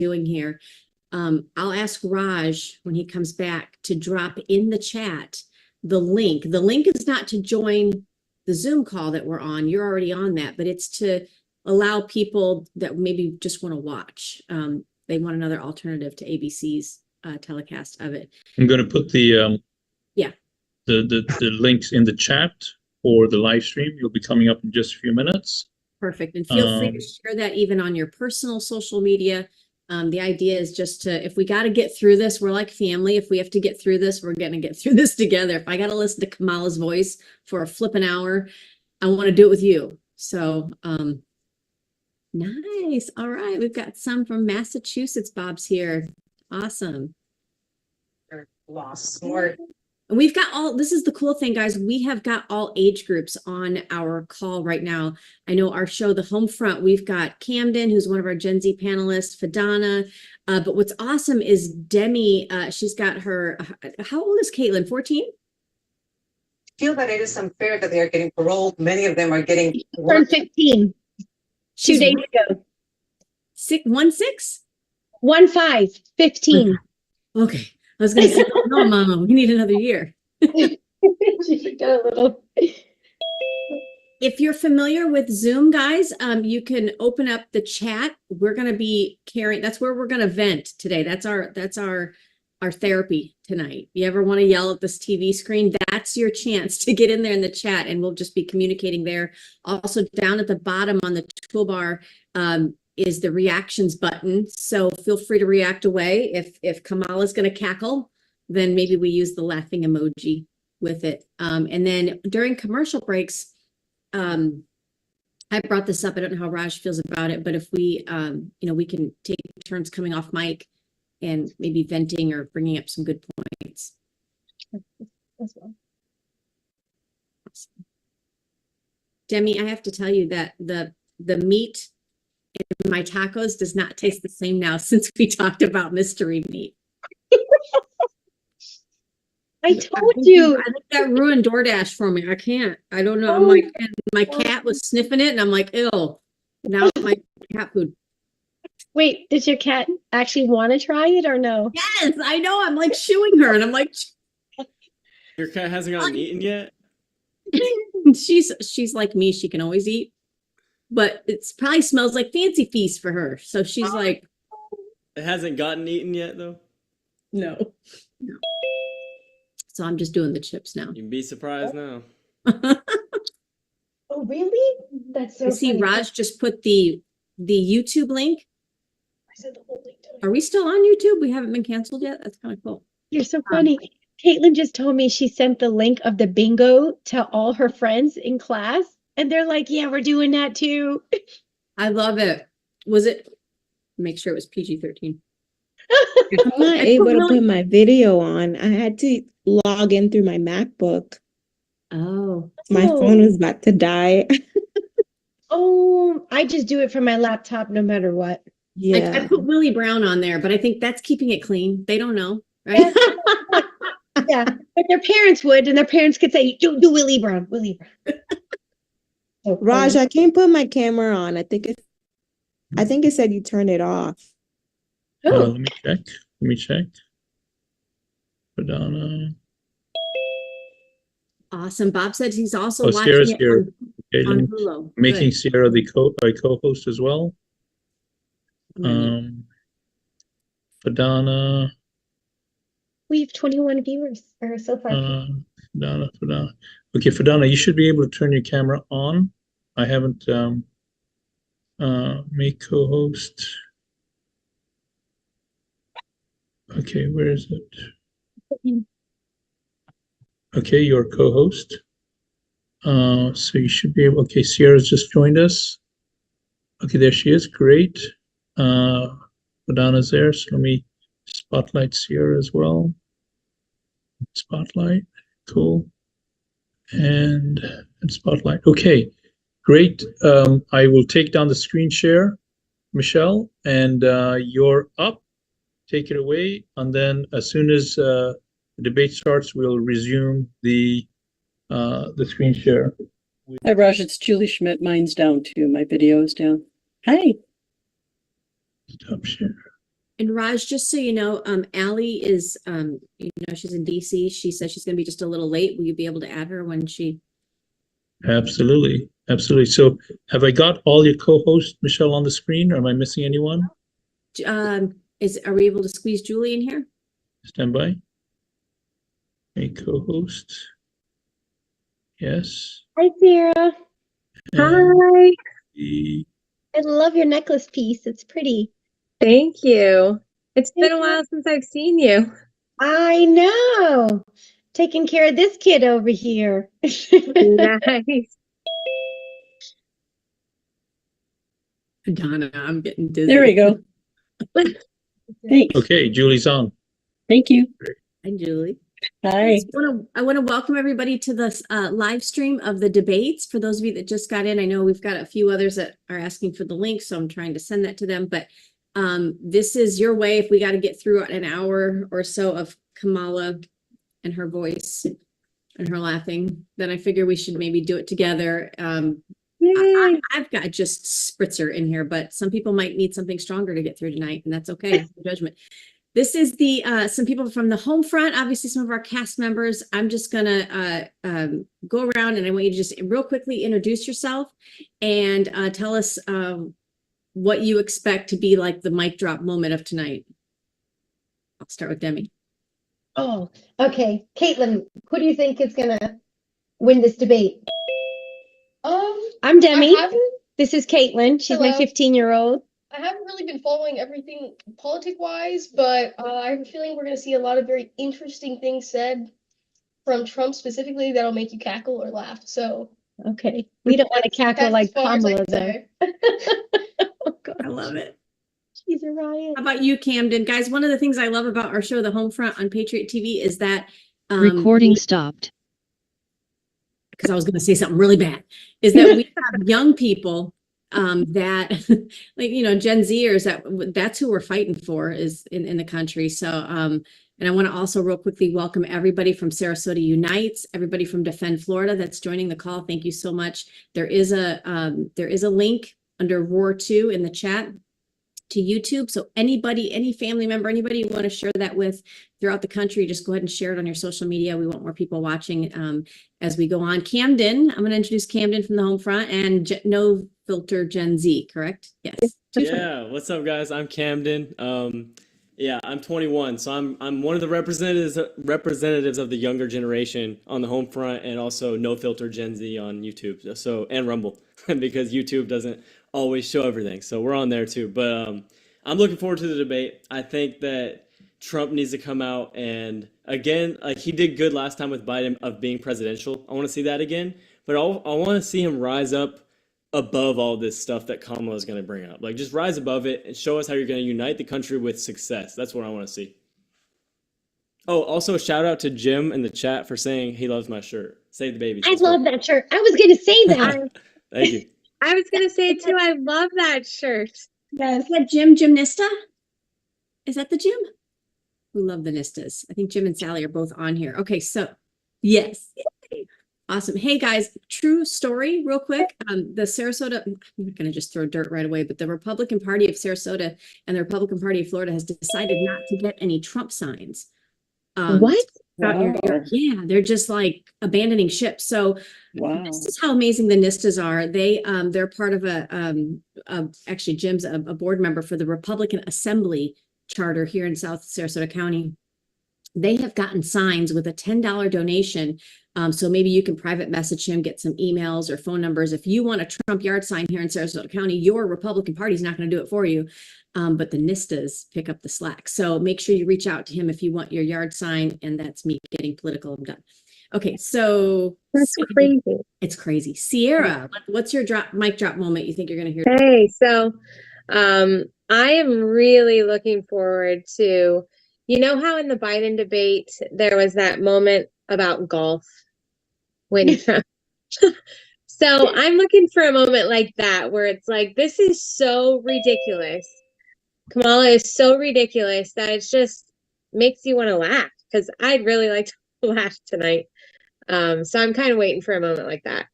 doing here. I'll ask Raj when he comes back to drop in the chat the link. The link is not to join the Zoom call that we're on. You're already on that, but it's to allow people that maybe just want to watch. They want another alternative to ABC's telecast of it. I'm going to put the yeah the links in the chat for the live stream. You'll be coming up in just a few minutes. Perfect. And feel free to share that even on your personal social media. The idea is just to, if we got to get through this, we're like family. If we have to get through this, we're going to get through this together. If I got to listen to Kamala's voice for a flipping hour, I want to do it with you. So, nice. All right. We've got some from Massachusetts. Bob's here. Awesome. Lost smart. And we've got all, this is the cool thing, guys. We have got all age groups on our call right now. I know our show, The Home Front, we've got Camden, who's one of our Gen Z panelists, Fadana. But what's awesome is Demi, she's got her, how old is Caitlin? 14? I feel that it is unfair that they are getting paroled. Many of them are getting turned 15 2 days ago. 1-6? 15. Okay. I was going to say, oh, no, Mama, we need another year. She got a little. If you're familiar with Zoom, guys, you can open up the chat. We're going to be carrying, that's where we're going to vent today. That's our therapy tonight. You ever want to yell at this TV screen? That's your chance to get in there in the chat, and we'll just be communicating there. Also, down at the bottom on the toolbar, is the reactions button. So feel free to react away. If Kamala's going to cackle, then maybe we use the laughing emoji with it. And then during commercial breaks, I brought this up. I don't know how Raj feels about it, but if we, we can take turns coming off mic and maybe venting or bringing up some good points. As well. Awesome. Demi, I have to tell you that the meat in my tacos does not taste the same now since we talked about mystery meat. I told you. I think that ruined DoorDash for me. I can't. I don't know. I'm like, and my cat was sniffing it, and I'm like, ew. Now my cat food. Wait, did your cat actually want to try it or no? Yes, I know. I'm like shooing her, and I'm like, your cat hasn't gotten eaten yet? she's like me. She can always eat. But it probably smells like Fancy Feast for her. So she's like... It hasn't gotten eaten yet, though? No. So I'm just doing the chips now. You'd be surprised now. Oh, really? That's so I see funny. Raj just put the YouTube link. I said the whole link. Are we still on YouTube? We haven't been canceled yet? That's kind of cool. You're so funny. Caitlin just told me she sent the link of the bingo to all her friends in class. And they're like, yeah, we're doing that too. I love it. Was it? Make sure it was PG-13. I'm not able to put my video on. I had to log in through my MacBook. Oh. My phone was about to die. Oh, I just do it from my laptop no matter what. Yeah. I put Willie Brown on there, but I think that's keeping it clean. They don't know, right? Yeah, but their parents would, and their parents could say, do Willie Brown, Willie Brown. So Raj, I can't put my camera on. I think it said you turned it off. Let me check. Fadana. Awesome. Bob said he's also watching Sierra's it here. on Hulu. Making Good. Sierra the co-host as well. Fadana. we have 21 viewers so far. Fadana. Okay, Fadana, you should be able to turn your camera on. I haven't make co-host. Okay, where is it? Okay, you're co-host. So you should be able, okay, Sierra's just joined us. Okay, there she is, great. Fadana's there, so let me spotlight Sierra as well. Spotlight, cool. And spotlight, okay, great. I will take down the screen share, Michelle, and you're up. Take it away, and then as soon as the debate starts, we'll resume the screen share. Hi, Raj, it's Julie Schmidt. Mine's down too. My video is down. Hi. Stop share. And Raj, just so you know, Allie is, she's in DC. She says she's going to be just a little late. Will you be able to add her when she? Absolutely. Absolutely. So have I got all your co-hosts, Michelle, on the screen, or am I missing anyone? Are we able to squeeze Julie in here? Stand by. A co-host. Yes. Hi, Sarah. And Hi, the- I love your necklace piece. It's pretty. thank you. It's been a Thank you. while since I've seen you. I know. Taking care of this kid over here. Nice. Donna, I'm getting dizzy. There we go. Thanks. Okay, Julie's on. Thank you. Hi, Julie. Hi. I want to welcome everybody to this live stream of the debates. For those of you that just got in, I know we've got a few others that are asking for the link, so I'm trying to send that to them. But this is your way if we got to get through an hour or so of Kamala and her voice and her laughing, then I figure we should maybe do it together. Yay. I've got just spritzer in here, but some people might need something stronger to get through tonight, and that's okay. No judgment. This is the some people from the home front, obviously some of our cast members. I'm just gonna go around and I want you to just real quickly introduce yourself and tell us what you expect to be like the mic drop moment of tonight. I'll start with Demi. Oh, okay. Caitlin, who do you think is gonna win this debate? I'm Demi. This is Caitlin. She's my Hello. 15-year-old. I haven't really been following everything politic-wise, but I have a feeling we're going to see a lot of very interesting things said from Trump specifically that'll make you cackle or laugh. So Okay. We don't want to cackle that's like as far as I Kamala can though. say. Oh, God. I love it. She's a riot. How about you, Camden? Guys, one of the things I love about our show, The Home Front on Patriot TV, is that Recording stopped. because I was going to say something really bad, is that we have young people that like, Gen Zers, that's who we're fighting for is in the country. So, and I want to also real quickly welcome everybody from Sarasota Unites, everybody from Defend Florida that's joining the call. Thank you so much. There is a link under Roar 2 in the chat to YouTube. So anybody, any family member, anybody you want to share that with throughout the country, just go ahead and share it on your social media. We want more people watching as we go on. Camden, I'm going to introduce Camden from the home front and No Filter Gen Z, correct? Yes. Yeah, what's up, guys? I'm Camden. Yeah, I'm 21, so I'm one of the representatives of the younger generation on the home front, and also No Filter Gen Z on YouTube. So and Rumble because YouTube doesn't always show everything. So we're on there too. But I'm looking forward to the debate. I think that Trump needs to come out and again, like he did good last time with Biden of being presidential. I want to see that again, but I want to see him rise up above all this stuff that Kamala is going to bring up. Like just rise above it and show us how you're going to unite the country with success. That's what I want to see. Oh, also shout out to Jim in the chat for saying he loves my shirt. Save the babies. I love that shirt. I was going to say that. Thank you. I was gonna say too, I love that shirt. Yes. Is that Jim Nista? Is that the Jim? We love the Nistas. I think Jim and Sally are both on here. Okay, so yes. Yay. Awesome. Hey guys, true story real quick. The Sarasota, I'm not going to just throw dirt right away, but the Republican Party of Sarasota and the Republican Party of Florida has decided not to get any Trump signs. What? Yeah, they're just like abandoning ship. So Wow. this is how amazing the Nistas are. They're part of actually Jim's a board member for the Republican Assembly charter here in South Sarasota County. They have gotten signs with a $10 donation. So maybe you can private message him, get some emails or phone numbers. If you want a Trump yard sign here in Sarasota County, your Republican Party is not going to do it for you. But the Nistas pick up the slack. So make sure you reach out to him if you want your yard sign. And that's me getting political. I'm done. Okay, so That's crazy. it's crazy. Sierra, what's your mic drop moment you think you're going to hear? Hey, so I am really looking forward to, how in the Biden debate there was that moment about golf when Trump. So I'm looking for a moment like that where it's like, this is so ridiculous. Kamala is so ridiculous that it just makes you want to laugh, because I'd really like to laugh tonight. So I'm kind of waiting for a moment like that.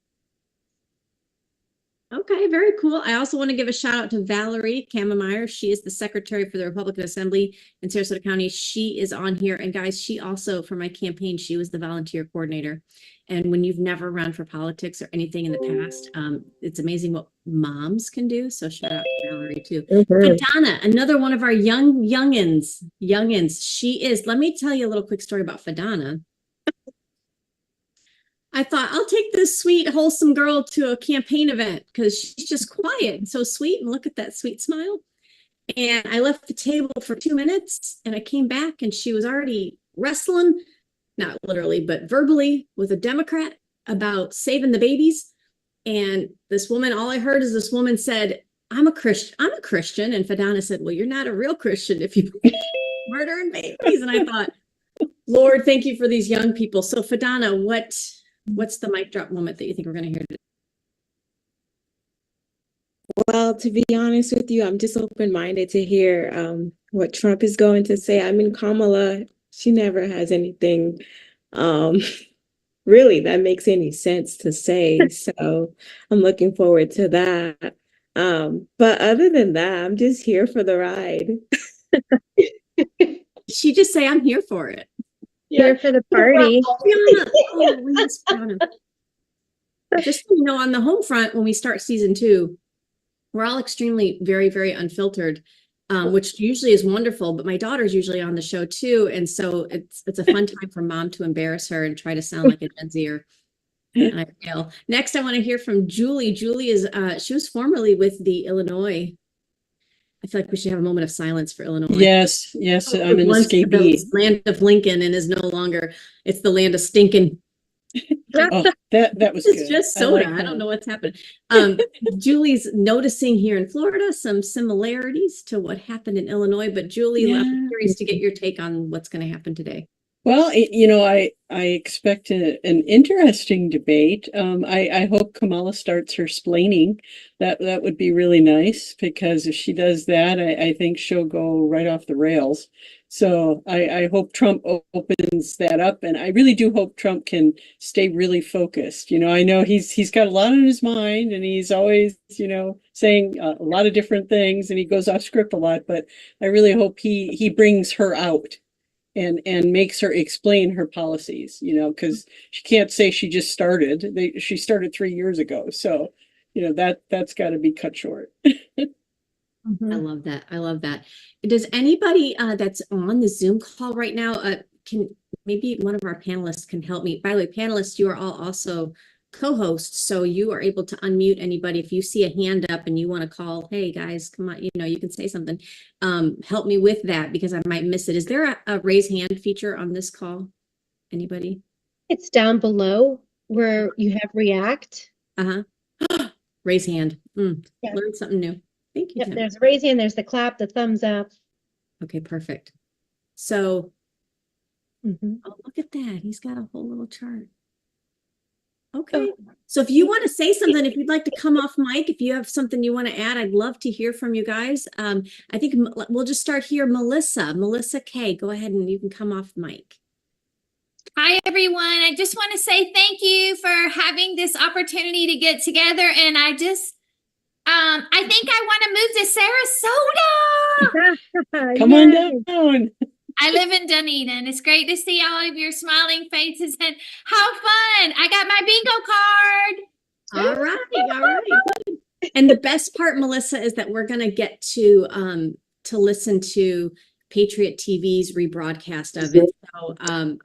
Okay, very cool. I also want to give a shout out to Valerie Kammemeyer. She is the secretary for the Republican Assembly in Sarasota County. She is on here. And guys, she also, for my campaign, she was the volunteer coordinator. And when you've never run for politics or anything in the past, it's amazing what moms can do. So shout out to Valerie too. Fadana, another one of our youngins. She is, let me tell you a little quick story about Fadana. I thought I'll take this sweet, wholesome girl to a campaign event because she's just quiet and so sweet. And look at that sweet smile. And I left the table for 2 minutes and I came back and she was already wrestling, not literally, but verbally with a Democrat about saving the babies. And this woman, all I heard is this woman said, I'm a Christian. And Fadana said, well, you're not a real Christian if you murdering babies. And I thought, Lord, thank you for these young people. So Fadana, what's the mic drop moment that you think we're going to hear today? Well, to be honest with you, I'm just open-minded to hear what Trump is going to say. I mean, Kamala, she never has anything really that makes any sense to say. So I'm looking forward to that. But other than that, I'm just here for the ride. She just say, I'm here for it. Here for the party. Just so you know, on the home front, when we start season 2, we're all extremely very, very unfiltered, which usually is wonderful. But my daughter's usually on the show too, and so it's a fun time for mom to embarrass her and try to sound like a Gen Zer. And I fail. Next, I want to hear from Julie. Julie is she was formerly with the Illinois. I feel like we should have a moment of silence for Illinois. Yes, I'm an escapee. The land of Lincoln and is no longer. It's the land of stinking. Oh, that was It's good. just soda. like I don't know what's happened. Julie's noticing here in Florida some similarities to what happened in Illinois. But Julie, I'm curious to get your take on what's going to happen today. Well, I expect an interesting debate. I hope Kamala starts her splaining. That would be really nice, because if she does that, I think she'll go right off the rails. So I hope Trump opens that up, and I really do hope Trump can stay really focused. I know he's got a lot on his mind, and he's always, saying a lot of different things, and he goes off script a lot, but I really hope he brings her out and makes her explain her policies, because she can't say she just started. She started 3 years ago. So, that's got to be cut short. I love that. I love that. Does anybody that's on the Zoom call right now, can maybe one of our panelists can help me? By the way, panelists, you are all also co-hosts, so you are able to unmute anybody. If you see a hand up and you want to call, hey guys, come on, you can say something. Help me with that because I might miss it. Is there a raise hand feature on this call? Anybody? It's down below where you have react. Raise hand. Yeah. Learned something new. Thank you. Yep, Tim. there's a raise hand, there's the clap, the thumbs up. Okay, perfect. So, Mhm. oh, look at that. He's got a whole little chart. Okay. So if you want to say something, if you'd like to come off mic, if you have something you want to add, I'd love to hear from you guys. I think we'll just start here. Melissa K, go ahead and you can come off mic. Hi, everyone. I just want to say thank you for having this opportunity to get together. And I think I want to move to Sarasota. Come on down. I live in Dunedin. It's great to see all of your smiling faces and how fun. I got my bingo card. All right. And the best part, Melissa, is that we're going to get to listen to Patriot TV's rebroadcast of it. So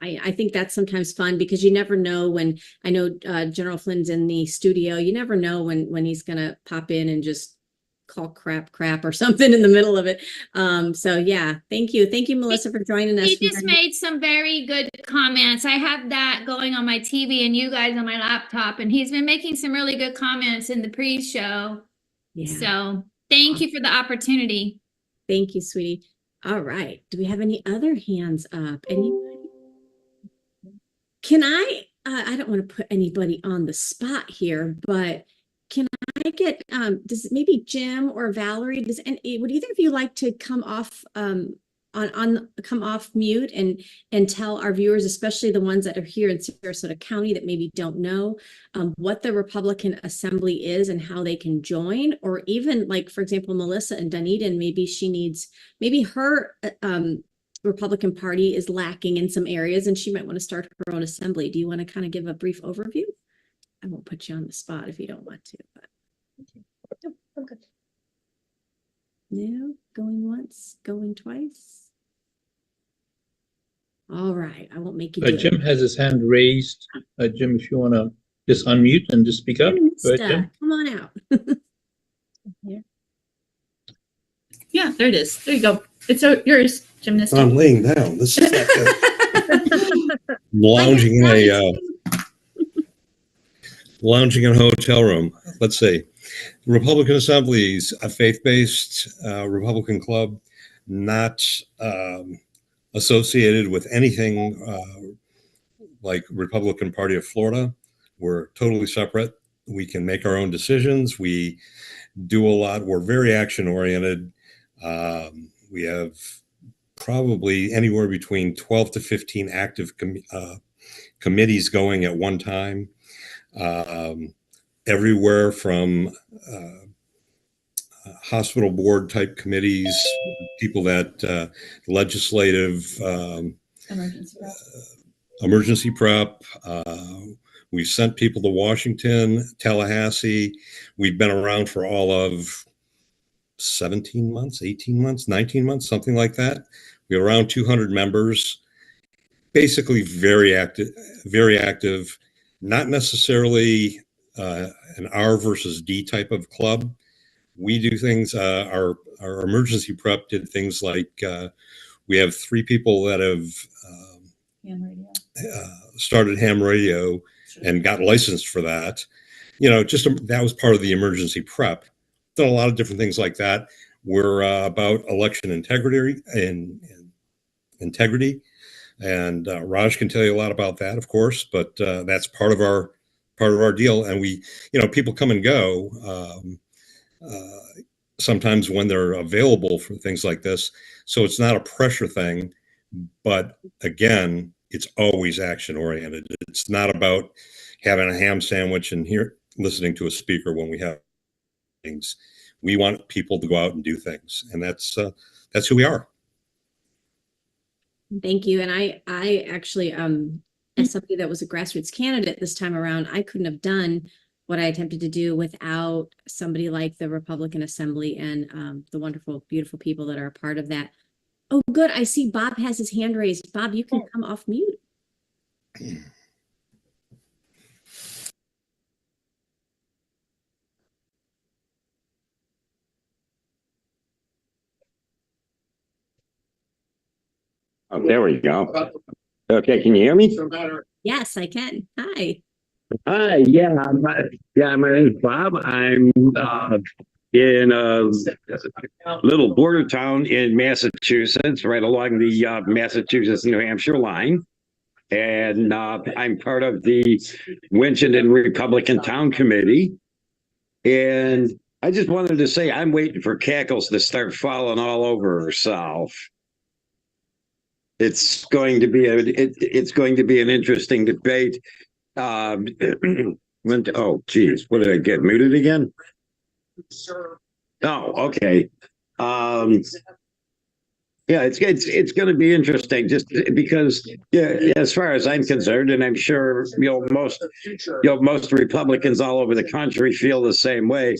I think that's sometimes fun because you never know when, I know General Flynn's in the studio, you never know when he's going to pop in and just call crap or something in the middle of it. So yeah, thank you, Melissa, for joining us. He just made some very good comments. I have that going on my TV and you guys on my laptop, and he's been making some really good comments in the pre-show. Yeah. So thank you for the opportunity. Thank you, sweetie. All right. Do we have any other hands up? Anybody? Can I don't want to put anybody on the spot here, but can I get does maybe Jim or Valerie, would either of you like to come off come off mute and tell our viewers, especially the ones that are here in Sarasota County that maybe don't know what the Republican Assembly is and how they can join, or even like, for example, Melissa in Dunedin, maybe her Republican Party is lacking in some areas and she might want to start her own assembly. Do you want to kind of give a brief overview? I won't put you on the spot if you don't want to, but. No, I'm good. No, going once, going twice. All right, I won't make you do Jim it. has his hand raised. Jim, if you want to just unmute and just speak up. Go ahead, Jim. Come on out. Yeah, there it is. There you go. It's yours, Gymnast. I'm laying down. This is like lounging in a hotel room. Let's see. Republican Assemblies, a faith-based Republican club, not associated with anything like Republican Party of Florida. We're totally separate. We can make our own decisions. We do a lot. We're very action-oriented. We have probably anywhere between 12 to 15 active committees going at one time. Everywhere from hospital board type committees, people that legislative emergency prep. We've sent people to Washington, Tallahassee. We've been around for all of 17 months, 18 months, 19 months, something like that. We have around 200 members, basically very active, not necessarily an R versus D type of club. We do things, our emergency prep did things like, we have 3 people that have started ham radio and got licensed for that. You know, that was part of the emergency prep. Done a lot of different things like that. We're about election integrity and Raj can tell you a lot about that, of course, but that's part of our deal. And we, you know, people come and go sometimes when they're available for things like this. So it's not a pressure thing, but again, it's always action oriented. It's not about having a ham sandwich and listening to a speaker when we have things. We want people to go out and do things, and that's who we are. Thank you. And I actually, as somebody that was a grassroots candidate this time around, I couldn't have done what I attempted to do without somebody like the Republican Assembly and the wonderful, beautiful people that are a part of that. Oh, good. I see Bob has his hand raised. Bob, you can come off mute. Oh, there we go. Okay, can you hear me? Yes, I can. Hi. Hi, yeah, my name's Bob. I'm in a little border town in Massachusetts, right along the Massachusetts-New Hampshire line. And I'm part of the Winchendon Republican Town Committee. And I just wanted to say I'm waiting for Cackles to start falling all over herself. It's going to be an interesting debate. Oh, geez, what did I get muted again? Oh, okay. Yeah, it's going to be interesting just because, yeah, as far as I'm concerned, and I'm sure most Republicans all over the country feel the same way.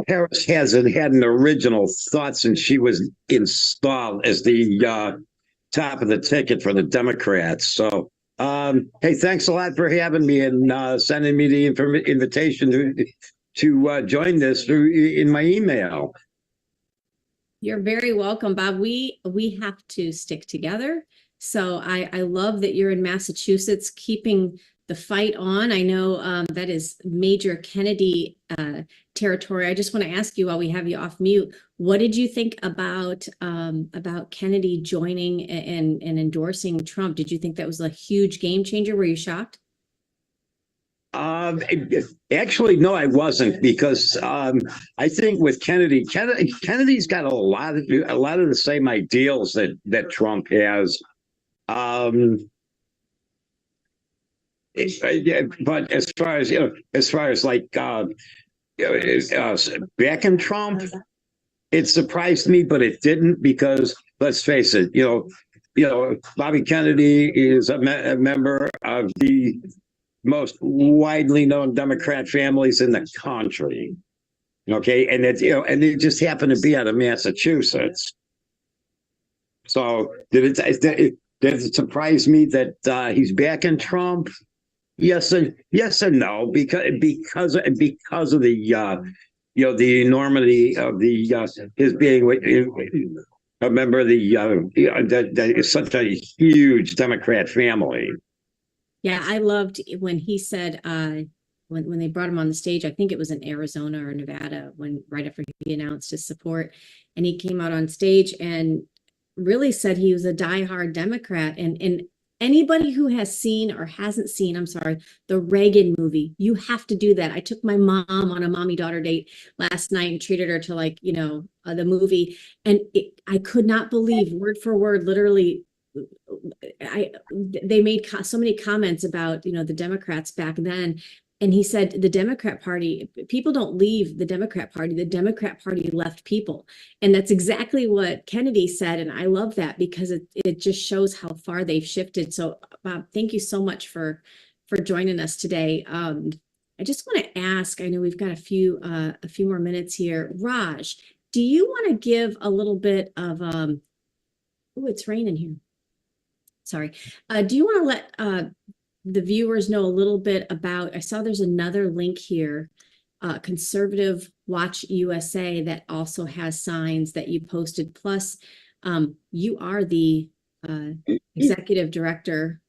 Harris hasn't had an original thought since she was installed as the top of the ticket for the Democrats. So, hey, thanks a lot for having me and sending me the invitation to join this in my email. You're very welcome, Bob. We have to stick together. So I love that you're in Massachusetts, keeping the fight on. I know that is major Kennedy territory. I just want to ask you while we have you off mute, what did you think about Kennedy joining and endorsing Trump? Did you think that was a huge game changer? Were you shocked? Actually, no, I wasn't because I think with Kennedy's got a lot of the same ideals that Trump has. But as far as like back in Trump, it surprised me, but it didn't because let's face it, Bobby Kennedy is a member of the most widely known Democrat families in the country. Okay, and and they just happen to be out of Massachusetts. So did it surprise me that he's backing Trump? Yes and no, because of the the enormity of the his being a member of that is such a huge Democrat family. Yeah, I loved when he said when they brought him on the stage, I think it was in Arizona or Nevada right after he announced his support, and he came out on stage and really said he was a diehard Democrat. And anybody who has seen or hasn't seen, I'm sorry, the Reagan movie, you have to do that. I took my mom on a mommy-daughter date last night and treated her to the movie, and I could not believe word for word, literally. They made so many comments about the Democrats back then, and he said the Democrat Party, people don't leave the Democrat Party left people, and that's exactly what Kennedy said, and I love that because it just shows how far they've shifted. So Bob, thank you so much for joining us today. I just want to ask, I know we've got a few more minutes here. Raj, do you want to give a little bit of oh, it's raining here. Sorry. Do you want to let the viewers know a little bit about, I saw there's another link here, Conservative Watch USA, that also has signs that you posted. Plus, you are the executive director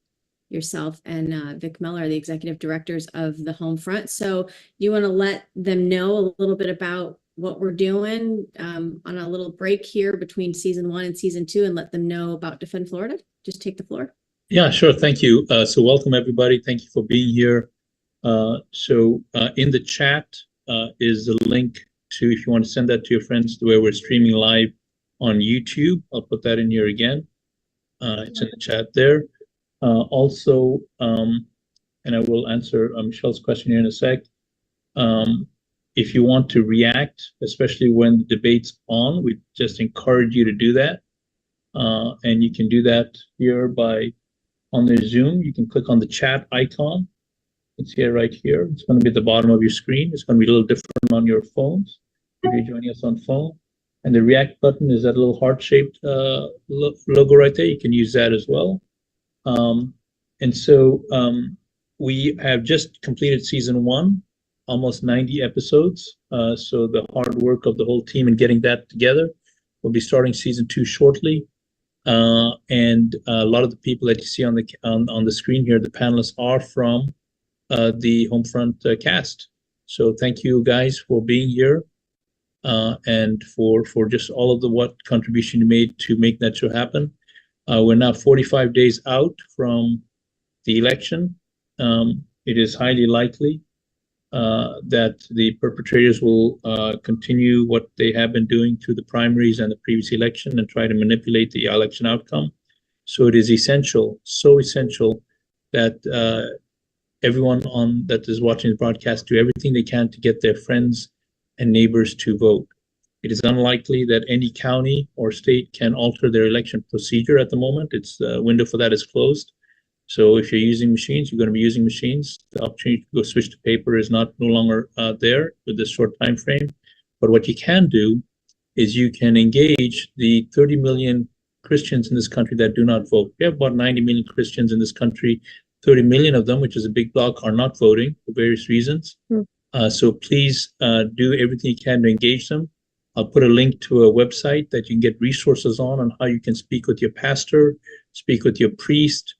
yourself, and Vic Miller are the executive directors of the Home Front. So do you want to let them know a little bit about what we're doing on a little break here between season 1 and season 2, and let them know about Defend Florida? Just take the floor. Yeah, sure. Thank you. So welcome, everybody. Thank you for being here. In the chat is the link to, if you want to send that to your friends, the way we're streaming live on YouTube. I'll put that in here again. It's in the chat there. Also, and I will answer Michelle's question here in a sec. If you want to react, especially when the debate's on, we just encourage you to do that. And you can do that here on the Zoom. You can click on the chat icon. It's here, right here. It's going to be at the bottom of your screen. It's going to be a little different on your phones if you're joining us on phone. And the react button is that little heart-shaped logo right there. You can use that as well. We have just completed season 1, almost 90 episodes. So the hard work of the whole team in getting that together. We'll be starting season 2 shortly. And a lot of the people that you see on the screen here, the panelists, are from the Homefront cast. So thank you guys for being here, and for just all of what contribution you made to make that show happen. We're now 45 days out from the election. It is highly likely that the perpetrators will continue what they have been doing through the primaries and the previous election and try to manipulate the election outcome. So it is essential, so essential, that everyone that is watching the broadcast do everything they can to get their friends and neighbors to vote. It is unlikely that any county or state can alter their election procedure at the moment. The window for that is closed. So if you're using machines, you're going to be using machines. The opportunity to go switch to paper is no longer there with this short time frame. But what you can do is you can engage the 30 million Christians in this country that do not vote. We have about 90 million Christians in this country. 30 million of them, which is a big block, are not voting for various reasons. So please do everything you can to engage them. I'll put a link to a website that you can get resources on how you can speak with your pastor, speak with your priest,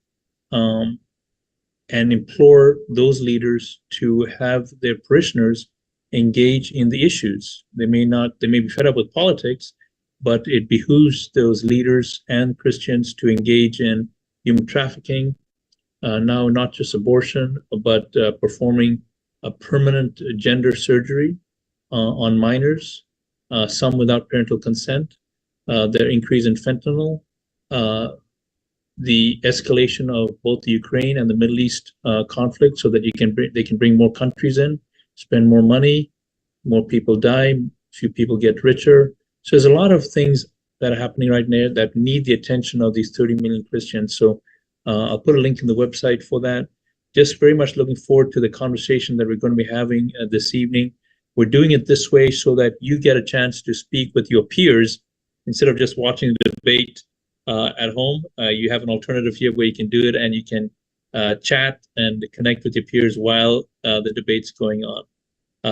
and implore those leaders to have their parishioners engage in the issues. They may be fed up with politics, but it behooves those leaders and Christians to engage in human trafficking, now not just abortion, but performing a permanent gender surgery on minors, some without parental consent, their increase in fentanyl, the escalation of both the Ukraine and the Middle East conflict, so that they can bring more countries in, spend more money, more people die, few people get richer. So there's a lot of things that are happening right now that need the attention of these 30 million Christians. So I'll put a link in the website for that. Just very much looking forward to the conversation that we're going to be having this evening. We're doing it this way so that you get a chance to speak with your peers instead of just watching the debate at home. You have an alternative here where you can do it, and you can chat and connect with your peers while the debate's going on.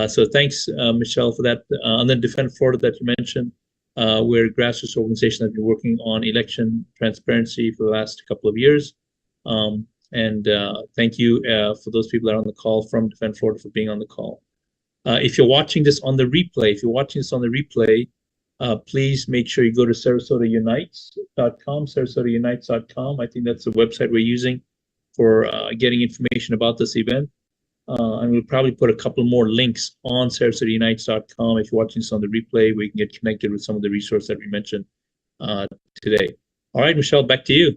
So thanks, Michelle, for that. And then Defend Florida that you mentioned, we're a grassroots organization that's been working on election transparency for the last couple of years. And thank you for those people that are on the call from Defend Florida for being on the call. If you're watching this on the replay, please make sure you go to SarasotaUnites.com, SarasotaUnites.com. I think that's the website we're using for getting information about this event. And we'll probably put a couple more links on SarasotaUnites.com if you're watching this on the replay, where you can get connected with some of the resources that we mentioned today. All right, Michelle, back to you.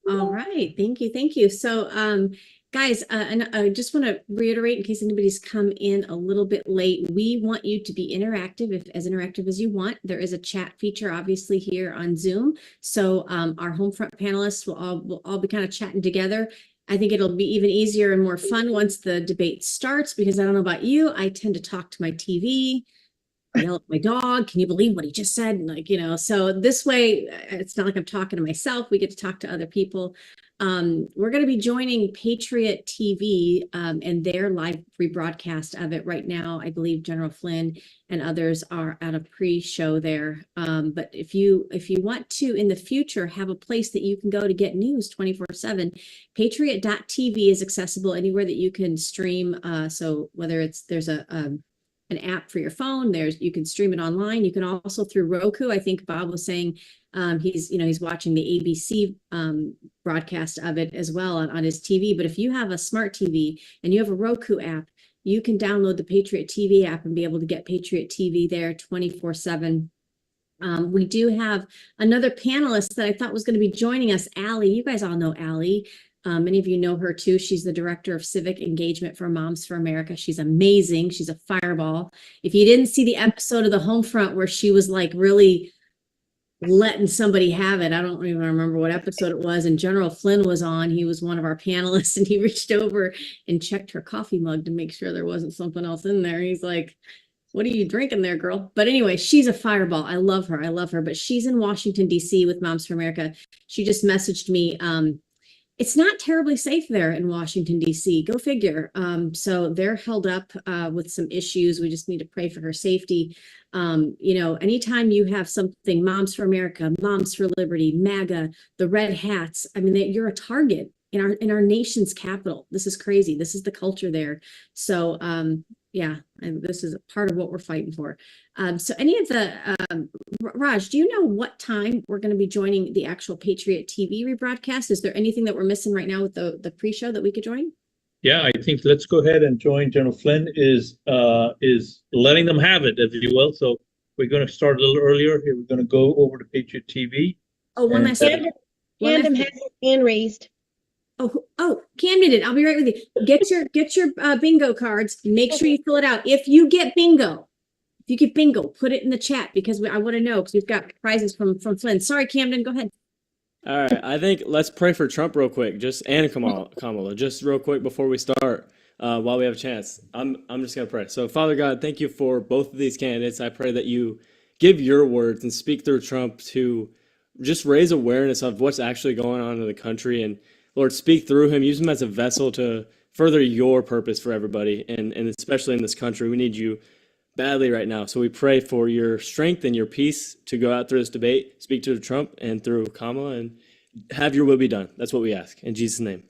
All right, thank you. So, guys, and I just want to reiterate in case anybody's come in a little bit late, we want you to be interactive, as interactive as you want. There is a chat feature, obviously, here on Zoom. So our Homefront panelists will all be kind of chatting together. I think it'll be even easier and more fun once the debate starts, because I don't know about you, I tend to talk to my TV, yell at my dog. Can you believe what he just said? Like, so this way, it's not like I'm talking to myself. We get to talk to other people. We're going to be joining Patriot TV and their live rebroadcast of it right now. I believe General Flynn and others are at a pre-show there. But if you want to in the future have a place that you can go to get news 24/7, Patriot.tv is accessible anywhere that you can stream. So whether there's an app for your phone, you can stream it online. You can also through Roku. I think Bob was saying he's watching the ABC broadcast of it as well on his TV. But if you have a smart TV and you have a Roku app, you can download the Patriot TV app and be able to get Patriot TV there 24/7. We do have another panelist that I thought was going to be joining us, Allie. You guys all know Allie. Many of you know her too. She's the director of civic engagement for Moms for America. She's amazing. She's a fireball. If you didn't see the episode of the Homefront where she was like really letting somebody have it, I don't even remember what episode it was, and General Flynn was on. He was one of our panelists, and he reached over and checked her coffee mug to make sure there wasn't something else in there. He's like, "What are you drinking there, girl?" But anyway, she's a fireball. I love her. But she's in Washington, D.C. with Moms for America. She just messaged me. It's not terribly safe there in Washington, D.C. Go figure. So they're held up with some issues. We just need to pray for her safety. Anytime you have something, Moms for America, Moms for Liberty, MAGA, the Red Hats, I mean, you're a target in our nation's capital. This is crazy. This is the culture there. So and this is part of what we're fighting for. So any of the, Raj, do you know what time we're going to be joining the actual Patriot TV rebroadcast? Is there anything that we're missing right now with the pre-show that we could join? Yeah, I think let's go ahead and join. General Flynn is letting them have it, if you will. So we're going to start a little earlier. Here, we're going to go over to Patriot TV. Oh, one last thing. Camden has his hand raised. Oh, Camden did. I'll be right with you. Get your bingo cards. Make sure you fill it out. If you get bingo, put it in the chat, because I want to know, because we've got prizes from Flynn. Sorry, Camden, go ahead. All right, I think let's pray for Trump real quick, and Kamala, just real quick before we start, while we have a chance. I'm just gonna pray. So, Father God, thank you for both of these candidates. I pray that you give your words and speak through Trump to just raise awareness of what's actually going on in the country, and Lord, speak through him. Use him as a vessel to further your purpose for everybody, and especially in this country. We need you badly right now. So we pray for your strength and your peace to go out through this debate, speak to Trump and through Kamala, and have your will be done. That's what we ask. In Jesus' name,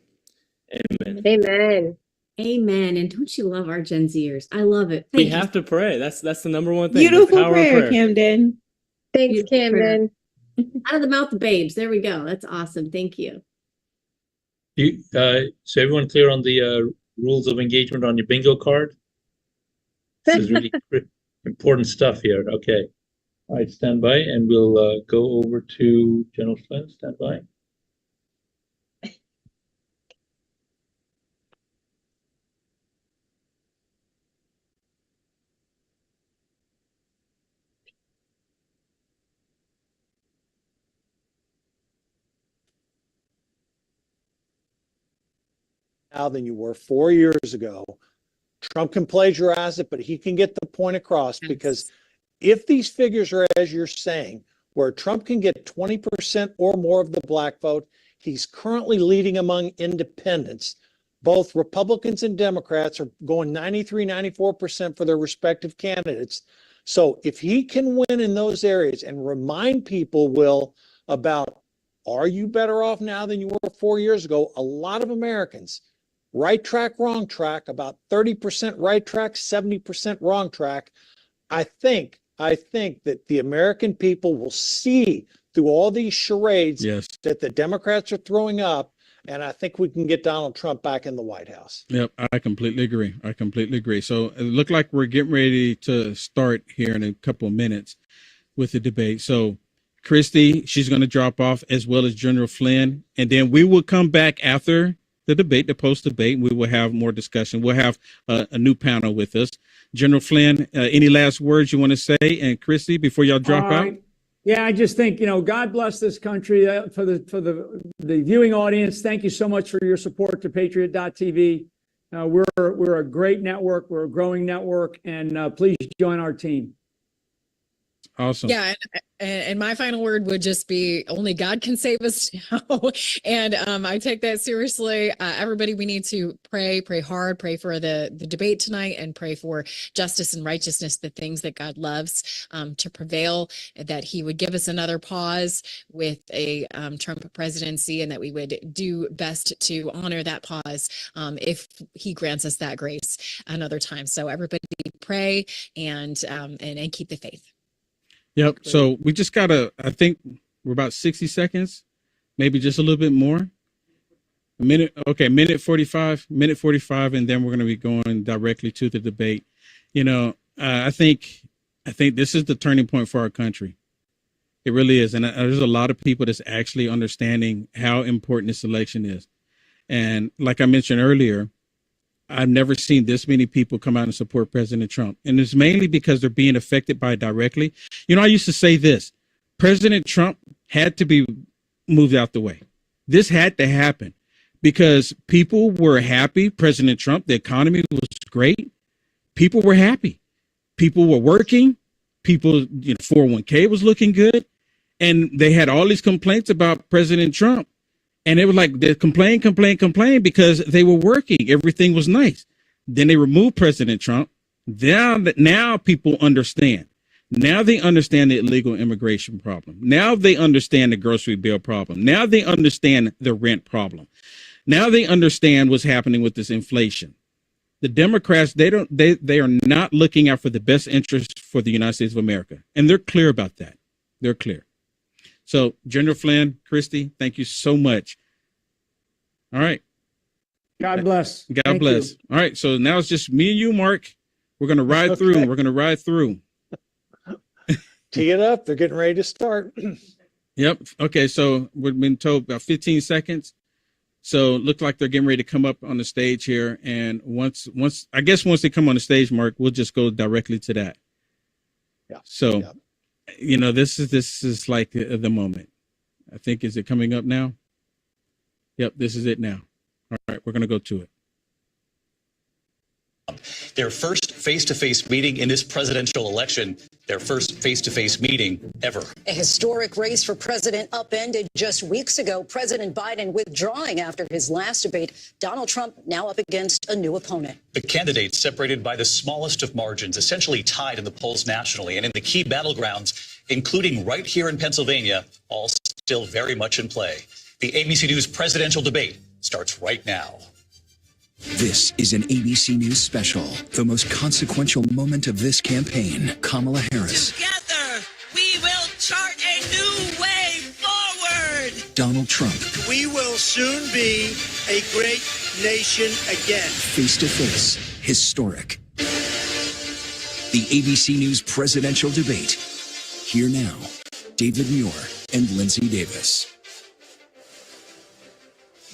amen. Amen. Amen. And don't you love our Gen Zers? I love it. We have to pray. That's the number one thing. Beautiful prayer, Camden. Thanks, Camden. Out of the mouth of babes. There we go. That's awesome. Thank you. So everyone clear on the rules of engagement on your bingo card? This is really important stuff here. Okay. All right, stand by, and we'll go over to General Flynn. Stand by. Now than you were 4 years ago. Trump can plagiarize it, but he can get the point across, because if these figures are as you're saying, where Trump can get 20% or more of the black vote, he's currently leading among independents. Both Republicans and Democrats are going 93, 94% for their respective candidates. So if he can win in those areas and remind people, Will, about, are you better off now than you were 4 years ago? A lot of Americans, right track, wrong track, about 30% right track, 70% wrong track. I think that the American people will see through all these charades that the Democrats are throwing up, and I think we can get Donald Trump back in the White House. Yep, I completely agree. So it looked like we're getting ready to start here in a couple of minutes with the debate. So Christy, she's going to drop off, as well as General Flynn, and then we will come back after the debate, the post-debate. We will have more discussion. We'll have a new panel with us. General Flynn, any last words you want to say? And Christy, before y'all drop out? Yeah, I just think, God bless this country. For the viewing audience, thank you so much for your support to Patriot.tv. We're a great network. We're a growing network, and please join our team. Awesome. Yeah, and my final word would just be, only God can save us now. And I take that seriously. Everybody, we need to pray hard, pray for the debate tonight, and pray for justice and righteousness, the things that God loves, to prevail, that he would give us another pause with a Trump presidency, and that we would do best to honor that pause if he grants us that grace another time. So everybody pray and keep the faith. Yep. So we just gotta, I think we're about 60 seconds, maybe just a little bit more. A minute. Okay. Minute 45, and then we're going to be going directly to the debate. I think this is the turning point for our country. It really is. And there's a lot of people that's actually understanding how important this election is. And like I mentioned earlier, I've never seen this many people come out and support President Trump. And it's mainly because they're being affected by it directly. I used to say this: President Trump had to be moved out the way. This had to happen because people were happy. President Trump, the economy was great. People were happy. People were working. People, 401k was looking good. And they had all these complaints about President Trump. And it was like they complain because they were working. Everything was nice. Then they removed President Trump. Now people understand. Now they understand the illegal immigration problem. Now they understand the grocery bill problem. Now they understand the rent problem. Now they understand what's happening with this inflation. The Democrats, they are not looking out for the best interest for the United States of America. And they're clear about that. They're clear. So, General Flynn, Christy, thank you so much. All right. God bless. God bless. You. All right. So now it's just me and you, Mark. We're going to ride through. We're going to ride through. Tee it up. They're getting ready to start. Yep. Okay. So we've been told about 15 seconds. So it looked like they're getting ready to come up on the stage here. And once they come on the stage, Mark, we'll just go directly to that. Yeah. So. Yeah. This is like the moment. I think, is it coming up now? Yep, this is it now. All right, we're going to go to it. Their first face-to-face meeting in this presidential election, their first face-to-face meeting ever. A historic race for president upended just weeks ago. President Biden withdrawing after his last debate. Donald Trump now up against a new opponent. The candidates separated by the smallest of margins, essentially tied in the polls nationally and in the key battlegrounds, including right here in Pennsylvania, all still very much in play. The ABC News presidential debate starts right now. This is an ABC News special, the most consequential moment of this campaign. Kamala Harris. Together, we will chart a new way forward. Donald Donald Trump. We will soon be a great nation again. Face to face, historic. The ABC News presidential debate. Here now, David Muir and Lindsay Davis.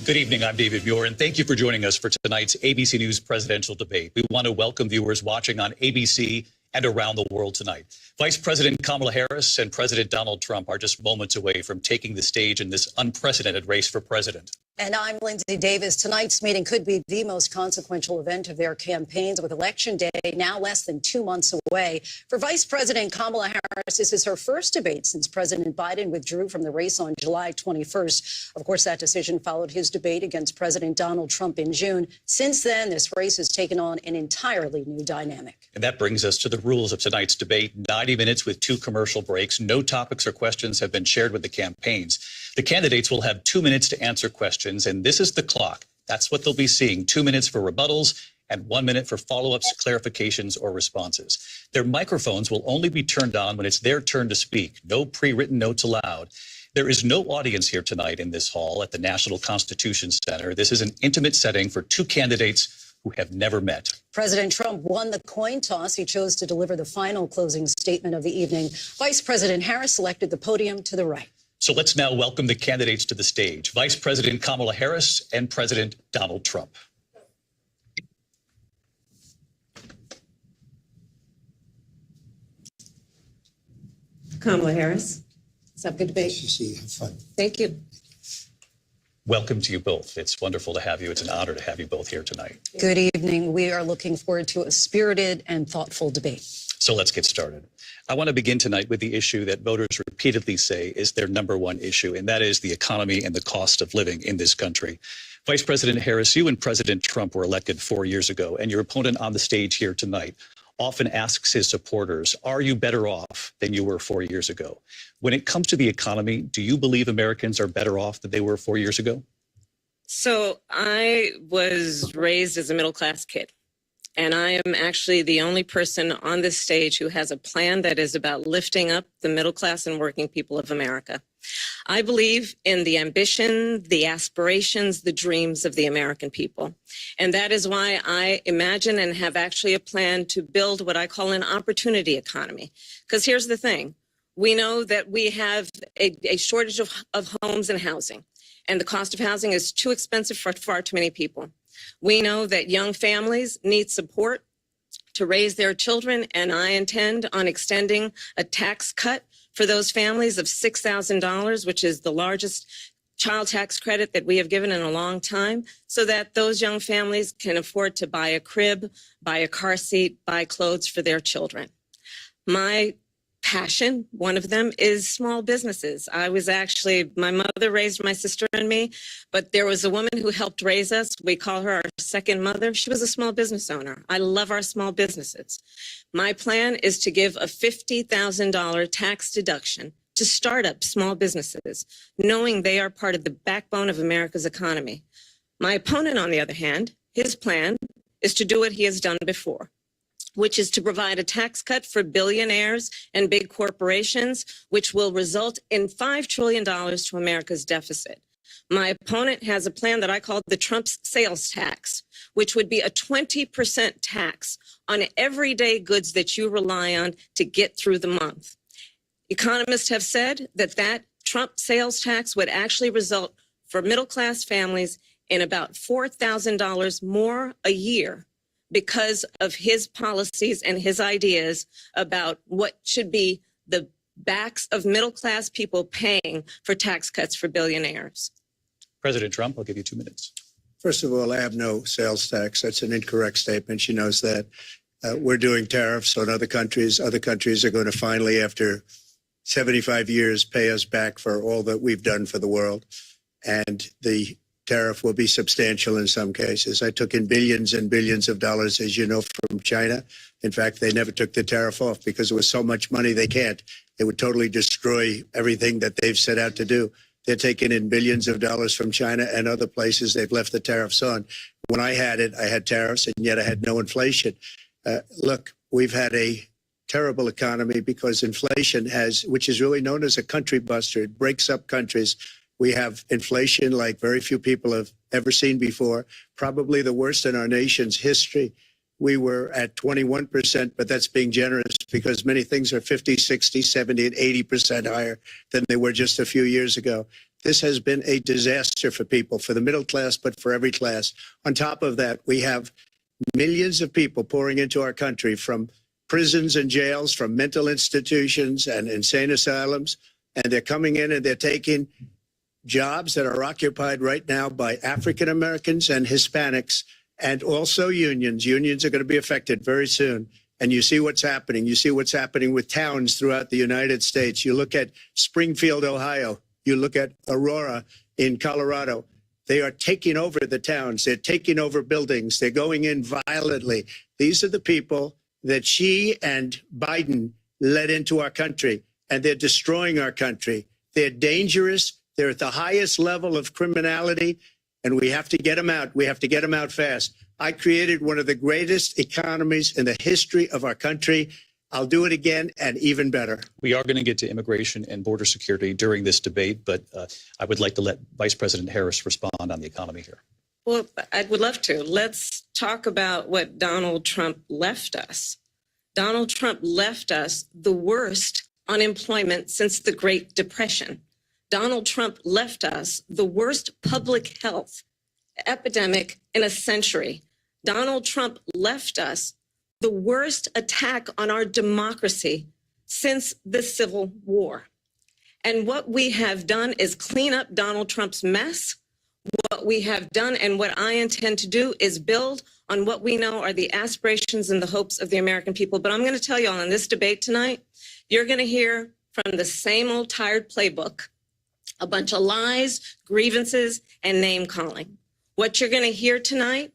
Good evening, I'm David Muir, and thank you for joining us for tonight's ABC News presidential debate. We want to welcome viewers watching on ABC and around the world tonight. Vice President Kamala Harris and President Donald Trump are just moments away from taking the stage in this unprecedented race for president. And I'm Lindsay Davis. Tonight's meeting could be the most consequential event of their campaigns, with Election Day now less than 2 months away. For Vice President Kamala Harris, this is her first debate since President Biden withdrew from the race on July 21st. Of course, that decision followed his debate against President Donald Trump in June. Since then, this race has taken on an entirely new dynamic. And that brings us to the rules of tonight's debate. 90 minutes with 2 commercial breaks. No topics or questions have been shared with the campaigns. The candidates will have 2 minutes to answer questions, and this is the clock. That's what they'll be seeing. 2 minutes for rebuttals and 1 minute for follow-ups, clarifications, or responses. Their microphones will only be turned on when it's their turn to speak. No pre-written notes allowed. There is no audience here tonight in this hall at the National Constitution Center. This is an intimate setting for 2 candidates who have never met. President Trump won the coin toss. He chose to deliver the final closing statement of the evening. Vice President Harris selected the podium to the right. So let's now welcome the candidates to the stage. Vice President Kamala Harris and President Donald Trump. Kamala Harris. Let's have a good debate. Have fun. Thank you. Welcome to you both. It's wonderful to have you. It's an honor to have you both here tonight. Good evening. We are looking forward to a spirited and thoughtful debate. So let's get started. I want to begin tonight with the issue that voters repeatedly say is their number one issue, and that is the economy and the cost of living in this country. Vice President Harris, you and President Trump were elected 4 years ago, and your opponent on the stage here tonight often asks his supporters, are you better off than you were 4 years ago? When it comes to the economy, do you believe Americans are better off than they were 4 years ago? So I was raised as a middle class kid, and I am actually the only person on this stage who has a plan that is about lifting up the middle class and working people of America. I believe in the ambition, the aspirations, the dreams of the American people. And that is why I imagine and have actually a plan to build what I call an opportunity economy. Because here's the thing. We know that we have a shortage of homes and housing, and the cost of housing is too expensive for far too many people. We know that young families need support to raise their children, and I intend on extending a tax cut for those families of $6,000, which is the largest child tax credit that we have given in a long time, so that those young families can afford to buy a crib, buy a car seat, buy clothes for their children. My passion, one of them, is small businesses. My mother raised my sister and me, but there was a woman who helped raise us. We call her our second mother. She was a small business owner. I love our small businesses. My plan is to give a $50,000 tax deduction to startup small businesses, knowing they are part of the backbone of America's economy. My opponent, on the other hand, his plan is to do what he has done before, which is to provide a tax cut for billionaires and big corporations, which will result in $5 trillion to America's deficit. My opponent has a plan that I call the Trump sales tax, which would be a 20% tax on everyday goods that you rely on to get through the month. Economists have said that Trump sales tax would actually result for middle-class families in about $4,000 more a year, because of his policies and his ideas about what should be the backs of middle-class people paying for tax cuts for billionaires. President Trump, I'll give you 2 minutes. First of all, I have no sales tax. That's an incorrect statement. She knows that. We're doing tariffs on other countries. Other countries are going to finally, after 75 years, pay us back for all that we've done for the world. And the tariff will be substantial in some cases. I took in billions and billions of dollars, as you know, from China. In fact, they never took the tariff off because it was so much money they can't. It would totally destroy everything that they've set out to do. They're taking in billions of dollars from China and other places. They've left the tariffs on. When I had it, I had tariffs, and yet I had no inflation. Look, we've had a terrible economy because inflation which is really known as a country buster. It breaks up countries. We have inflation like very few people have ever seen before, probably the worst in our nation's history. We were at 21%, but that's being generous because many things are 50, 60, 70, and 80% higher than they were just a few years ago. This has been a disaster for people, for the middle class, but for every class. On top of that, we have millions of people pouring into our country from prisons and jails, from mental institutions and insane asylums, and they're coming in and they're taking jobs that are occupied right now by African Americans and Hispanics, and also unions. Unions are going to be affected very soon. And you see what's happening. You see what's happening with towns throughout the United States. You look at Springfield, Ohio. You look at Aurora in Colorado. They are taking over the towns. They're taking over buildings. They're going in violently. These are the people that Xi and Biden led into our country, and they're destroying our country. They're dangerous. They're at the highest level of criminality, and we have to get them out. We have to get them out fast. I created one of the greatest economies in the history of our country. I'll do it again and even better. We are going to get to immigration and border security during this debate, but I would like to let Vice President Harris respond on the economy here. Well, I would love to. Let's talk about what Donald Trump left us. Donald Trump left us the worst unemployment since the Great Depression. Donald Trump left us the worst public health epidemic in a century. Donald Trump left us the worst attack on our democracy since the Civil War. And what we have done is clean up Donald Trump's mess. What we have done and what I intend to do is build on what we know are the aspirations and the hopes of the American people. But I'm going to tell you all in this debate tonight, you're going to hear from the same old tired playbook, a bunch of lies, grievances, and name calling. What you're going to hear tonight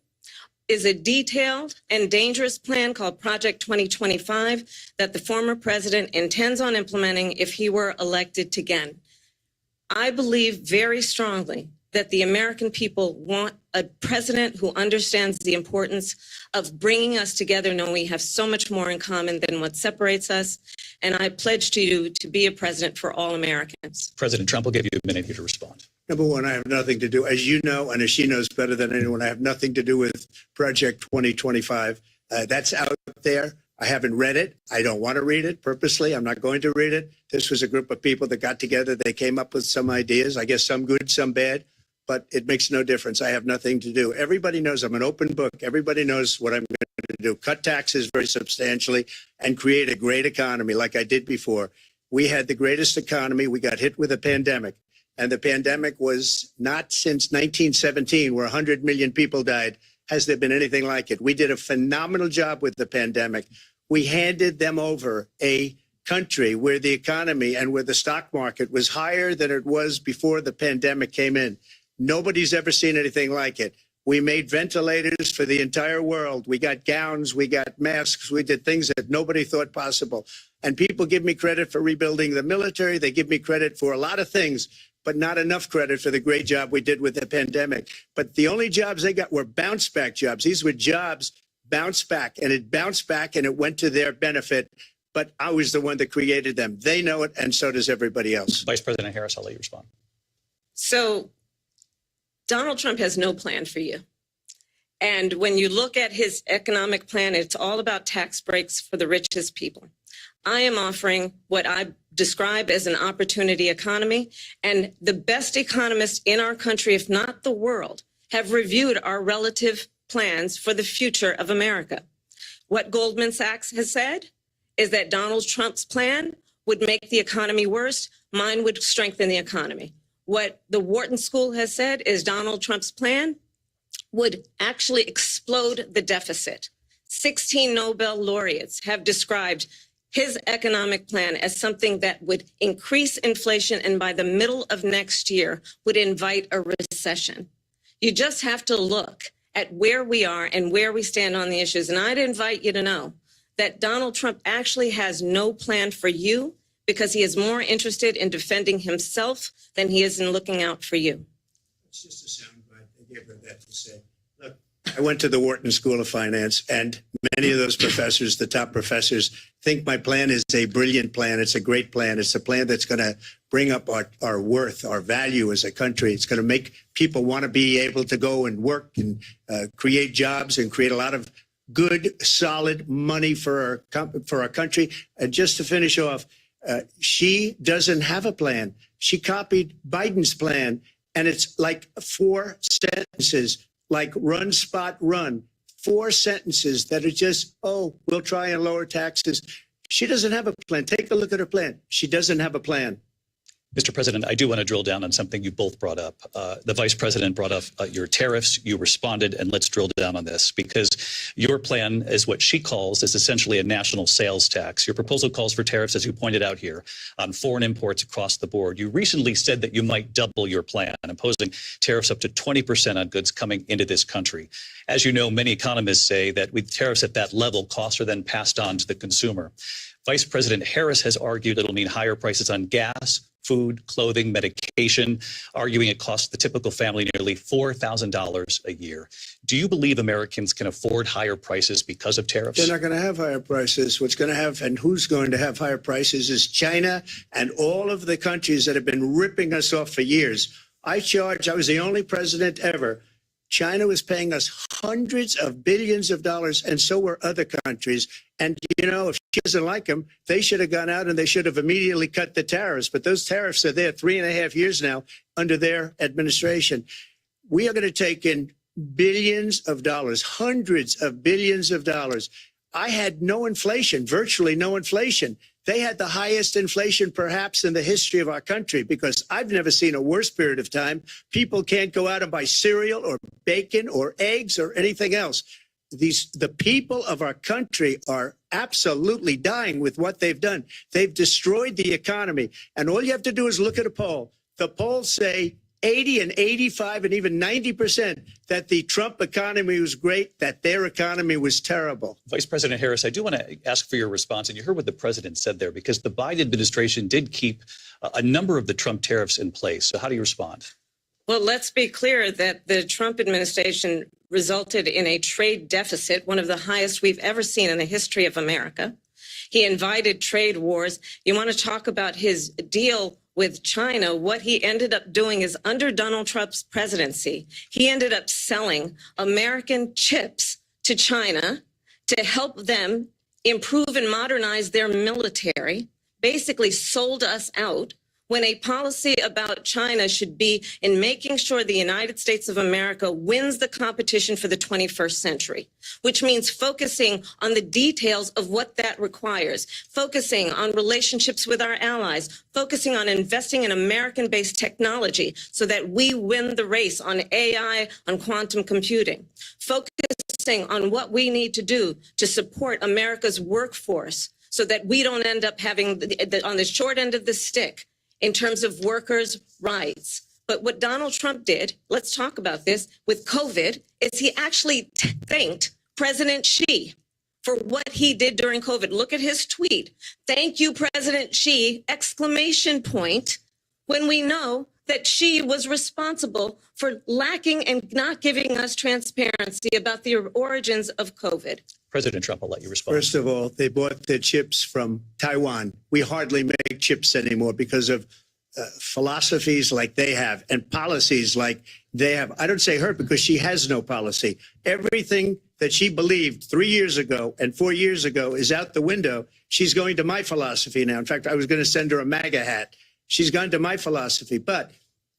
is a detailed and dangerous plan called Project 2025 that the former president intends on implementing if he were elected again. I believe very strongly that the American people want a president who understands the importance of bringing us together, knowing we have so much more in common than what separates us. And I pledge to you to be a president for all Americans. President Trump will give you a minute here to respond. Number one, I have nothing to do, as you know, and as she knows better than anyone, I have nothing to do with Project 2025. That's out there. I haven't read it. I don't want to read it purposely. I'm not going to read it. This was a group of people that got together. They came up with some ideas, I guess some good, some bad, but it makes no difference. I have nothing to do. Everybody knows I'm an open book. Everybody knows what I'm going to do. Cut taxes very substantially and create a great economy like I did before. We had the greatest economy. We got hit with a pandemic. And the pandemic was not since 1917, where 100 million people died, has there been anything like it. We did a phenomenal job with the pandemic. We handed them over a country where the economy and where the stock market was higher than it was before the pandemic came in. Nobody's ever seen anything like it. We made ventilators for the entire world. We got gowns, we got masks, we did things that nobody thought possible. And people give me credit for rebuilding the military. They give me credit for a lot of things, but not enough credit for the great job we did with the pandemic. But the only jobs they got were bounce back jobs. These were jobs bounce back, and it bounced back and it went to their benefit. But I was the one that created them. They know it, and so does everybody else. Vice President Harris, I'll let you respond. So Donald Trump has no plan for you. And when you look at his economic plan, it's all about tax breaks for the richest people. I am offering what I describe as an opportunity economy. And the best economists in our country, if not the world, have reviewed our relative plans for the future of America. What Goldman Sachs has said is that Donald Trump's plan would make the economy worse. Mine would strengthen the economy. What the Wharton School has said is Donald Trump's plan would actually explode the deficit. 16 Nobel laureates have described his economic plan as something that would increase inflation and by the middle of next year would invite a recession. You just have to look at where we are and where we stand on the issues. And I'd invite you to know that Donald Trump actually has no plan for you because he is more interested in defending himself than he is in looking out for you. It's just a soundbite. They gave her that to say, look, I went to the Wharton School of Finance, and many of those professors, the top professors, think my plan is a brilliant plan. It's a great plan. It's a plan that's going to bring up our worth, our value as a country. It's going to make people want to be able to go and work and create jobs and create a lot of good, solid money for our country. And just to finish off, she doesn't have a plan. She copied Biden's plan, and it's like 4 sentences. Like run, spot, run. 4 sentences that are just, oh, we'll try and lower taxes. She doesn't have a plan. Take a look at her plan. She doesn't have a plan. Mr. President, I do want to drill down on something you both brought up. The vice president brought up your tariffs. You responded, and let's drill down on this because your plan is what she calls is essentially a national sales tax. Your proposal calls for tariffs, as you pointed out here, on foreign imports across the board. You recently said that you might double your plan, imposing tariffs up to 20% on goods coming into this country. As you know, many economists say that with tariffs at that level, costs are then passed on to the consumer. Vice President Harris has argued it'll mean higher prices on gas, food, clothing, medication, arguing it costs the typical family nearly $4,000 a year. Do you believe Americans can afford higher prices because of tariffs? They're not going to have higher prices. What's going to have and who's going to have higher prices is China and all of the countries that have been ripping us off for years. I was the only president ever. China was paying us hundreds of billions of dollars, and so were other countries. And, you know, if she doesn't like them, they should have gone out and they should have immediately cut the tariffs. But those tariffs are there 3.5 years now under their administration. We are going to take in billions of dollars, hundreds of billions of dollars. I had no inflation, virtually no inflation. They had the highest inflation perhaps in the history of our country because I've never seen a worse period of time. People can't go out and buy cereal or bacon or eggs or anything else. The people of our country are absolutely dying with what they've done. They've destroyed the economy. And all you have to do is look at a poll. The polls say 80 and 85 and even 90% that the Trump economy was great, that their economy was terrible. Vice President Harris, I do want to ask for your response. And you heard what the president said there, because the Biden administration did keep a number of the Trump tariffs in place. So how do you respond? Well, let's be clear that the Trump administration resulted in a trade deficit, one of the highest we've ever seen in the history of America. He invited trade wars. You want to talk about his deal with China? What he ended up doing is under Donald Trump's presidency, he ended up selling American chips to China to help them improve and modernize their military, basically sold us out, when a policy about China should be in making sure the United States of America wins the competition for the 21st century, which means focusing on the details of what that requires, focusing on relationships with our allies, focusing on investing in American-based technology so that we win the race on AI, on quantum computing, focusing on what we need to do to support America's workforce so that we don't end up having on the short end of the stick in terms of workers' rights. But what Donald Trump did, let's talk about this, with COVID, is he actually thanked President Xi for what he did during COVID. Look at his tweet. Thank you, President Xi, exclamation point, when we know that Xi was responsible for lacking and not giving us transparency about the origins of COVID. President Trump, I'll let you respond. First of all, they bought their chips from Taiwan. We hardly make chips anymore because of philosophies like they have and policies like they have. I don't say her because she has no policy. Everything that she believed 3 years ago and 4 years ago is out the window. She's going to my philosophy now. In fact, I was going to send her a MAGA hat. She's gone to my philosophy. But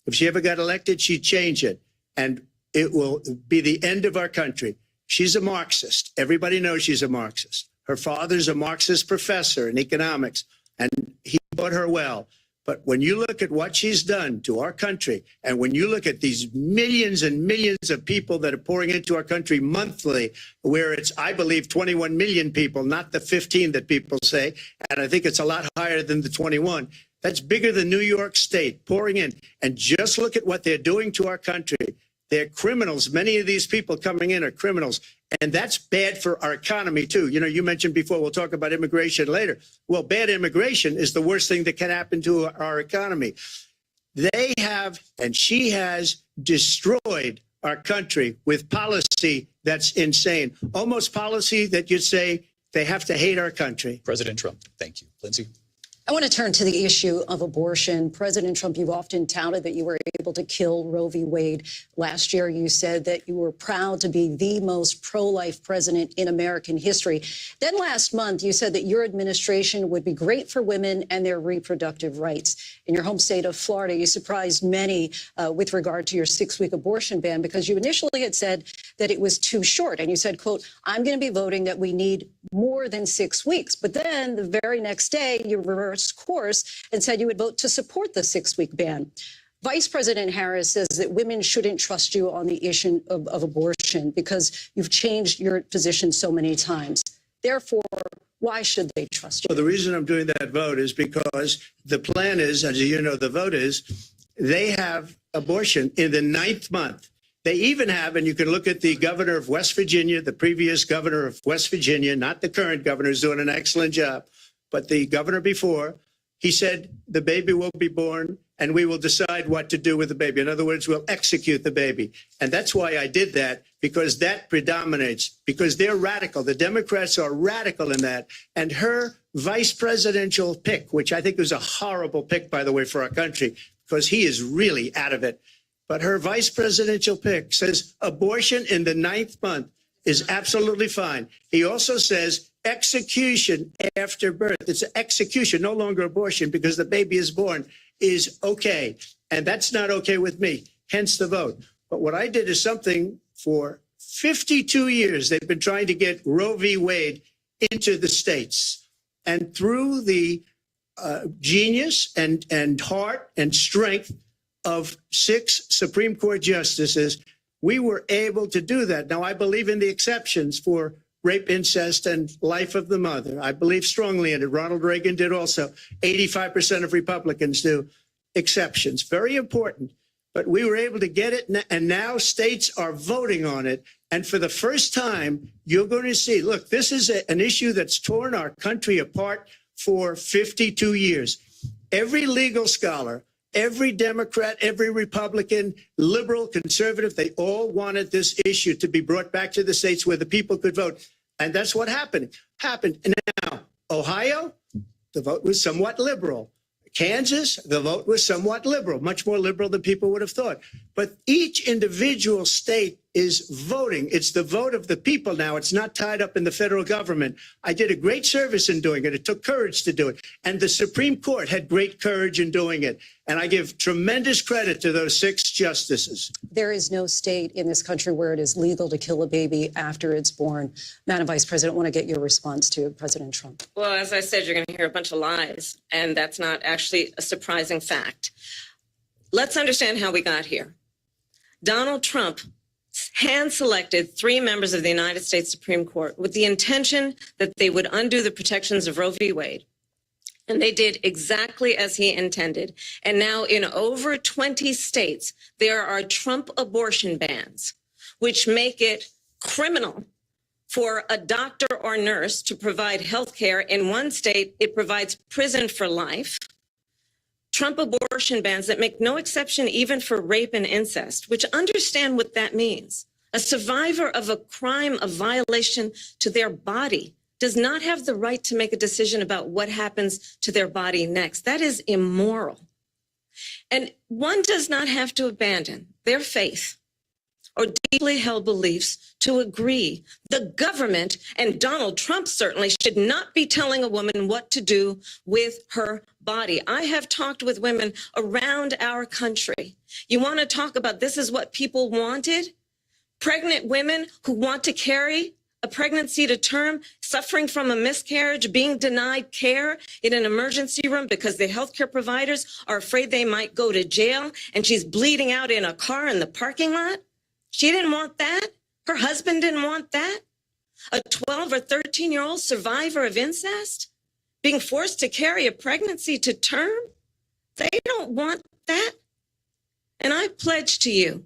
if she ever got elected, she'd change it. And it will be the end of our country. She's a Marxist. Everybody knows she's a Marxist. Her father's a Marxist professor in economics, and he taught her well. But when you look at what she's done to our country, and when you look at these millions and millions of people that are pouring into our country monthly, where it's, I believe, 21 million people, not the 15 that people say, and I think it's a lot higher than the 21. That's bigger than New York State pouring in. And just look at what they're doing to our country. They're criminals. Many of these people coming in are criminals. And that's bad for our economy, too. You know, you mentioned before, we'll talk about immigration later. Well, bad immigration is the worst thing that can happen to our economy. They have, and she has destroyed our country with policy that's insane, almost policy that you'd say they have to hate our country. President Trump, thank you. Lindsay? I want to turn to the issue of abortion. President Trump, you've often touted that you were able to kill Roe v. Wade. Last year, you said that you were proud to be the most pro-life president in American history. Then last month, you said that your administration would be great for women and their reproductive rights. In your home state of Florida, you surprised many with regard to your 6-week abortion ban because you initially had said that it was too short. And you said, quote, I'm going to be voting that we need more than 6 weeks. But then the very next day, you reversed course and said you would vote to support the 6-week ban. Vice President Harris says that women shouldn't trust you on the issue of abortion because you've changed your position so many times. Therefore, why should they trust you? Well, the reason I'm doing that vote is because the plan is, as you know, the vote is they have abortion in the 9th month. They even have, and you can look at the governor of West Virginia, the previous governor of West Virginia, not the current governor, who's doing an excellent job, but the governor before, he said the baby will be born and we will decide what to do with the baby. In other words, we'll execute the baby. And that's why I did that, because that predominates, because they're radical. The Democrats are radical in that. And her vice presidential pick, which I think was a horrible pick, by the way, for our country, because he is really out of it. But her vice presidential pick says abortion in the 9th month is absolutely fine. He also says execution after birth. It's execution, no longer abortion, because the baby is born, is okay. And that's not okay with me, hence the vote. But what I did is something for 52 years. They've been trying to get Roe v. Wade into the states. And through the genius and heart and strength of 6 Supreme Court justices, we were able to do that. Now, I believe in the exceptions for rape, incest, and life of the mother. I believe strongly in it. Ronald Reagan did also. 85% of Republicans do. Exceptions, very important. But we were able to get it, and now states are voting on it. And for the first time, you're going to see, look, this is an issue that's torn our country apart for 52 years. Every legal scholar, every Democrat, every Republican, liberal, conservative, they all wanted this issue to be brought back to the states where the people could vote. And that's what happened. And now, Ohio, the vote was somewhat liberal. Kansas, the vote was somewhat liberal, much more liberal than people would have thought. But each individual state is voting. It's the vote of the people now. It's not tied up in the federal government. I did a great service in doing it. It took courage to do it. And the Supreme Court had great courage in doing it. And I give tremendous credit to those 6 justices. There is no state in this country where it is legal to kill a baby after it's born. Madam Vice President, I want to get your response to President Trump. Well, as I said, you're going to hear a bunch of lies, and that's not actually a surprising fact. Let's understand how we got here. Donald Trump hand-selected 3 members of the United States Supreme Court with the intention that they would undo the protections of Roe v. Wade. And they did exactly as he intended. And now in over 20 states, there are Trump abortion bans, which make it criminal for a doctor or nurse to provide health care. In one state, it provides prison for life. Trump abortion bans that make no exception even for rape and incest, which understand what that means. A survivor of a crime of violation to their body does not have the right to make a decision about what happens to their body next. That is immoral. And one does not have to abandon their faith or deeply held beliefs to agree. The government, and Donald Trump certainly, should not be telling a woman what to do with her body. I have talked with women around our country. You want to talk about this is what people wanted? Pregnant women who want to carry a pregnancy to term, suffering from a miscarriage, being denied care in an emergency room because the healthcare providers are afraid they might go to jail, and she's bleeding out in a car in the parking lot. She didn't want that. Her husband didn't want that. A 12 or 13-year-old survivor of incest being forced to carry a pregnancy to term. They don't want that. And I pledge to you,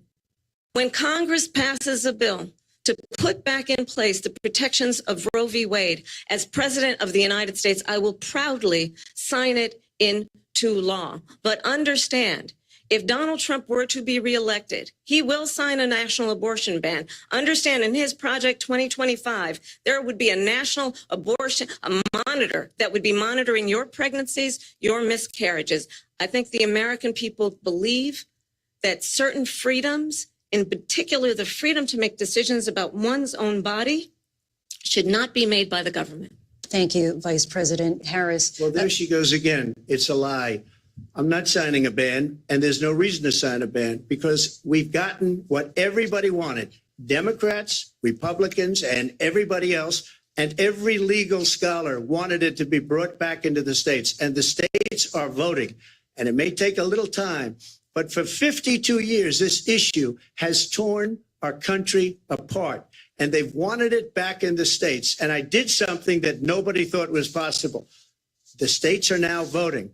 when Congress passes a bill to put back in place the protections of Roe v. Wade, as President of the United States, I will proudly sign it into law. But understand, if Donald Trump were to be reelected, he will sign a national abortion ban. Understand, in his Project 2025, there would be a national abortion, a monitor that would be monitoring your pregnancies, your miscarriages. I think the American people believe that certain freedoms, in particular the freedom to make decisions about one's own body, should not be made by the government. Thank you, Vice President Harris. Well, there she goes again. It's a lie. I'm not signing a ban, and there's no reason to sign a ban because we've gotten what everybody wanted. Democrats, Republicans, and everybody else, and every legal scholar wanted it to be brought back into the states, and the states are voting. And it may take a little time, but for 52 years, this issue has torn our country apart, and they've wanted it back in the states. And I did something that nobody thought was possible. The states are now voting.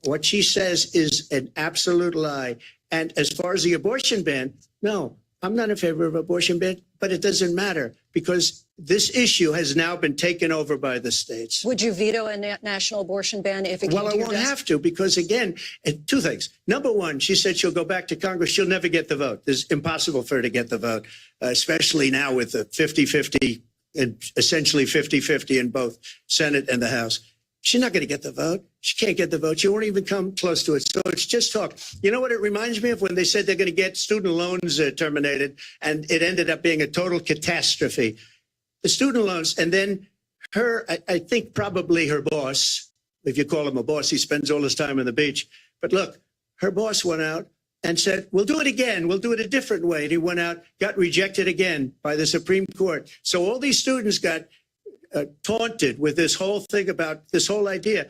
What she says is an absolute lie. And as far as the abortion ban, no, I'm not in favor of abortion ban, but it doesn't matter because this issue has now been taken over by the states. Would you veto a national abortion ban if it came Well, to I your won't desk? have to because, again, two things. Number one, she said she'll go back to Congress. She'll never get the vote. It's impossible for her to get the vote, especially now with the 50-50 and essentially 50-50 in both Senate and the House. She's not going to get the vote. She can't get the vote. She won't even come close to it. So it's just talk. You know what it reminds me of when they said they're going to get student loans terminated, and it ended up being a total catastrophe. The student loans, and then her, I think probably her boss, if you call him a boss, he spends all his time on the beach. But look, her boss went out and said, we'll do it again. We'll do it a different way. And he went out, got rejected again by the Supreme Court. So all these students got taunted with this whole thing about this whole idea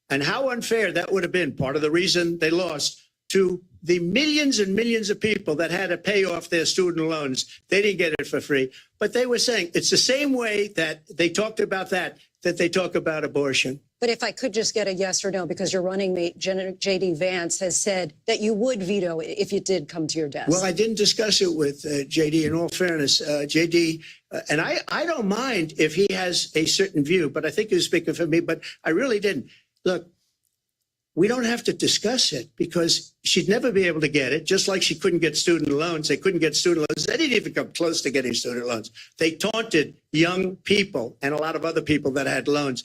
and how unfair that would have been. Part of the reason they lost to the millions and millions of people that had to pay off their student loans. They didn't get it for free, but they were saying it's the same way that they talked about that they talk about abortion. But if I could just get a yes or no, because your running mate, J.D. Vance, has said that you would veto it if it did come to your desk. Well, I didn't discuss it with J.D. In all fairness, J.D. And I don't mind if he has a certain view, but I think he was speaking for me, but I really didn't. Look, we don't have to discuss it because she'd never be able to get it, just like she couldn't get student loans. They couldn't get student loans. They didn't even come close to getting student loans. They taunted young people and a lot of other people that had loans.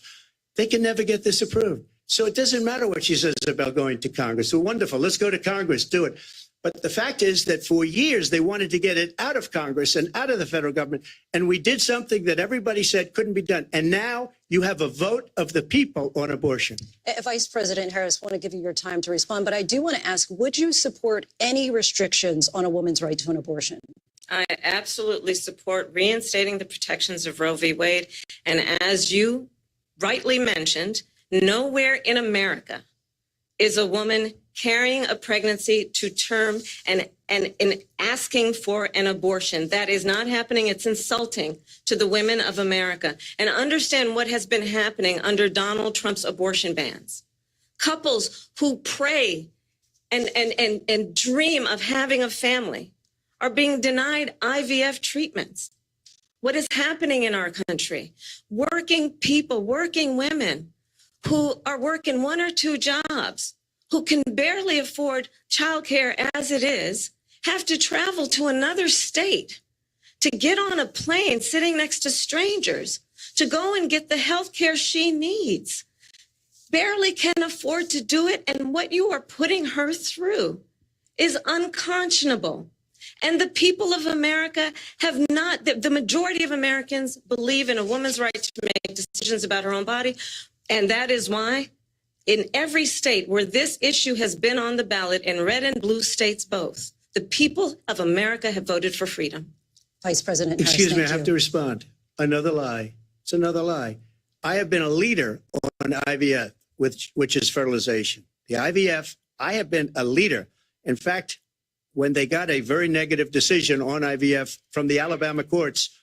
They can never get this approved. So it doesn't matter what she says about going to Congress. So wonderful. Let's go to Congress, do it. But the fact is that for years, they wanted to get it out of Congress and out of the federal government. And we did something that everybody said couldn't be done. And now you have a vote of the people on abortion. Vice President Harris, I want to give you your time to respond, but I do want to ask, would you support any restrictions on a woman's right to an abortion? I absolutely support reinstating the protections of Roe v. Wade. And as you rightly mentioned, nowhere in America is a woman carrying a pregnancy to term and asking for an abortion. That is not happening. It's insulting to the women of America. And understand what has been happening under Donald Trump's abortion bans. Couples who pray and dream of having a family are being denied IVF treatments. What is happening in our country? Working people, working women who are working one or two jobs, who can barely afford childcare as it is, have to travel to another state to get on a plane sitting next to strangers to go and get the health care she needs. Barely can afford to do it. And what you are putting her through is unconscionable. And the people of America have not, the majority of Americans believe in a woman's right to make decisions about her own body. And that is why in every state where this issue has been on the ballot, in red and blue states both, the people of America have voted for freedom. Vice President Harris, Excuse me, I thank have to respond. Another lie. It's another lie. I have been a leader on IVF, which is fertilization. The IVF, I have been a leader. In fact, when they got a very negative decision on IVF from the Alabama courts,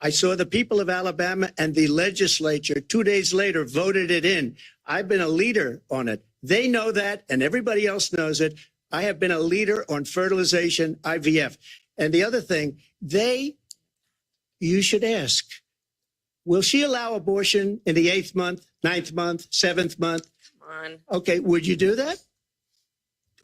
I saw the people of Alabama and the legislature 2 days later voted it in. I've been a leader on it. They know that, and everybody else knows it. I have been a leader on fertilization, IVF. And the other thing, you should ask, will she allow abortion in the 8th month, 9th month, 7th month? Come on. Okay, would you do that?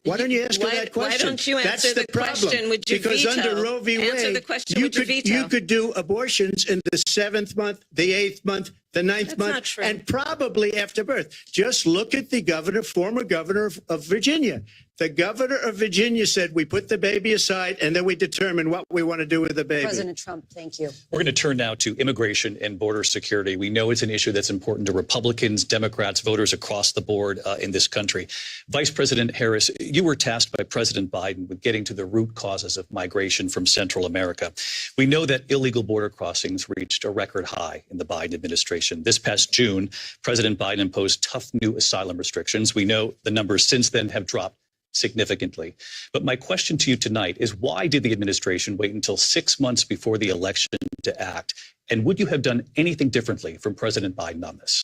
Why don't you ask her that question? Why don't you That's answer the the problem. question? Would you Because veto? under Roe v. Answer Wade, the question. you Would you could veto? you could do abortions in the 7th month, the 8th month, the 9th That's month, not true. and probably after birth. Just look at the former governor of Virginia. The governor of Virginia said, we put the baby aside and then we determine what we want to do with the baby. President Trump, thank you. We're going to turn now to immigration and border security. We know it's an issue that's important to Republicans, Democrats, voters across the board in this country. Vice President Harris, you were tasked by President Biden with getting to the root causes of migration from Central America. We know that illegal border crossings reached a record high in the Biden administration. This past June, President Biden imposed tough new asylum restrictions. We know the numbers since then have dropped significantly. But my question to you tonight is, why did the administration wait until 6 months before the election to act? And would you have done anything differently from President Biden on this?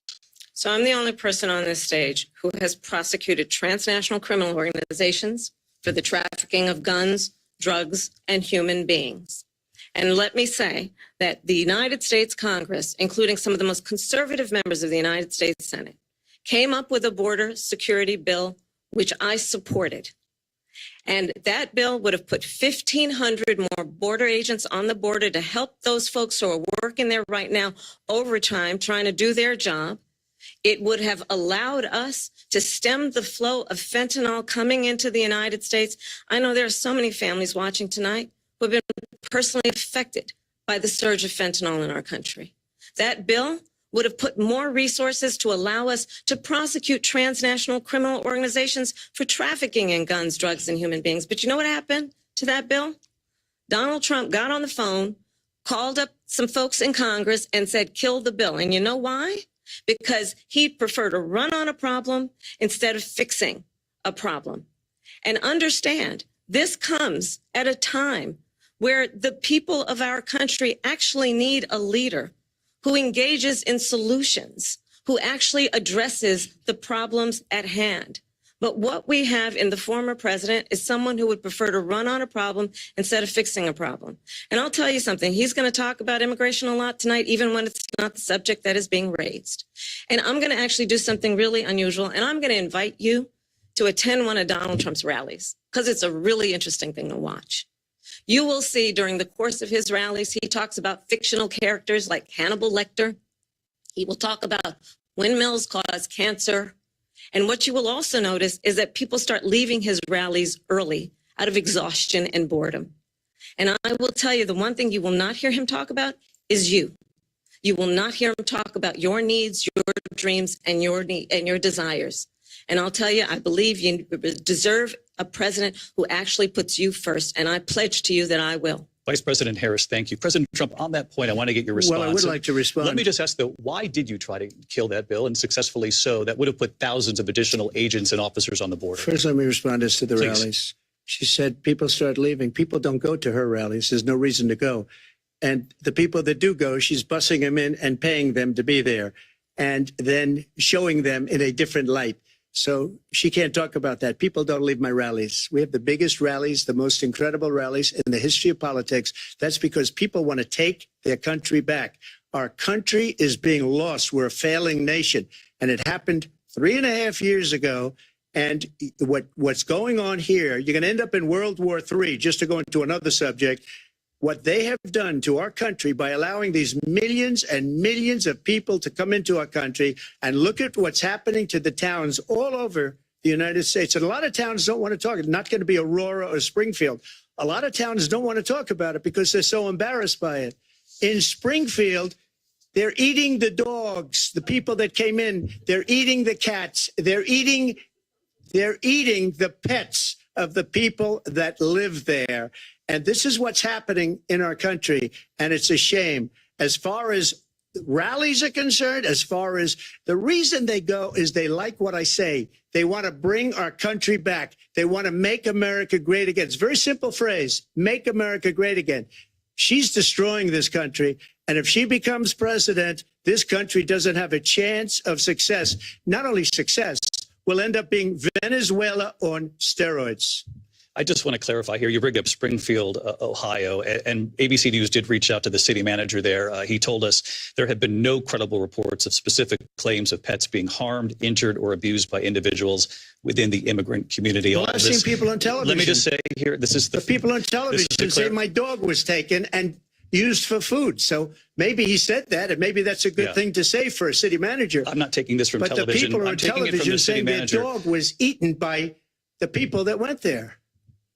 So I'm the only person on this stage who has prosecuted transnational criminal organizations for the trafficking of guns, drugs, and human beings. And let me say that the United States Congress, including some of the most conservative members of the United States Senate, came up with a border security bill, which I supported. And that bill would have put 1,500 more border agents on the border to help those folks who are working there right now overtime, trying to do their job. It would have allowed us to stem the flow of fentanyl coming into the United States. I know there are so many families watching tonight who have been personally affected by the surge of fentanyl in our country. That bill would have put more resources to allow us to prosecute transnational criminal organizations for trafficking in guns, drugs, and human beings. But you know what happened to that bill? Donald Trump got on the phone, called up some folks in Congress and said, kill the bill. And you know why? Because he'd prefer to run on a problem instead of fixing a problem. And understand, this comes at a time where the people of our country actually need a leader who engages in solutions, who actually addresses the problems at hand. But what we have in the former president is someone who would prefer to run on a problem instead of fixing a problem. And I'll tell you something, he's going to talk about immigration a lot tonight, even when it's not the subject that is being raised. And I'm going to actually do something really unusual, and I'm going to invite you to attend one of Donald Trump's rallies, because it's a really interesting thing to watch. You will see during the course of his rallies, he talks about fictional characters like Hannibal Lecter. He will talk about windmills cause cancer. And what you will also notice is that people start leaving his rallies early out of exhaustion and boredom. And I will tell you, the one thing you will not hear him talk about is you. You will not hear him talk about your needs, your dreams, and your desires. And I'll tell you, I believe you deserve a president who actually puts you first. And I pledge to you that I will. Vice President Harris, thank you. President Trump, on that point, I want to get your response. Well, I would like to respond. Let me just ask, though, why did you try to kill that bill, and successfully so? That would have put thousands of additional agents and officers on the border. First, let me respond as to the Please. rallies. She said people start leaving. People don't go to her rallies. There's no reason to go. And the people that do go, she's bussing them in and paying them to be there and then showing them in a different light. So she can't talk about that. People don't leave my rallies. We have the biggest rallies, the most incredible rallies in the history of politics. That's because people want to take their country back. Our country is being lost. We're a failing nation. And it happened 3.5 years ago. And what's going on here, you're going to end up in World War III, just to go into another subject. What they have done to our country by allowing these millions and millions of people to come into our country, and look at what's happening to the towns all over the United States. And a lot of towns don't want to talk. It's not going to be Aurora or Springfield. A lot of towns don't want to talk about it because they're so embarrassed by it. In Springfield, they're eating the dogs, the people that came in. They're eating the cats. They're eating the pets of the people that live there. And this is what's happening in our country. And it's a shame. As far as rallies are concerned, as far as the reason they go is they like what I say. They want to bring our country back. They want to make America great again. It's a very simple phrase, make America great again. She's destroying this country. And if she becomes president, this country doesn't have a chance of success. Not only success, we'll end up being Venezuela on steroids. I just want to clarify here. You bring up Springfield, Ohio, and ABC News did reach out to the city manager there. He told us there have been no credible reports of specific claims of pets being harmed, injured, or abused by individuals within the immigrant community. Well, I've seen people on television. Let me just say here, this is the people on television say my dog was taken and used for food. So maybe he said that, and maybe that's a good thing to say for a city manager. I'm not taking this from but television. The people I'm on taking it from television the city saying their manager. dog was eaten by the people that went there.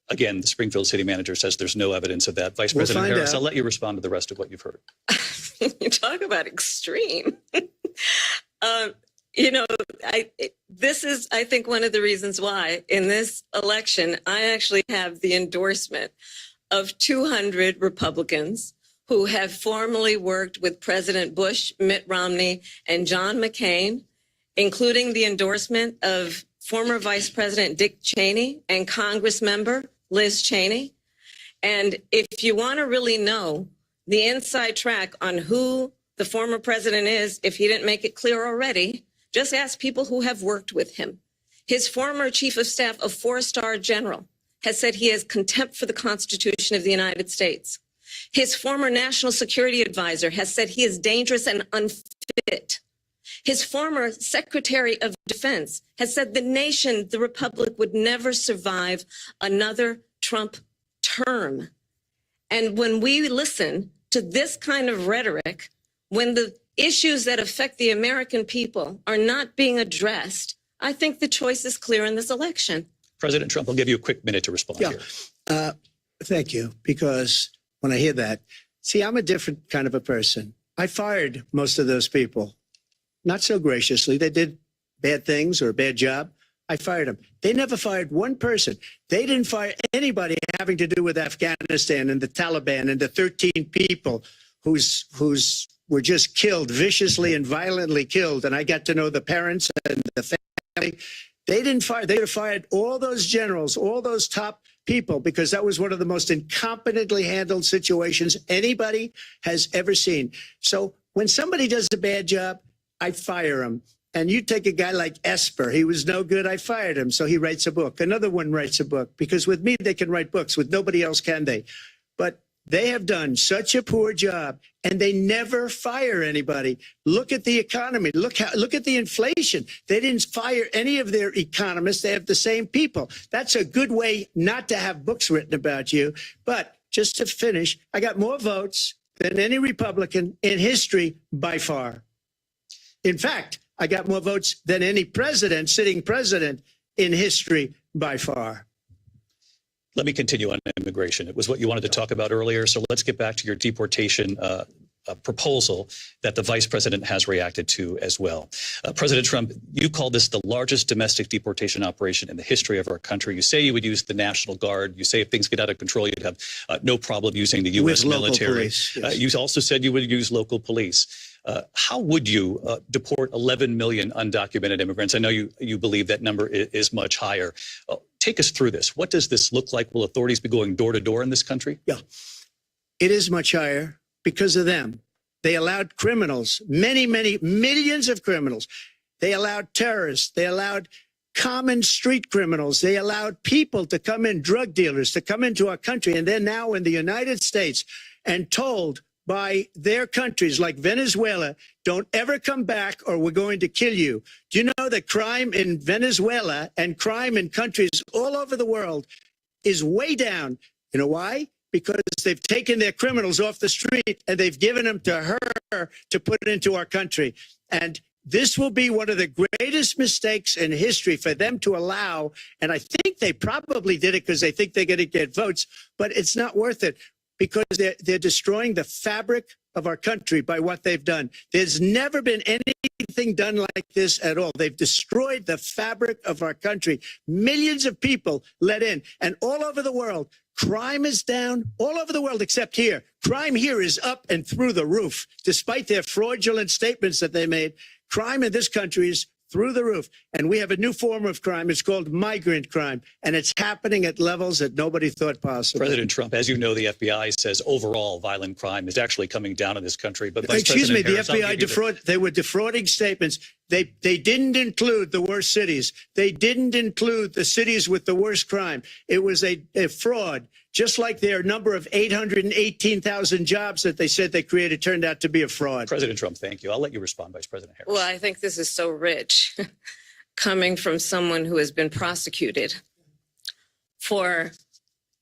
Again, the Springfield city manager says there's no evidence of that. Vice We'll President find Harris, out. I'll let you respond to the rest of what you've heard. You talk about extreme. This is, I think, one of the reasons why in this election, I actually have the endorsement of 200 Republicans who have formerly worked with President Bush, Mitt Romney, and John McCain, including the endorsement of former Vice President Dick Cheney and Congress member Liz Cheney. And if you want to really know the inside track on who the former president is, if he didn't make it clear already, just ask people who have worked with him. His former chief of staff, a four-star general, has said he has contempt for the Constitution of the United States. His former national security advisor has said he is dangerous and unfit. His former Secretary of Defense has said the nation, the Republic, would never survive another Trump term. And when we listen to this kind of rhetoric, when the issues that affect the American people are not being addressed, I think the choice is clear in this election. President Trump, I'll give you a quick minute to respond here. Thank you, because when I hear that, see, I'm a different kind of a person. I fired most of those people. Not so graciously. They did bad things or a bad job. I fired them. They never fired one person. They didn't fire anybody having to do with Afghanistan and the Taliban and the 13 people who's were just killed, viciously and violently killed. And I got to know the parents and the family. They didn't fire. They fired all those generals, all those top people, because that was one of the most incompetently handled situations anybody has ever seen. So when somebody does a bad job, I fire him. And you take a guy like Esper, he was no good, I fired him. So he writes a book. Another one writes a book, because with me, they can write books. With nobody else can they? But they have done such a poor job, and they never fire anybody. Look at the economy. Look at the inflation. They didn't fire any of their economists. They have the same people. That's a good way not to have books written about you. But just to finish, I got more votes than any Republican in history by far. In fact, I got more votes than any president, sitting president in history by far. Let me continue on immigration. It was what you wanted to talk about earlier. So let's get back to your deportation proposal that the vice president has reacted to as well. President Trump, you call this the largest domestic deportation operation in the history of our country. You say you would use the National Guard. You say if things get out of control, you'd have no problem using the U.S. military. Police, yes. You also said you would use local police. How would you deport 11 million undocumented immigrants? I know you believe that number is much higher. Take us through this. What does this look like? Will authorities be going door to door in this country? Yeah, it is much higher because of them. They allowed criminals, many millions of criminals. They allowed terrorists. They allowed common street criminals. They allowed people to come in, drug dealers, to come into our country. And they're now in the United States and told by their countries like Venezuela, don't ever come back or we're going to kill you. Do you know that crime in Venezuela and crime in countries all over the world is way down? You know why? Because they've taken their criminals off the street and they've given them to her to put into our country. And this will be one of the greatest mistakes in history for them to allow. And I think they probably did it because they think they're going to get votes, but it's not worth it, because they're destroying the fabric of our country by what they've done. There's never been anything done like this at all. They've destroyed the fabric of our country. Millions of people let in, and all over the world, crime is down all over the world except here. Crime here is up and through the roof, despite their fraudulent statements that they made. Crime in this country is through the roof. And we have a new form of crime. It's called migrant crime. And it's happening at levels that nobody thought possible. President Trump, as you know, the FBI says overall violent crime is actually coming down in this country. But Vice Excuse me, President the Harris, FBI they were defrauding statements. They didn't include the worst cities. They didn't include the cities with the worst crime. It was a fraud, just like their number of 818,000 jobs that they said they created turned out to be a fraud. President Trump, thank you. I'll let you respond, Vice President Harris. Well, I think this is so rich coming from someone who has been prosecuted for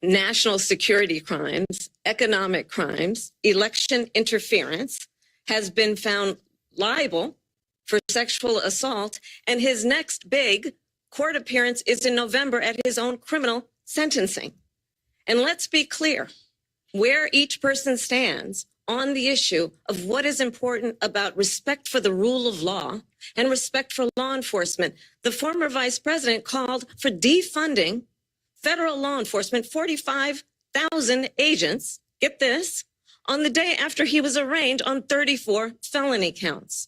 national security crimes, economic crimes, election interference, has been found liable for sexual assault, and his next big court appearance is in November at his own criminal sentencing. And let's be clear where each person stands on the issue of what is important about respect for the rule of law and respect for law enforcement. The former vice president called for defunding federal law enforcement, 45,000 agents, get this, on the day after he was arraigned on 34 felony counts.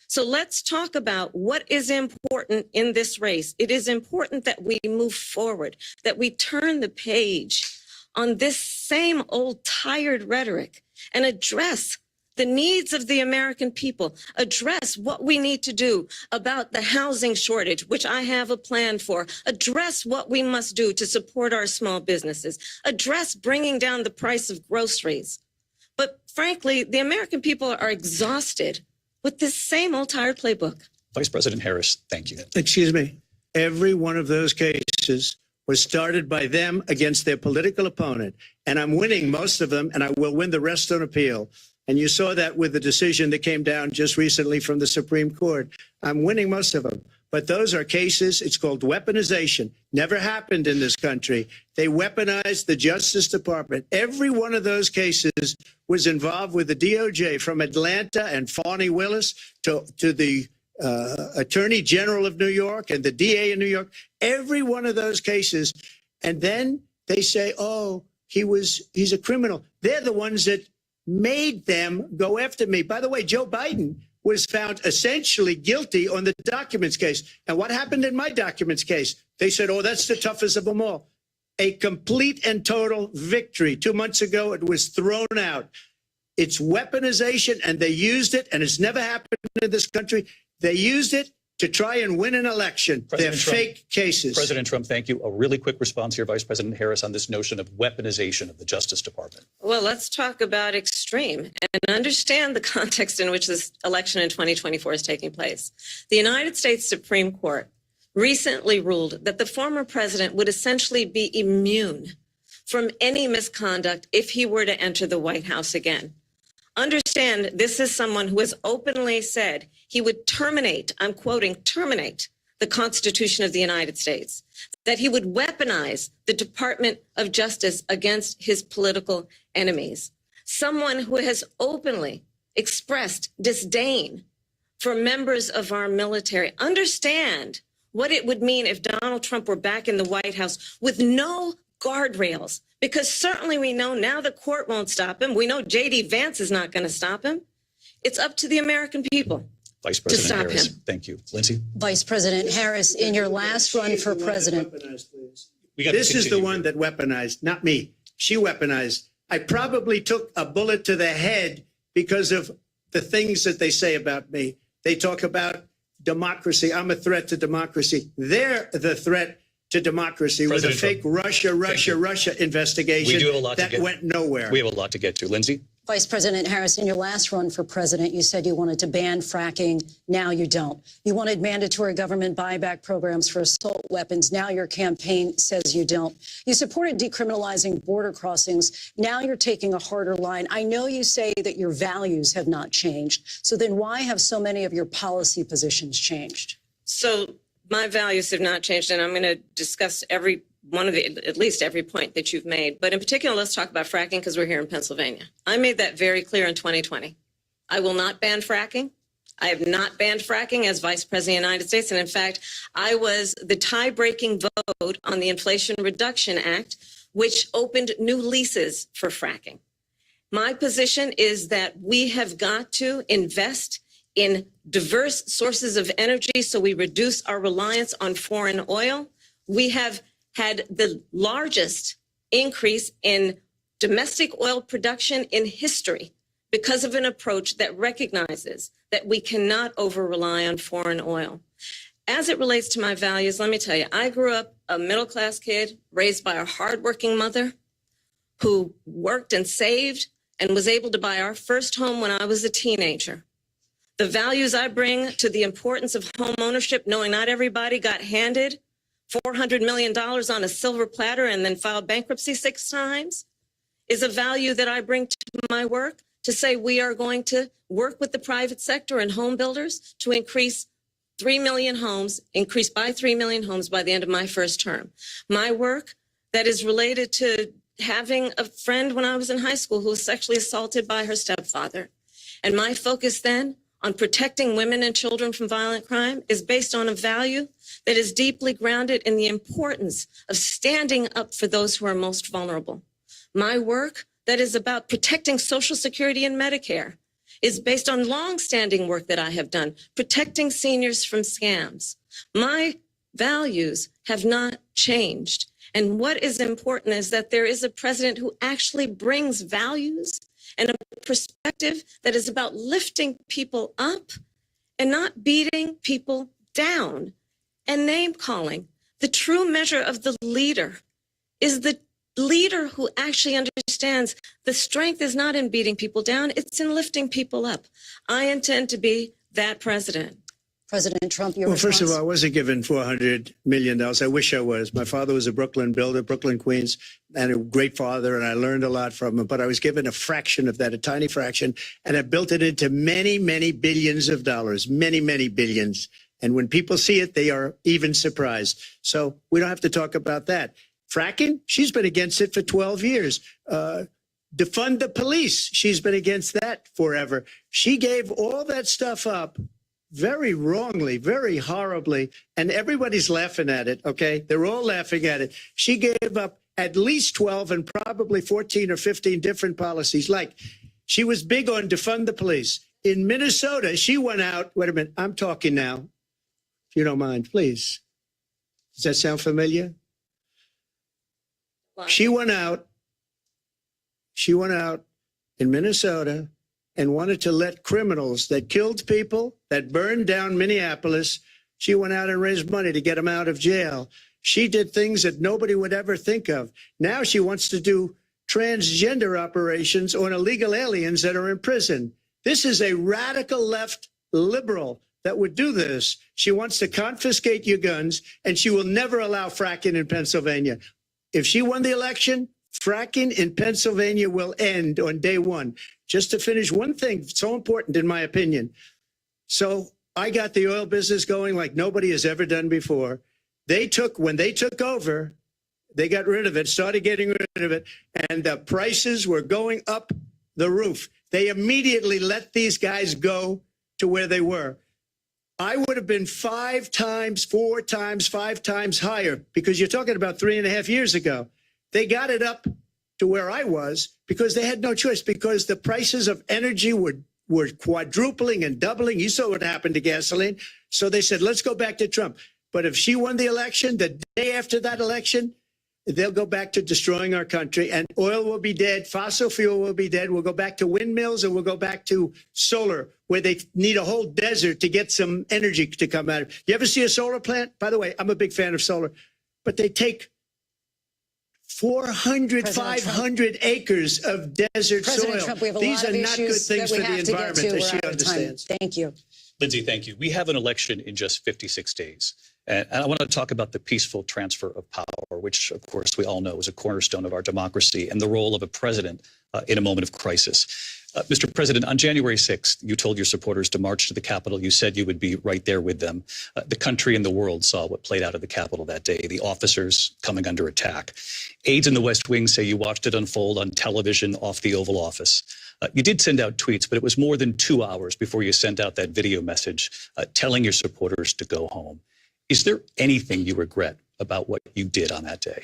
So let's talk about what is important in this race. It is important that we move forward, that we turn the page on this same old tired rhetoric and address the needs of the American people, address what we need to do about the housing shortage, which I have a plan for, address what we must do to support our small businesses, address bringing down the price of groceries. But frankly, the American people are exhausted with this same old tired playbook. Vice President Harris, thank you. Excuse me. Every one of those cases was started by them against their political opponent. And I'm winning most of them, and I will win the rest on appeal. And you saw that with the decision that came down just recently from the Supreme Court. I'm winning most of them. But those are cases, it's called weaponization. Never happened in this country. They weaponized the Justice Department. Every one of those cases was involved with the DOJ, from Atlanta and Fani Willis to the Attorney General of New York and the DA in New York. Every one of those cases. And then they say, oh, he's a criminal. They're the ones that made them go after me. By the way, Joe Biden was found essentially guilty on the documents case. And what happened in my documents case? They said, oh, that's the toughest of them all. A complete and total victory. 2 months ago, it was thrown out. It's weaponization, and they used it, and it's never happened in this country. They used it to try and win an election. They're fake cases. President Trump, thank you. A really quick response here, Vice President Harris, on this notion of weaponization of the Justice Department. Well, let's talk about extreme and understand the context in which this election in 2024 is taking place. The United States Supreme Court recently ruled that the former president would essentially be immune from any misconduct if he were to enter the White House again. Understand, this is someone who has openly said he would terminate, I'm quoting, terminate the Constitution of the United States, that he would weaponize the Department of Justice against his political enemies. Someone who has openly expressed disdain for members of our military. Understand what it would mean if Donald Trump were back in the White House with no guardrails, because certainly we know now the court won't stop him. We know J.D. Vance is not going to stop him. It's up to the American people. Vice President stop Harris, him. thank you. Lindsay? Vice President Harris, in your last run for president. This is the one that weaponized, not me. She weaponized. I probably took a bullet to the head because of the things that they say about me. They talk about democracy. I'm a threat to democracy. They're the threat to democracy with a fake Russia investigation We do have a lot that went nowhere. We have a lot to get to. Lindsay? Vice President Harris, in your last run for president, you said you wanted to ban fracking. Now you don't. You wanted mandatory government buyback programs for assault weapons. Now your campaign says you don't. You supported decriminalizing border crossings. Now you're taking a harder line. I know you say that your values have not changed. So then why have so many of your policy positions changed? So my values have not changed, and I'm going to discuss every one of the, at least every point that you've made. But in particular, let's talk about fracking because we're here in Pennsylvania. I made that very clear in 2020. I will not ban fracking. I have not banned fracking as Vice President of the United States. And in fact, I was the tie-breaking vote on the Inflation Reduction Act, which opened new leases for fracking. My position is that we have got to invest in diverse sources of energy so we reduce our reliance on foreign oil. We have had the largest increase in domestic oil production in history because of an approach that recognizes that we cannot over-rely on foreign oil. As it relates to my values, let me tell you, I grew up a middle-class kid raised by a hardworking mother who worked and saved and was able to buy our first home when I was a teenager. The values I bring to the importance of home ownership, knowing not everybody got handed $400 million on a silver platter and then filed bankruptcy 6 times, is a value that I bring to my work, to say we are going to work with the private sector and home builders to increase by 3 million homes by the end of my first term. My work that is related to having a friend when I was in high school who was sexually assaulted by her stepfather. And my focus then on protecting women and children from violent crime is based on a value that is deeply grounded in the importance of standing up for those who are most vulnerable. My work that is about protecting Social Security and Medicare is based on longstanding work that I have done, protecting seniors from scams. My values have not changed. And what is important is that there is a president who actually brings values and a perspective that is about lifting people up and not beating people down and name calling. The true measure of the leader is the leader who actually understands the strength is not in beating people down, it's in lifting people up. I intend to be that president. President Trump, your Well, response? first of all, I wasn't given $400 million. I wish I was. My father was a Brooklyn builder, Brooklyn, Queens, and a great father, and I learned a lot from him. But I was given a fraction of that, a tiny fraction, and I built it into many, many billions of dollars, many, many billions. And when people see it, they are even surprised. So we don't have to talk about that. Fracking, she's been against it for 12 years. Defund the police, she's been against that forever. She gave all that stuff up very wrongly, very horribly, and everybody's laughing at it, okay? They're all laughing at it. She gave up at least 12 and probably 14 or 15 different policies. Like, she was big on defund the police. In Minnesota, she went out, wait a minute, I'm talking now, if you don't mind, please. Does that sound familiar? She went out in Minnesota and wanted to let criminals that killed people, that burned down Minneapolis, she went out and raised money to get them out of jail. She did things that nobody would ever think of. Now she wants to do transgender operations on illegal aliens that are in prison. This is a radical left liberal that would do this. She wants to confiscate your guns, and she will never allow fracking in Pennsylvania. If she won the election, fracking in Pennsylvania will end on day one. Just to finish one thing, so important in my opinion. So I got the oil business going like nobody has ever done before. When they took over, they got rid of it, started getting rid of it, and the prices were going up the roof. They immediately let these guys go to where they were. I would have been 5 times, 4 times, 5 times higher, because you're talking about 3.5 years ago. They got it up to where I was because they had no choice, because the prices of energy were quadrupling and doubling. You saw what happened to gasoline. So they said, let's go back to Trump. But if she won the election, the day after that election, they'll go back to destroying our country, and oil will be dead. Fossil fuel will be dead. We'll go back to windmills, and we'll go back to solar, where they need a whole desert to get some energy to come out of. You ever see a solar plant? By the way, I'm a big fan of solar, but they take 400, 500 acres of desert President soil. Trump, we have a These lot are of not good issues things that for we the have to get environment, to. as We're she out of time. understands. Thank you. Lindsay, thank you. We have an election in just 56 days. And I want to talk about the peaceful transfer of power, which, of course, we all know is a cornerstone of our democracy, and the role of a president in a moment of crisis. Mr. President, on January 6th, you told your supporters to march to the Capitol. You said you would be right there with them. The country and the world saw what played out at the Capitol that day, the officers coming under attack. Aides in the West Wing say you watched it unfold on television off the Oval Office. You did send out tweets, but it was more than 2 hours before you sent out that video message telling your supporters to go home. Is there anything you regret about what you did on that day?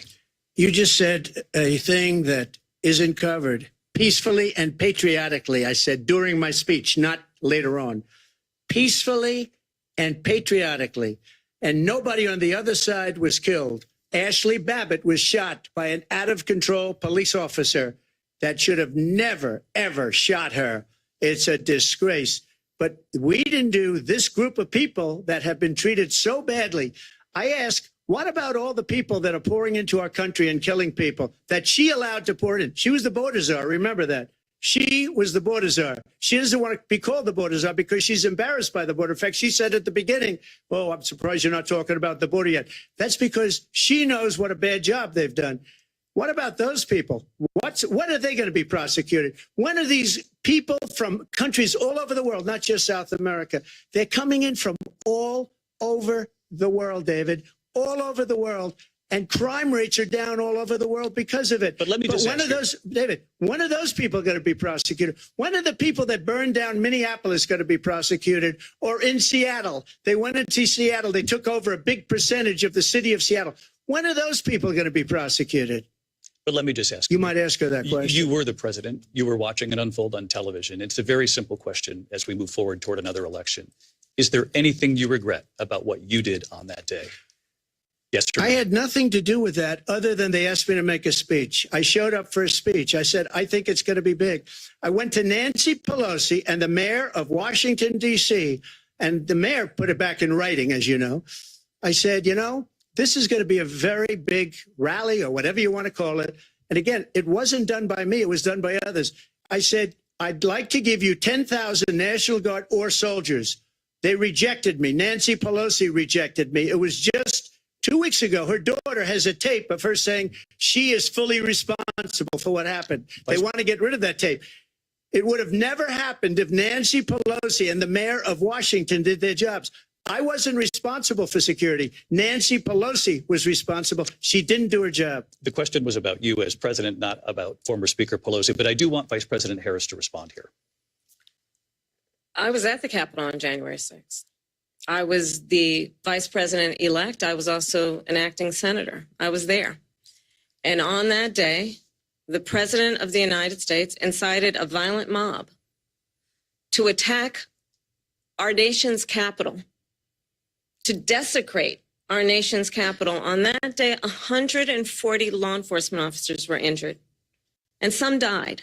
You just said a thing that isn't covered. Peacefully and patriotically, I said during my speech, not later on. peacefully and patriotically. And nobody on the other side was killed. Ashley Babbitt was shot by an out-of-control police officer that should have never, ever shot her. It's a disgrace. But we didn't do this group of people that have been treated so badly. I ask, what about all the people that are pouring into our country and killing people that she allowed to pour in? She was the border czar. Remember that. She was the border czar. She doesn't want to be called the border czar because she's embarrassed by the border. In fact, she said at the beginning, oh, I'm surprised you're not talking about the border yet. That's because she knows what a bad job they've done. What about those people? When are they going to be prosecuted? When are these people from countries all over the world, not just South America? They're coming in from all over the world, David, all over the world. And crime rates are down all over the world because of it. But let me just when are those, David, when are those people going to be prosecuted? When are the people that burned down Minneapolis going to be prosecuted? Or in Seattle? They went into Seattle. They took over a big percentage of the city of Seattle. When are those people going to be prosecuted? But let me just ask you. You might ask her that question. You were the president. You were watching it unfold on television. It's a very simple question as we move forward toward another election. Is there anything you regret about what you did on that day? Yes, sir. I had nothing to do with that other than they asked me to make a speech. I showed up for a speech. I said, I think it's going to be big. I went to Nancy Pelosi and the mayor of Washington, D.C., and the mayor put it back in writing, as you know. I said, you know, this is going to be a very big rally or whatever you want to call it. And again, it wasn't done by me. It was done by others. I said, I'd like to give you 10,000 National Guard or soldiers. They rejected me. Nancy Pelosi rejected me. It was just 2 weeks ago, her daughter has a tape of her saying she is fully responsible for what happened. They want to get rid of that tape. It would have never happened if Nancy Pelosi and the mayor of Washington did their jobs. I wasn't responsible for security. Nancy Pelosi was responsible. She didn't do her job. The question was about you as president, not about former Speaker Pelosi, but I do want Vice President Harris to respond here. I was at the Capitol on January 6th. I was the vice president-elect. I was also an acting senator. I was there. And on that day, the president of the United States incited a violent mob to attack our nation's capital, to desecrate our nation's capital. On that day, 140 law enforcement officers were injured, and some died.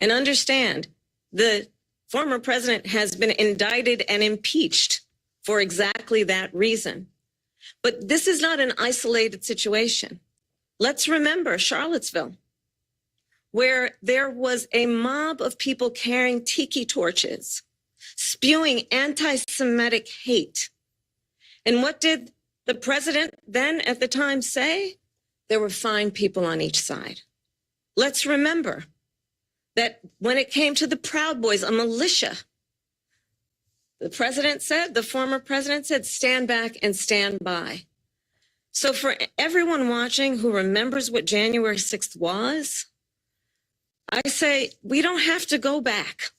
And understand, the former president has been indicted and impeached for exactly that reason. But this is not an isolated situation. Let's remember Charlottesville, where there was a mob of people carrying tiki torches, spewing anti-Semitic hate. And what did the president then at the time say? There were fine people on each side. Let's remember that when it came to the Proud Boys, a militia, the president said, the former president said, stand back and stand by. So for everyone watching who remembers what January 6th was, I say, we don't have to go back.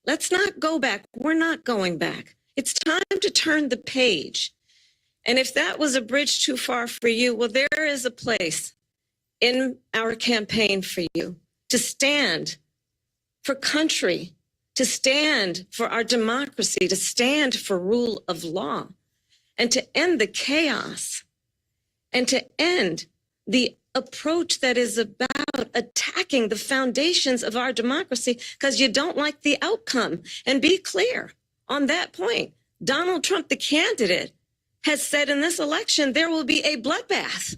Let's not go back. We're not going back. It's time to turn the page. And if that was a bridge too far for you, well, there is a place in our campaign for you to stand for country, to stand for our democracy, to stand for rule of law, and to end the chaos, and to end the approach that is about attacking the foundations of our democracy because you don't like the outcome. And be clear on that point. Donald Trump, the candidate, has said in this election there will be a bloodbath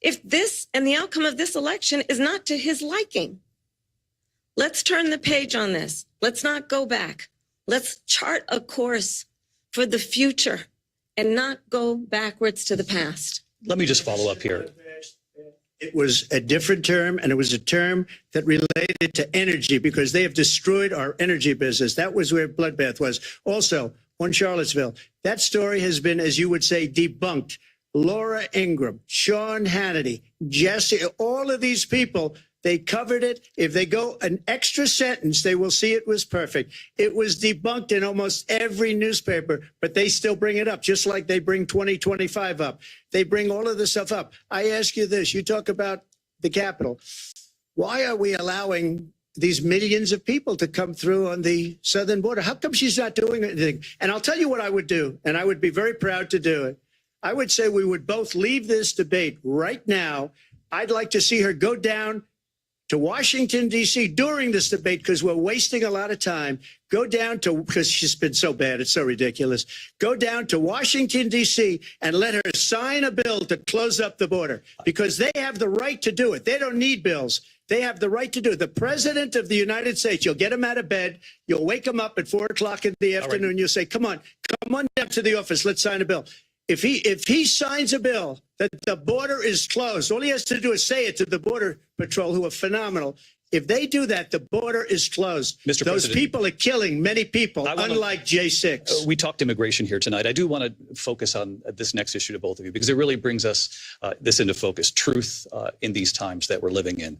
if this and the outcome of this election is not to his liking. Let's turn the page on this. Let's not go back. Let's chart a course for the future and not go backwards to the past. Let me just follow up here. It was a different term, and it was a term that related to energy because they have destroyed our energy business. That was where bloodbath was. Also, on Charlottesville, that story has been, as you would say, debunked. Laura Ingraham, Sean Hannity, Jesse, all of these people, they covered it. If they go an extra sentence, they will see it was perfect. It was debunked in almost every newspaper, but they still bring it up, just like they bring 2025 up. They bring all of this stuff up. I ask you this. You talk about the Capitol. Why are we allowing these millions of people to come through on the southern border. How come she's not doing anything? And I'll tell you what I would do, and I would be very proud to do it. I would say we would both leave this debate right now. I'd like to see her go down to Washington, D.C. during this debate, because we're wasting a lot of time. Go down to, because she's been so bad, it's so ridiculous. Go down to Washington, D.C. and let her sign a bill to close up the border, because they have the right to do it. They don't need bills. They have the right to do it. The president of the United States, you'll get him out of bed. You'll wake him up at 4 o'clock in the afternoon. You'll say, come on down to the office. Let's sign a bill. If he signs a bill that the border is closed, all he has to do is say it to the Border Patrol, who are phenomenal. If they do that, the border is closed. Mr. Those President, people are killing many people, unlike J6. We talked immigration here tonight. I do want to focus on this next issue to both of you, because it really brings us this into focus, truth in these times that we're living in.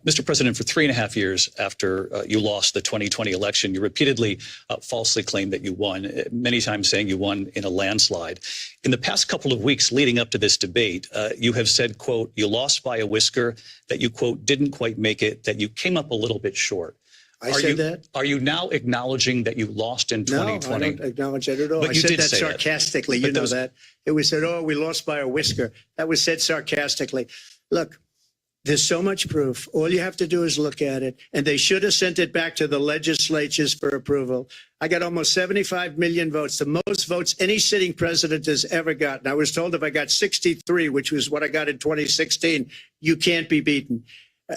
Mr. President, for 3.5 years after you lost the 2020 election, you repeatedly falsely claimed that you won, many times saying you won in a landslide. In the past couple of weeks leading up to this debate, you have said, quote, you lost by a whisker, that you, quote, didn't quite make it, that you came up a little bit short. I said that? Are you now acknowledging that you lost in 2020? No, I don't acknowledge that at all. But I you said did that say that. sarcastically. You know that. It was said, oh, we lost by a whisker. That was said sarcastically. Look, there's so much proof. All you have to do is look at it. And they should have sent it back to the legislatures for approval. I got almost 75 million votes, the most votes any sitting president has ever gotten. I was told if I got 63, which was what I got in 2016, you can't be beaten.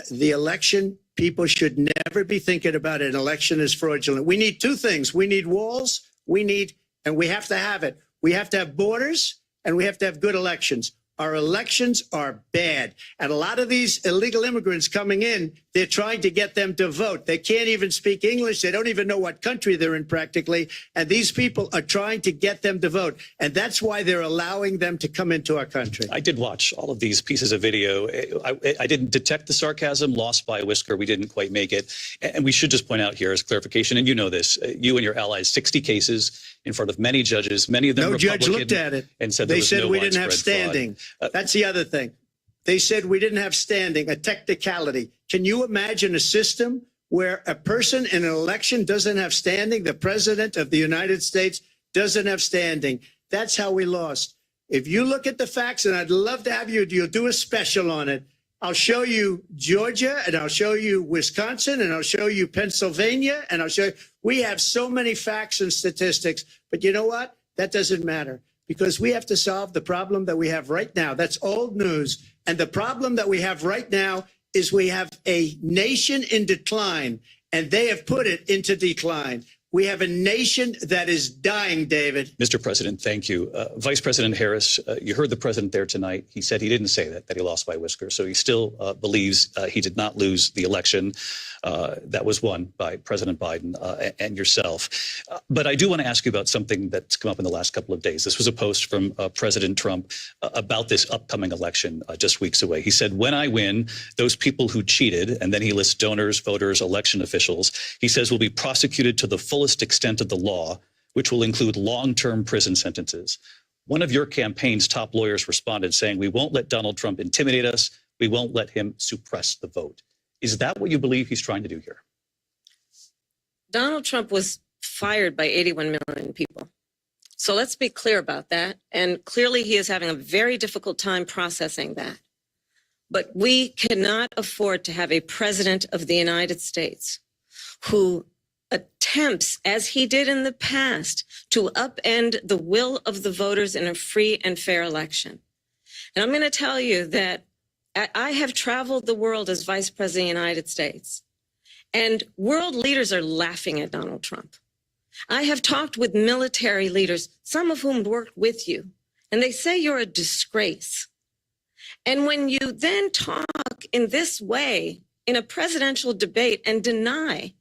The election, people should never be thinking about it. An election is fraudulent. We need two things. We need walls. And we have to have it. We have to have borders, and we have to have good elections. Our elections are bad. And a lot of these illegal immigrants coming in, they're trying to get them to vote. They can't even speak English. They don't even know what country they're in practically. And these people are trying to get them to vote. And that's why they're allowing them to come into our country. I did watch all of these pieces of video. I didn't detect the sarcasm, lost by a whisker. We didn't quite make it. And we should just point out here as clarification, and you know this, you and your allies, 60 cases in front of many judges, many of them No Republican, judge looked at it. and said they there was said no we didn't have widespread fraud. standing. That's the other thing. They said we didn't have standing, a technicality. Can you imagine a system where a person in an election doesn't have standing? The president of the United States doesn't have standing. That's how we lost. If you look at the facts, and I'd love to have you'll do a special on it. I'll show you Georgia, and I'll show you Wisconsin, and I'll show you Pennsylvania, and I'll show you. We have so many facts and statistics, but you know what? That doesn't matter, because we have to solve the problem that we have right now. That's old news. And the problem that we have right now is we have a nation in decline, and they have put it into decline. We have a nation that is dying, David. Mr. President, thank you. Vice President Harris, you heard the president there tonight. He said he didn't say that he lost by a whisker. So he still believes he did not lose the election that was won by President Biden and yourself. But I do want to ask you about something that's come up in the last couple of days. This was a post from President Trump about this upcoming election just weeks away. He said, when I win, those people who cheated, and then he lists donors, voters, election officials, he says will be prosecuted to the fullest extent of the law, which will include long-term prison sentences. One of your campaign's top lawyers responded saying, we won't let Donald Trump intimidate us. We won't let him suppress the vote. Is that what you believe he's trying to do here? Donald Trump was fired by 81 million people. So let's be clear about that. And clearly he is having a very difficult time processing that. But we cannot afford to have a president of the United States who attempts, as he did in the past, to upend the will of the voters in a free and fair election. And I'm going to tell you that I have traveled the world as vice president of the United States, and world leaders are laughing at Donald Trump. I have talked with military leaders, some of whom worked with you, and they say you're a disgrace. And when you then talk in this way in a presidential debate and deny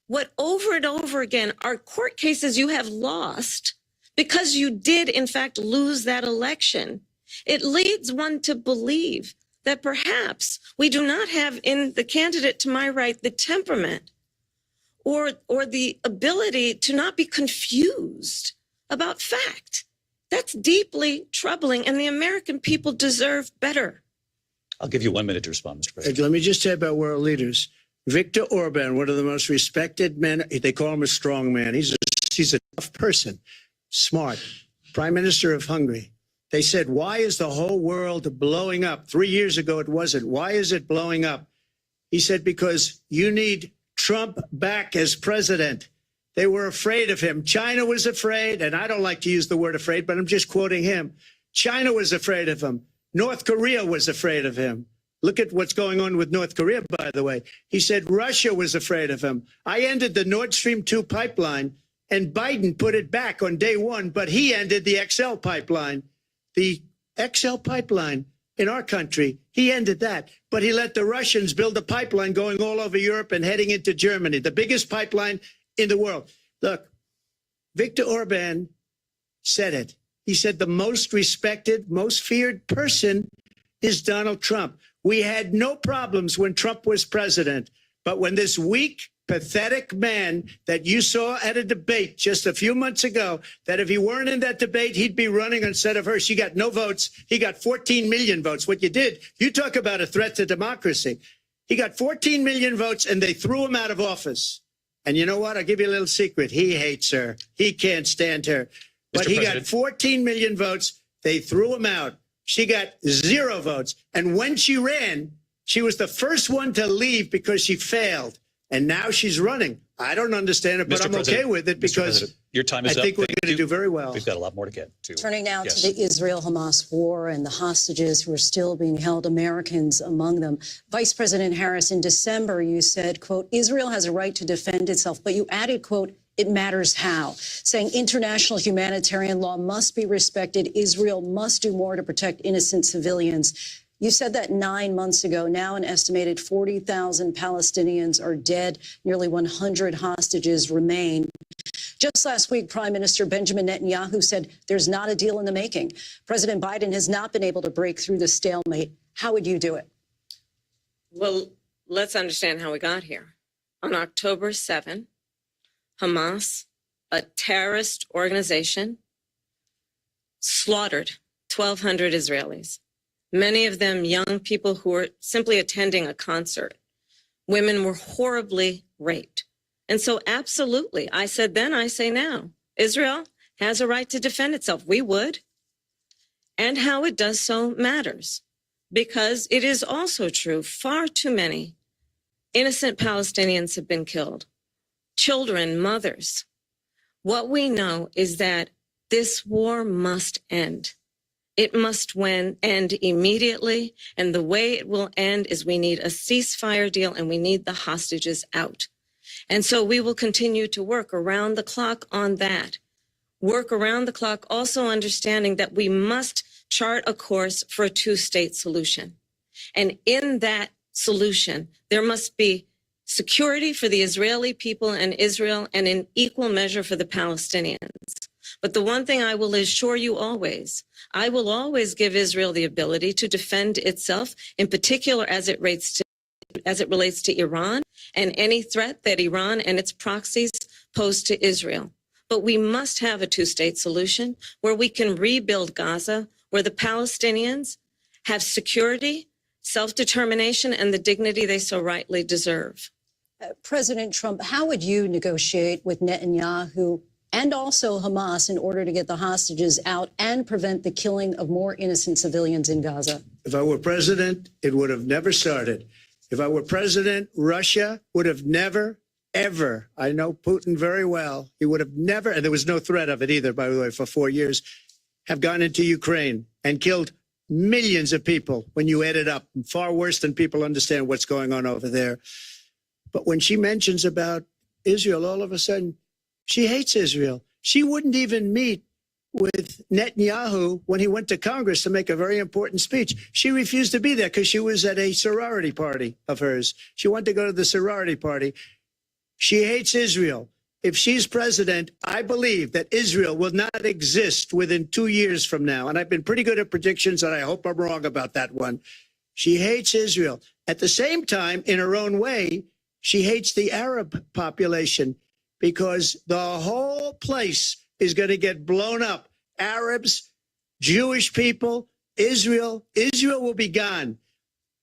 what over and over again are court cases you have lost because you did, in fact, lose that election, it leads one to believe that perhaps we do not have in the candidate to my right the temperament or the ability to not be confused about fact. That's deeply troubling, and the American people deserve better. I'll give you 1 minute to respond, Mr. President. Let me just say about world leaders. Viktor Orban, one of the most respected men, they call him a strong man. He's a tough person, smart, Prime Minister of Hungary. They said, why is the whole world blowing up? 3 years ago, it wasn't. Why is it blowing up? He said, because you need Trump back as president. They were afraid of him. China was afraid, and I don't like to use the word afraid, but I'm just quoting him. China was afraid of him. North Korea was afraid of him. Look at what's going on with North Korea, by the way. He said Russia was afraid of him. I ended the Nord Stream 2 pipeline, and Biden put it back on day one, but he ended the XL pipeline. The XL pipeline in our country, he ended that. But he let the Russians build a pipeline going all over Europe and heading into Germany, the biggest pipeline in the world. Look, Viktor Orban said it. He said the most respected, most feared person is Donald Trump. We had no problems when Trump was president. But when this weak, pathetic man that you saw at a debate just a few months ago, that if he weren't in that debate, he'd be running instead of her. She got no votes. He got 14 million votes. What you did, you talk about a threat to democracy. He got 14 million votes and they threw him out of office. And you know what? I'll give you a little secret. He hates her. He can't stand her. But he got 14 million votes. They threw him out. She got 0 votes. And when she ran, she was the first one to leave because she failed. And now she's running. I don't understand it, but I'm okay with it because your time is I up. think we're Thank going to you. do very well. We've got a lot more to get to. Turning now Yes. to the Israel-Hamas war and the hostages who are still being held, Americans among them. Vice President Harris, in December, you said, quote, Israel has a right to defend itself, but you added, quote, it matters how, saying international humanitarian law must be respected. Israel must do more to protect innocent civilians. You said that 9 months ago. Now an estimated 40,000 Palestinians are dead. Nearly 100 hostages remain. Just last week, Prime Minister Benjamin Netanyahu said there's not a deal in the making. President Biden has not been able to break through the stalemate. How would you do it? Well, let's understand how we got here. On October 7, Hamas, a terrorist organization, slaughtered 1,200 Israelis, many of them young people who were simply attending a concert. Women were horribly raped. And so absolutely, I said then, I say now, Israel has a right to defend itself. We would. And how it does so matters, because it is also true, far too many innocent Palestinians have been killed. Children, mothers. What we know is that this war must end. It must end immediately. And the way it will end is we need a ceasefire deal and we need the hostages out. And so we will continue to work around the clock on that. Work around the clock, also understanding that we must chart a course for a two-state solution. And in that solution, there must be security for the Israeli people and Israel, and in equal measure for the Palestinians. But the one thing I will assure you always, I will always give Israel the ability to defend itself, in particular as it relates to Iran and any threat that Iran and its proxies pose to Israel. But we must have a two-state solution where we can rebuild Gaza, where the Palestinians have security, self-determination, and the dignity they so rightly deserve. President Trump, how would you negotiate with Netanyahu and also Hamas in order to get the hostages out and prevent the killing of more innocent civilians in Gaza? If I were president, it would have never started. If I were president, Russia would have never, ever, I know Putin very well, he would have never, and there was no threat of it either, by the way, for 4 years, have gone into Ukraine and killed millions of people when you add it up, far worse than people understand what's going on over there. But when she mentions about Israel, all of a sudden, she hates Israel. She wouldn't even meet with Netanyahu when he went to Congress to make a very important speech. She refused to be there because she was at a sorority party of hers. She wanted to go to the sorority party. She hates Israel. If she's president, I believe that Israel will not exist within 2 years from now. And I've been pretty good at predictions, and I hope I'm wrong about that one. She hates Israel. At the same time, in her own way, she hates the Arab population because the whole place is going to get blown up. Arabs, Jewish people, Israel will be gone.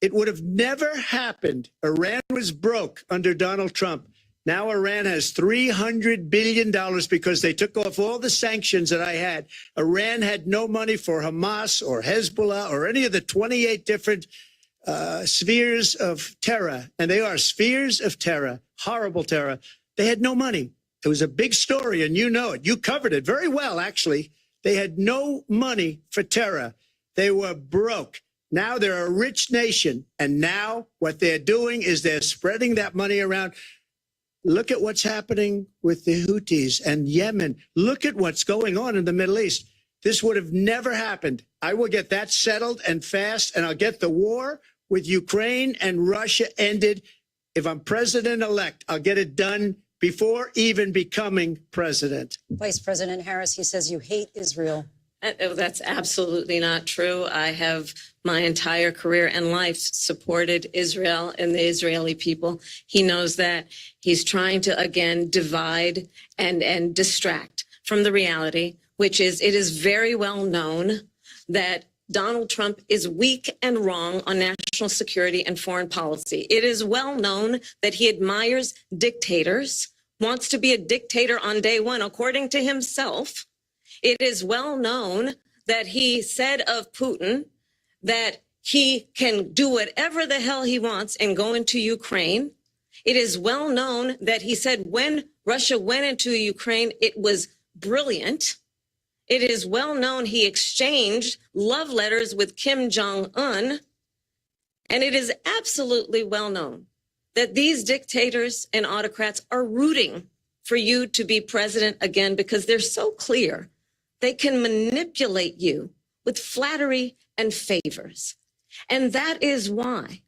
It would have never happened. Iran was broke under Donald Trump. Now Iran has $300 billion because they took off all the sanctions that I had. Iran had no money for Hamas or Hezbollah or any of the 28 different spheres of terror. And they are spheres of terror, horrible terror. They had no money. It was a big story, and you know it. You covered it very well, actually. They had no money for terror. They were broke. Now they're a rich nation. And now what they're doing is they're spreading that money around. Look at what's happening with the Houthis and Yemen. Look at what's going on in the Middle East. This would have never happened. I will get that settled and fast, and I'll get the war with Ukraine and Russia ended. If I'm president-elect, I'll get it done before even becoming president. Vice President Harris, he says you hate Israel. That's absolutely not true. I have my entire career and life supported Israel and the Israeli people. He knows that. He's trying to, again, divide and distract from the reality, which is it is very well known that Donald Trump is weak and wrong on national security and foreign policy. It is well known that he admires dictators, wants to be a dictator on day one, according to himself. It is well known that he said of Putin that he can do whatever the hell he wants and go into Ukraine. It is well known that he said when Russia went into Ukraine, it was brilliant. It is well known he exchanged love letters with Kim Jong-un. And it is absolutely well known that these dictators and autocrats are rooting for you to be president again because they're so clear. They can manipulate you with flattery and favors. And that is why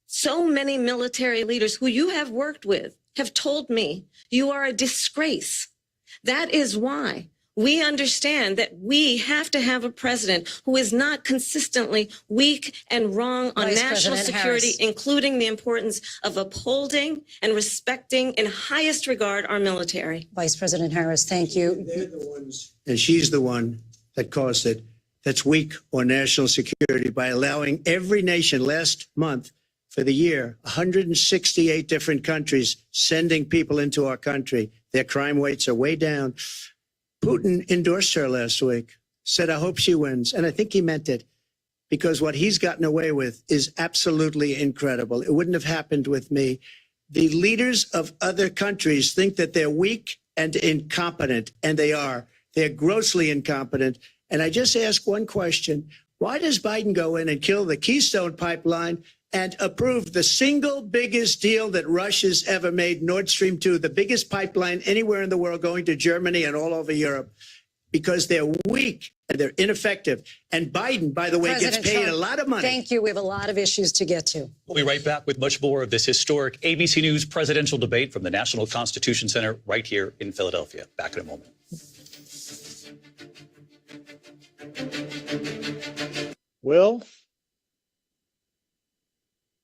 so many military leaders who you have worked with have told me you are a disgrace. That is why we understand that we have to have a president who is not consistently weak and wrong on Vice President national security, Harris. including the importance of upholding and respecting in highest regard our military. Vice President Harris, thank you. They're the ones, and she's the one that caused it, that's weak on national security by allowing every nation last month for the year, 168 different countries sending people into our country. Their crime rates are way down. Putin endorsed her last week, said, I hope she wins. And I think he meant it because what he's gotten away with is absolutely incredible. It wouldn't have happened with me. The leaders of other countries think that they're weak and incompetent, and they are. They're grossly incompetent. And I just ask one question. Why does Biden go in and kill the Keystone Pipeline and approve the single biggest deal that Russia's ever made, Nord Stream 2, the biggest pipeline anywhere in the world going to Germany and all over Europe? Because they're weak and they're ineffective. And Biden, by the way, President gets paid Trump, a lot of money. Thank you. We have a lot of issues to get to. We'll be right back with much more of this historic ABC News presidential debate from the National Constitution Center right here in Philadelphia. Back in a moment. Will?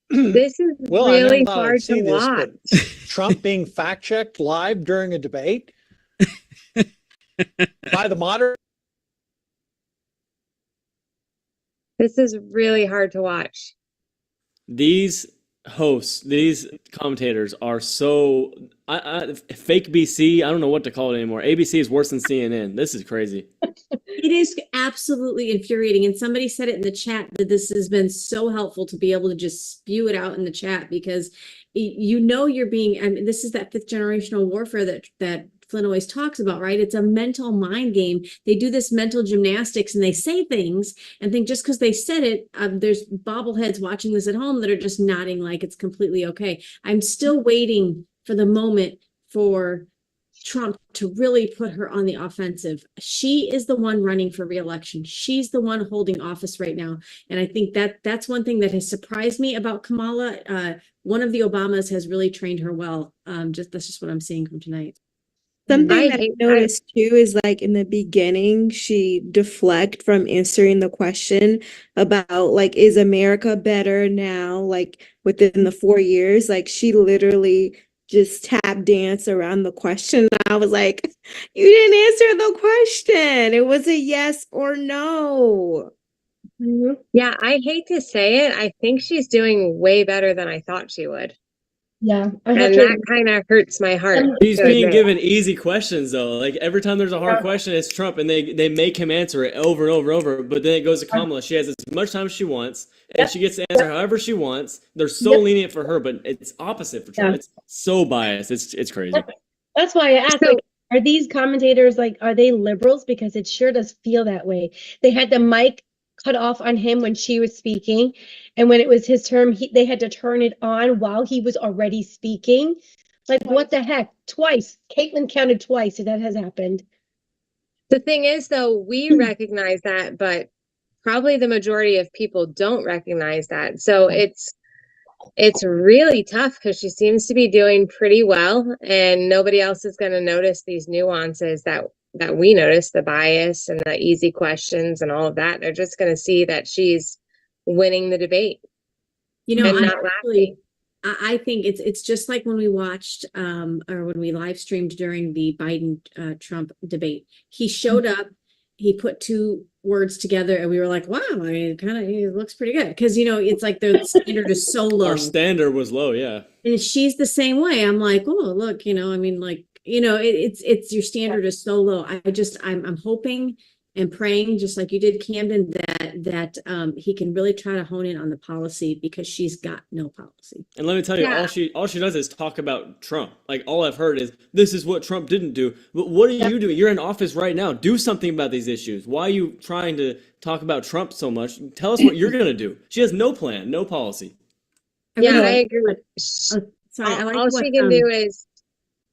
This is Well, I never really thought I'd hard see to this, watch. but Trump being fact-checked live during a debate by the moderator. This is really hard to watch. These hosts, these commentators are so fake BC. I don't know what to call it anymore. ABC is worse than CNN. This is crazy. It is absolutely infuriating. And somebody said it in the chat that this has been so helpful to be able to just spew it out in the chat because you know you're being, I mean, this is that fifth generational warfare that Flynn always talks about, right? It's a mental mind game. They do this mental gymnastics and they say things and think just because they said it, there's bobbleheads watching this at home that are just nodding like it's completely okay. I'm still waiting for the moment for Trump to really put her on the offensive. She is the one running for re-election. She's the one holding office right now. And I think that's one thing that has surprised me about Kamala. One of the Obamas has really trained her well. That's just what I'm seeing from tonight. Something that I noticed too is like in the beginning, she deflect from answering the question about like, is America better now? Like within the 4 years, like she literally just tap dance around the question. I was like, you didn't answer the question. It was a yes or no. Yeah, I hate to say it. I think she's doing way better than I thought she would. Yeah, And that kind of hurts my heart. He's to being admit. given easy questions though. Like every time there's a hard question, it's Trump, and they make him answer it over and over and over. But then it goes to Kamala. She has as much time as she wants, and she gets to answer however she wants. They're so lenient for her, but it's opposite for Trump. Yeah. It's so biased. It's crazy. That's why I asked, like, are these commentators like, are they liberals? Because it sure does feel that way. They had the mic cut off on him when she was speaking, and when it was his turn, they had to turn it on while he was already speaking. Like, what the heck? Twice. Caitlin counted twice that has happened. The thing is, though, we recognize that, but probably the majority of people don't recognize that. So it's really tough because she seems to be doing pretty well, and nobody else is going to notice these nuances that we notice, the bias and the easy questions and all of that. They're just going to see that she's winning the debate. You know, and not laughing. I think it's just like when we watched or when we live streamed during the Biden Trump debate. He showed up, he put two words together, and we were like, wow, I mean, it looks pretty good. Because it's like the standard is so low. Our standard was low, yeah. And she's the same way. I'm like, oh, look, I mean, like, it's your standard is so low. I'm hoping and praying, just like you did, Camden, that he can really try to hone in on the policy, because she's got no policy. And let me tell you, all she does is talk about Trump. Like all I've heard is this is what Trump didn't do. But what are you doing? You're in office right now. Do something about these issues. Why are you trying to talk about Trump so much? Tell us what you're gonna do. She has no plan, no policy. I agree. Sorry, I like all what she can do is.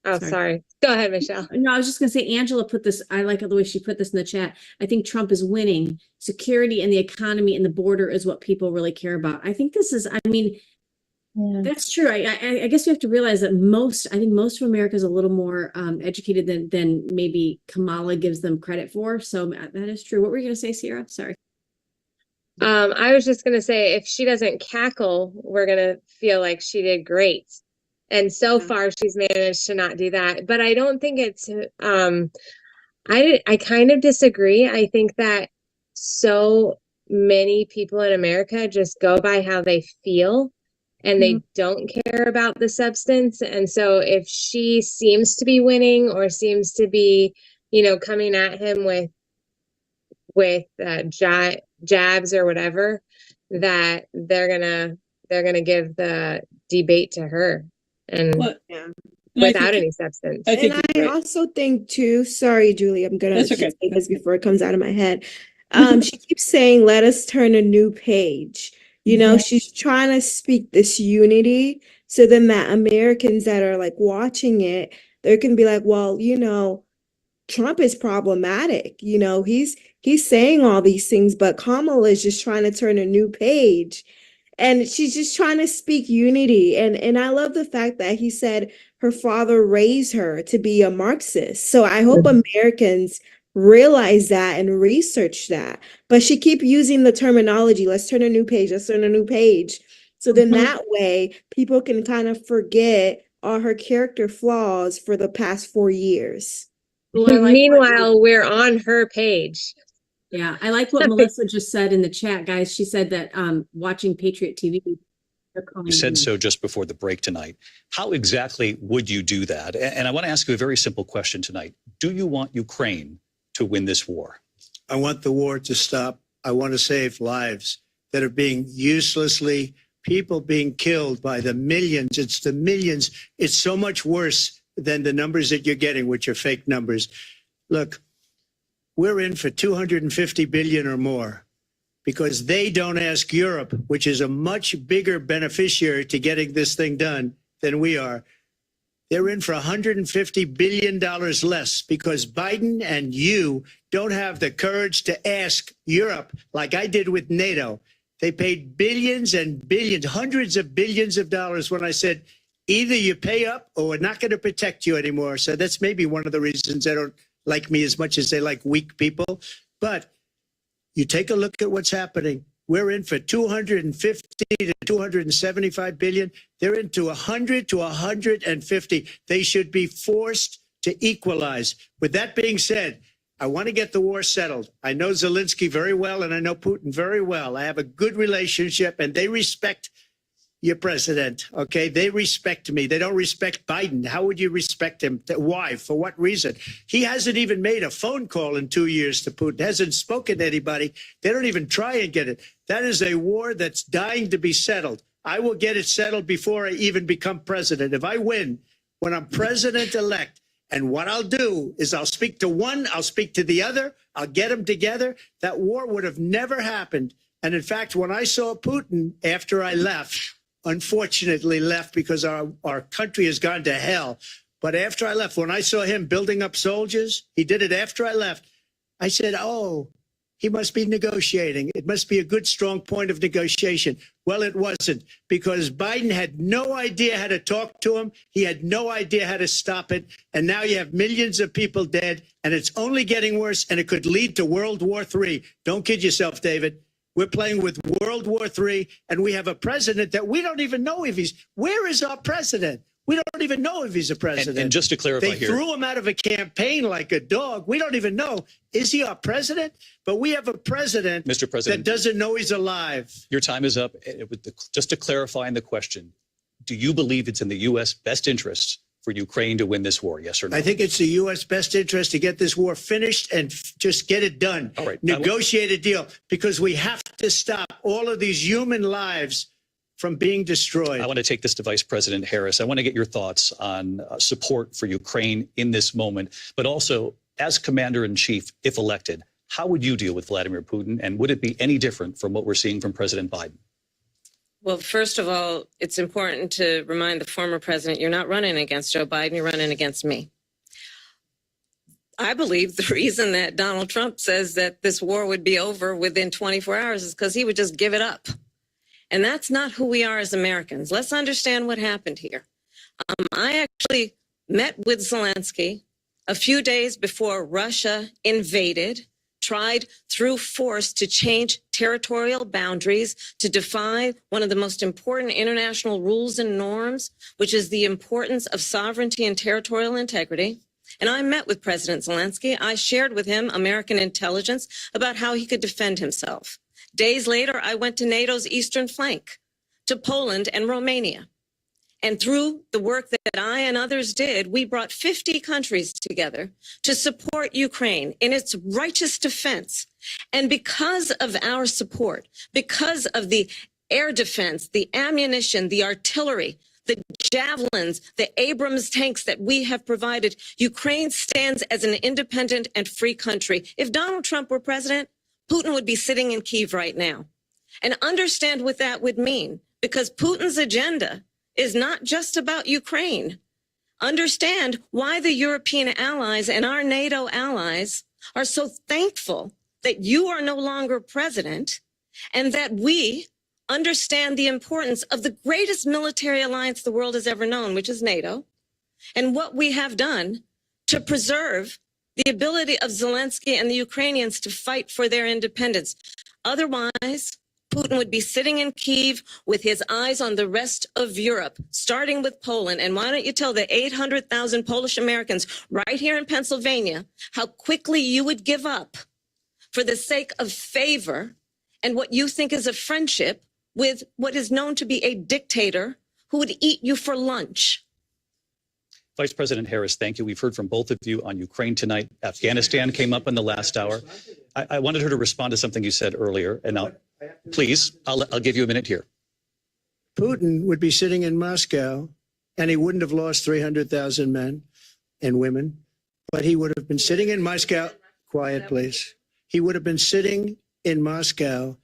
Oh, sorry. Go ahead, Michelle. No, I was just going to say, Angela put this, I like the way she put this in the chat. I think Trump is winning. Security and the economy and the border is what people really care about. I think this is, that's true. I guess we have to realize that most of America is a little more educated than maybe Kamala gives them credit for. So that is true. What were you going to say, Sierra? Sorry. I was just going to say, if she doesn't cackle, we're going to feel like she did great. And so far, she's managed to not do that. But I don't think it's, I kind of disagree. I think that so many people in America just go by how they feel, and they don't care about the substance. And so if she seems to be winning, or seems to be, coming at him with jabs or whatever, that they're gonna give the debate to her. And without any substance. I also think too, sorry, Julie, I'm gonna say this before it comes out of my head. She keeps saying, let us turn a new page. She's trying to speak this unity, so then that Americans that are like watching it, they can be like, well, Trump is problematic. He's saying all these things, but Kamala is just trying to turn a new page. And she's just trying to speak unity. And I love the fact that he said her father raised her to be a Marxist. So I hope Americans realize that and research that. But she keep using the terminology, let's turn a new page, let's turn a new page. So then that way people can kind of forget all her character flaws for the past 4 years. Meanwhile, we're on her page. Yeah, I like what Melissa just said in the chat, guys. She said that watching Patriot TV. You said so just before the break tonight. How exactly would you do that? And I want to ask you a very simple question tonight. Do you want Ukraine to win this war? I want the war to stop. I want to save lives that are being people being killed by the millions. It's the millions. It's so much worse than the numbers that you're getting, which are fake numbers. Look, we're in for 250 billion or more, because they don't ask Europe, which is a much bigger beneficiary to getting this thing done than we are. They're in for $150 billion less, because Biden and you don't have the courage to ask Europe like I did with NATO. They paid billions and billions, hundreds of billions of dollars when I said, either you pay up or we're not going to protect you anymore. So that's maybe one of the reasons they don't like me as much as they like weak people. But you take a look at what's happening. We're in for 250 to 275 billion. They're into 100 to 150. They should be forced to equalize. With that being said, I want to get the war settled. I know Zelensky very well, and I know Putin very well. I have a good relationship, and they respect your president, okay? They respect me. They don't respect Biden. How would you respect him? Why? For what reason? He hasn't even made a phone call in 2 years to Putin, hasn't spoken to anybody. They don't even try and get it. That is a war that's dying to be settled. I will get it settled before I even become president. If I win, when I'm president-elect, and what I'll do is I'll speak to one, I'll speak to the other, I'll get them together. That war would have never happened. And in fact, when I saw Putin after I left, unfortunately left because our country has gone to hell. But after I left, when I saw him building up soldiers, he did it after I left. I said, oh, he must be negotiating. It must be a good, strong point of negotiation. Well, it wasn't, because Biden had no idea how to talk to him. He had no idea how to stop it. And now you have millions of people dead, and it's only getting worse, and it could lead to World War III. Don't kid yourself, David. We're playing with World War III, and we have a president that we don't even know if where is our president? We don't even know if he's a president. And just to clarify they here, threw him out of a campaign like a dog. We don't even know. Is he our president? But we have a president, Mr. President, that doesn't know he's alive. your time is up. Just to clarify in the question, do you believe it's in the U.S. best interest for Ukraine to win this war? Yes or no? I think it's the U.S. best interest to get this war finished and just get it done. All right. Negotiate a deal, because we have to stop all of these human lives from being destroyed. I want to take this to Vice President Harris. I want to get your thoughts on support for Ukraine in this moment, but also as Commander-in-Chief, if elected, how would you deal with Vladimir Putin? And would it be any different from what we're seeing from President Biden? Well, first of all, it's important to remind the former president, you're not running against Joe Biden, you're running against me. I believe the reason that Donald Trump says that this war would be over within 24 hours is because he would just give it up. And that's not who we are as Americans. Let's understand what happened here. I actually met with Zelensky a few days before Russia invaded, tried through force to change territorial boundaries, to defy one of the most important international rules and norms, which is the importance of sovereignty and territorial integrity. And I met with President Zelensky. I shared with him American intelligence about how he could defend himself. Days later, I went to NATO's eastern flank, to Poland and Romania. And through the work that I and others did, we brought 50 countries together to support Ukraine in its righteous defense. And because of our support, because of the air defense, the ammunition, the artillery, the javelins, the Abrams tanks that we have provided, Ukraine stands as an independent and free country. If Donald Trump were president, Putin would be sitting in Kyiv right now. And understand what that would mean, because Putin's agenda is not just about Ukraine. Understand why the European allies and our NATO allies are so thankful that you are no longer president, and that we understand the importance of the greatest military alliance the world has ever known, which is NATO, and what we have done to preserve the ability of Zelensky and the Ukrainians to fight for their independence. Otherwise, Putin would be sitting in Kyiv with his eyes on the rest of Europe, starting with Poland. And why don't you tell the 800,000 Polish Americans right here in Pennsylvania how quickly you would give up for the sake of favor and what you think is a friendship with what is known to be a dictator who would eat you for lunch. Vice President Harris, thank you. We've heard from both of you on Ukraine tonight. Afghanistan came up in the last hour. I wanted her to respond to something you said earlier, and I'll give you a minute here. Putin would be sitting in Moscow, and he wouldn't have lost 300,000 men and women, but he would have been sitting in Moscow. Quiet, please. He would have been sitting in Moscow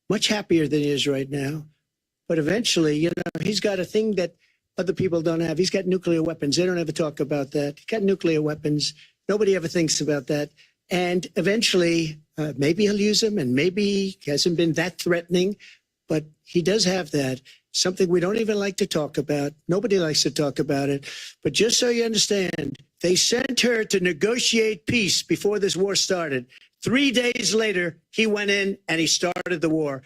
much happier than he is right now. But eventually, you know, he's got a thing that other people don't have. He's got nuclear weapons. They don't ever talk about that. He's got nuclear weapons. Nobody ever thinks about that. And eventually, maybe he'll use them, and maybe he hasn't been that threatening, but he does have that. Something we don't even like to talk about. Nobody likes to talk about it. But just so you understand, they sent her to negotiate peace before this war started. 3 days later, he went in and he started the war.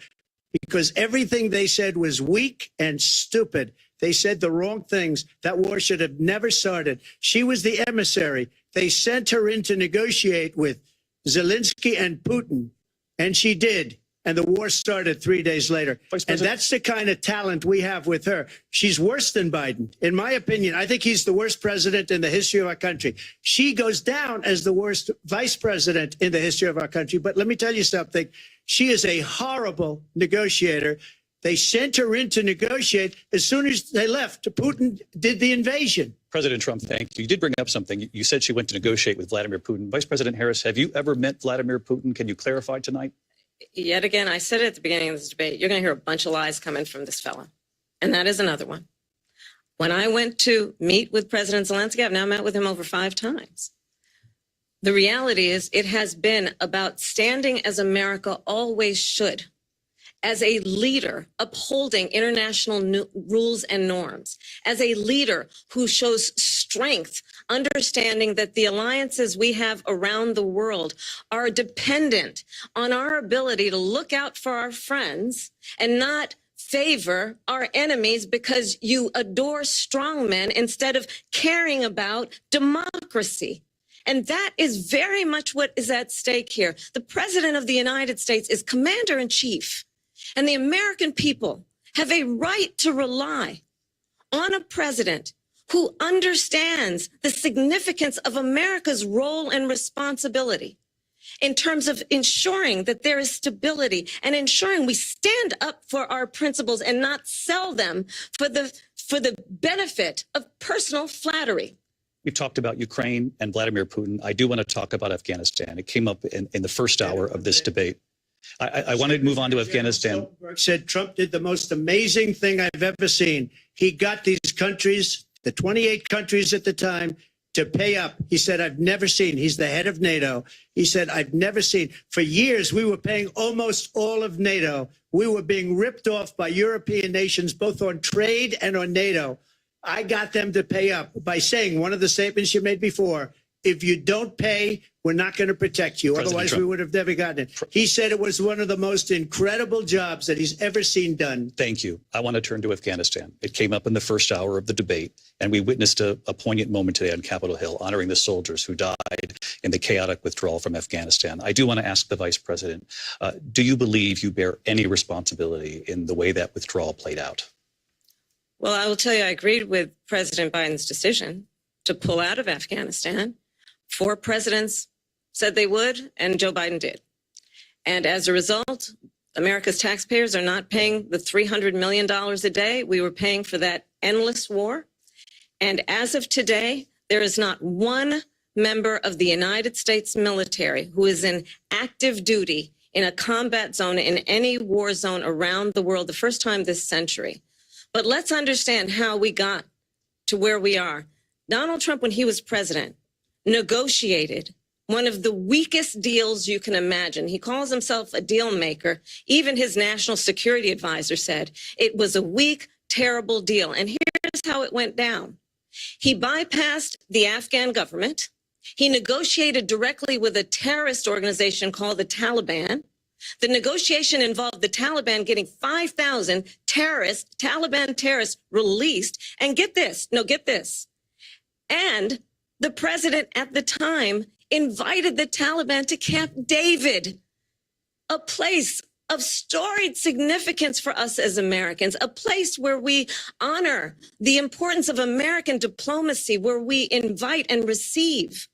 because everything they said was weak and stupid. They said the wrong things. That war should have never started. She was the emissary. They sent her in to negotiate with Zelensky and Putin, and she did. And the war started 3 days later. And that's the kind of talent we have with her. She's worse than Biden. In my opinion, I think he's the worst president in the history of our country. She goes down as the worst vice president in the history of our country. But let me tell you something. She is a horrible negotiator. They sent her in to negotiate. As soon as they left, Putin did the invasion. President Trump, thank you. You did bring up something. You said she went to negotiate with Vladimir Putin. Vice President Harris, have you ever met Vladimir Putin? Can you clarify tonight? Yet again, I said it at the beginning of this debate, you're going to hear a bunch of lies coming from this fella. And that is another one. When I went to meet with President Zelensky, I've now met with him over 5 times. The reality is it has been about standing as America always should, as a leader upholding international rules and norms, as a leader who shows strength, understanding that the alliances we have around the world are dependent on our ability to look out for our friends and not favor our enemies because you adore strong men instead of caring about democracy. And that is very much what is at stake here. The President of the United States is commander in chief. And the American people have a right to rely on a president who understands the significance of America's role and responsibility in terms of ensuring that there is stability and ensuring we stand up for our principles and not sell them for the benefit of personal flattery. We've talked about Ukraine and Vladimir Putin. I do want to talk about Afghanistan. It came up in the first hour of this debate. I wanted to move on to Afghanistan. Said Trump did the most amazing thing I've ever seen. He got these countries, the 28 countries at the time, to pay up. He said, I've never seen. He's the head of NATO. He said, I've never seen. For years, we were paying almost all of NATO. We were being ripped off by European nations, both on trade and on NATO. I got them to pay up by saying one of the statements you made before, if you don't pay, we're not going to protect you. President Otherwise, Trump. we would have never gotten it. He said it was one of the most incredible jobs that he's ever seen done. Thank you. I want to turn to Afghanistan. It came up in the first hour of the debate, and we witnessed a poignant moment today on Capitol Hill, honoring the soldiers who died in the chaotic withdrawal from Afghanistan. I do want to ask the Vice President, do you believe you bear any responsibility in the way that withdrawal played out? Well, I will tell you, I agreed with President Biden's decision to pull out of Afghanistan. 4 presidents said they would, and Joe Biden did. And as a result, America's taxpayers are not paying the $300 million a day we were paying for that endless war. And as of today, there is not one member of the United States military who is in active duty in a combat zone in any war zone around the world, the first time this century. But let's understand how we got to where we are. Donald Trump, when he was president, negotiated one of the weakest deals you can imagine. He calls himself a deal maker. Even his national security advisor said it was a weak, terrible deal. And here's how it went down. He bypassed the Afghan government. He negotiated directly with a terrorist organization called the Taliban. The negotiation involved the Taliban getting 5,000 Taliban terrorists released. And get this. And the president at the time invited the Taliban to Camp David, a place of storied significance for us as Americans, a place where we honor the importance of American diplomacy, where we invite and receive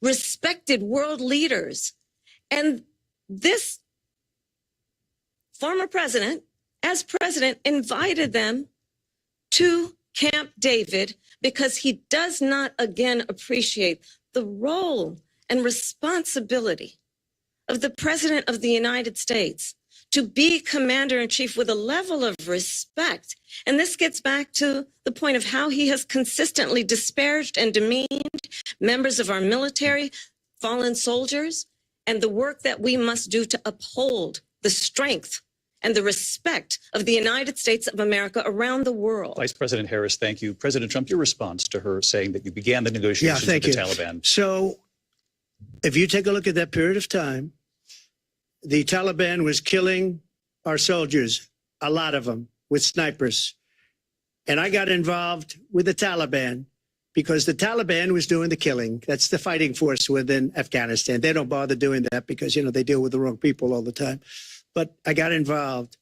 respected world leaders. And this former president, as president, invited them to Camp David because he does not, again, appreciate the role and responsibility of the President of the United States to be commander-in-chief with a level of respect. And this gets back to the point of how he has consistently disparaged and demeaned members of our military, fallen soldiers, and the work that we must do to uphold the strength and the respect of the United States of America around the world. Vice President Harris, thank you. President Trump, your response to her saying that you began the negotiations with the Taliban. So if you take a look at that period of time, the Taliban was killing our soldiers, a lot of them, with snipers. And I got involved with the Taliban because the Taliban was doing the killing. That's the fighting force within Afghanistan. They don't bother doing that because, you know, they deal with the wrong people all the time. But I got involved.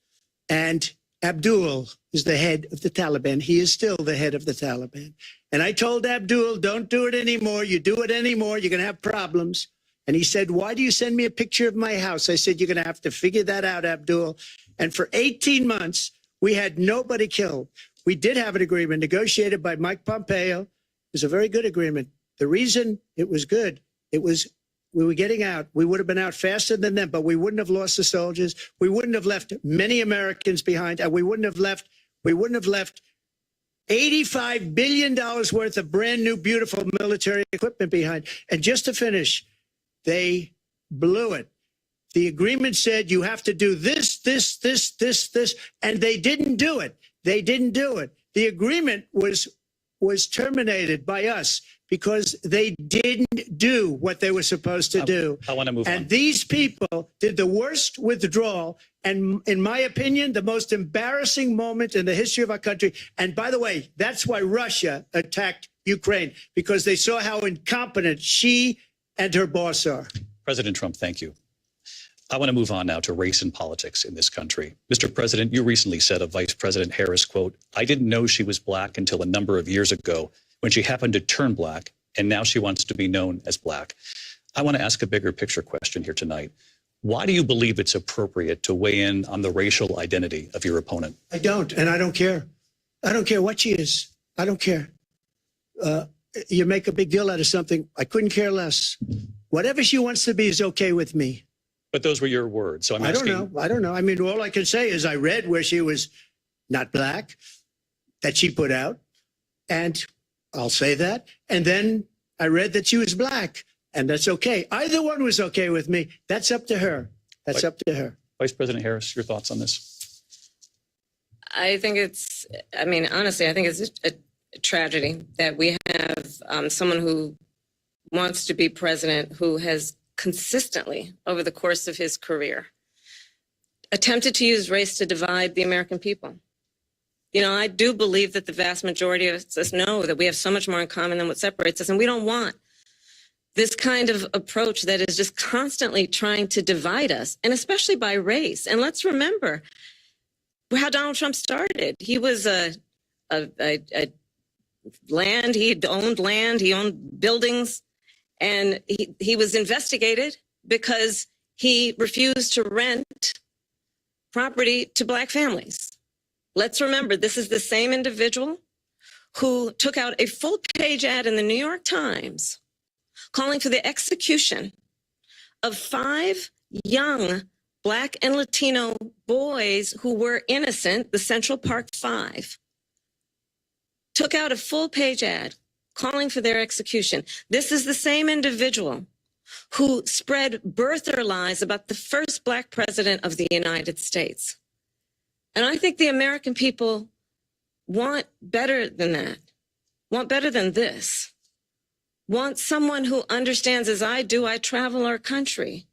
And Abdul is the head of the Taliban. He is still the head of the Taliban. And I told Abdul, don't do it anymore. You do it anymore, you're going to have problems. And he said, why do you send me a picture of my house? I said, you're going to have to figure that out, Abdul. And for 18 months, we had nobody killed. We did have an agreement negotiated by Mike Pompeo. It was a very good agreement. The reason it was good, it was we were getting out. We would have been out faster than them, but we wouldn't have lost the soldiers. We wouldn't have left many Americans behind, and we wouldn't have left $85 billion worth of brand new, beautiful military equipment behind. And just to finish, they blew it. The agreement said you have to do this, and they didn't do it. They didn't do it. The agreement was terminated by us because they didn't do what they were supposed to do. I want to move on. And these people did the worst withdrawal, and in my opinion, the most embarrassing moment in the history of our country. And by the way, that's why Russia attacked Ukraine, because they saw how incompetent she and her boss are. President Trump, thank you. I want to move on now to race and politics in this country. Mr. President, you recently said of Vice President Harris, quote, I didn't know she was black until a number of years ago when she happened to turn black, and now she wants to be known as black. I want to ask a bigger picture question here tonight. Why do you believe it's appropriate to weigh in on the racial identity of your opponent? I don't, and I don't care. I don't care what she is. I don't care. You make a big deal out of something. I couldn't care less. Whatever she wants to be is okay with me. But those were your words. So I'm asking. I don't know. I mean, all I can say is I read where she was not black, that she put out, and I'll say that. And then I read that she was black, and that's okay. Either one was okay with me. That's up to her. That's up to her. Vice President Harris, your thoughts on this? I think it's, I mean, honestly, I think it's a tragedy that we have someone who wants to be president who has consistently, over the course of his career, attempted to use race to divide the American people. You know, I do believe that the vast majority of us know that we have so much more in common than what separates us, and we don't want this kind of approach that is just constantly trying to divide us, and especially by race. And let's remember how Donald Trump started. He was land, he owned buildings, and he was investigated because he refused to rent property to black families. Let's remember, this is the same individual who took out a full-page ad in the New York Times calling for the execution of 5 young Black and Latino boys who were innocent, the Central Park 5. Took out a full-page ad calling for their execution. This is the same individual who spread birther lies about the first Black president of the United States. And I think the American people want better than that, want better than this, want someone who understands, as I do, I travel our country.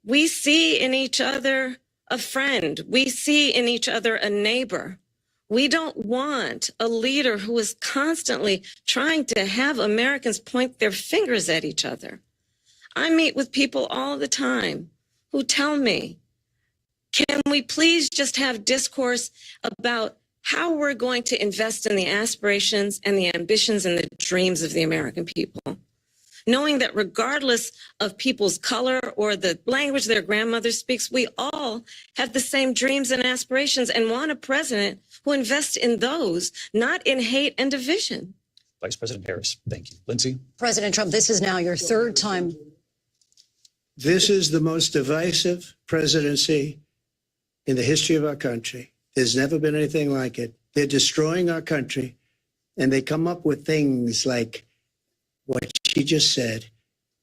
We see in each other a friend. We see in each other a neighbor. We don't want a leader who is constantly trying to have Americans point their fingers at each other. I meet with people all the time who tell me, can we please just have discourse about how we're going to invest in the aspirations and the ambitions and the dreams of the American people? Knowing that regardless of people's color or the language their grandmother speaks, we all have the same dreams and aspirations and want a president who invests in those, not in hate and division. Vice President Harris, thank you. Lindsay? President Trump, this is now your 3rd time. This is the most divisive presidency in the history of our country. There's never been anything like it. They're destroying our country, and they come up with things like what she just said,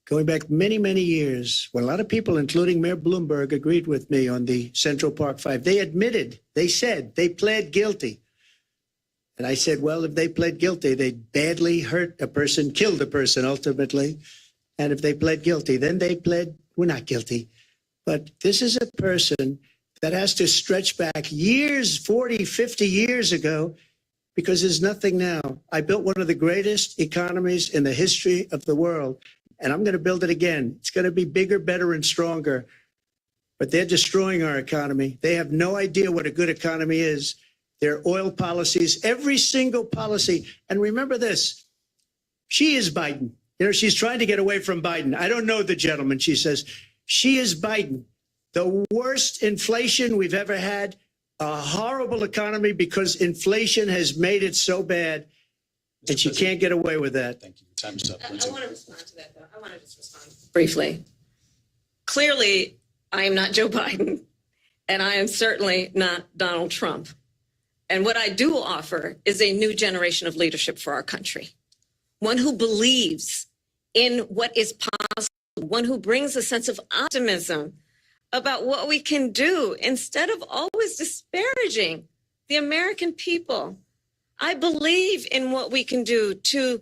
going back many, many years, when a lot of people, including Mayor Bloomberg, agreed with me on the Central Park 5. They admitted, they said, they pled guilty. And I said, well, if they pled guilty, they badly hurt a person, killed a person ultimately. And if they pled guilty, then they pled, we're not guilty. But this is a person that has to stretch back years, 40, 50 years ago, because there's nothing now. I built one of the greatest economies in the history of the world, and I'm going to build it again. It's going to be bigger, better, and stronger. But they're destroying our economy. They have no idea what a good economy is. Their oil policies, every single policy. And remember this, she is Biden. You know, she's trying to get away from Biden. I don't know the gentleman, she says. She is Biden. The worst inflation we've ever had, a horrible economy because inflation has made it so bad, and she can't get away with that. Thank you. Time's up. I want to respond to that, though. I want to just respond briefly. Clearly, I am not Joe Biden, and I am certainly not Donald Trump. And what I do offer is a new generation of leadership for our country, one who believes in what is possible, one who brings a sense of optimism about what we can do instead of always disparaging the American people. I believe in what we can do to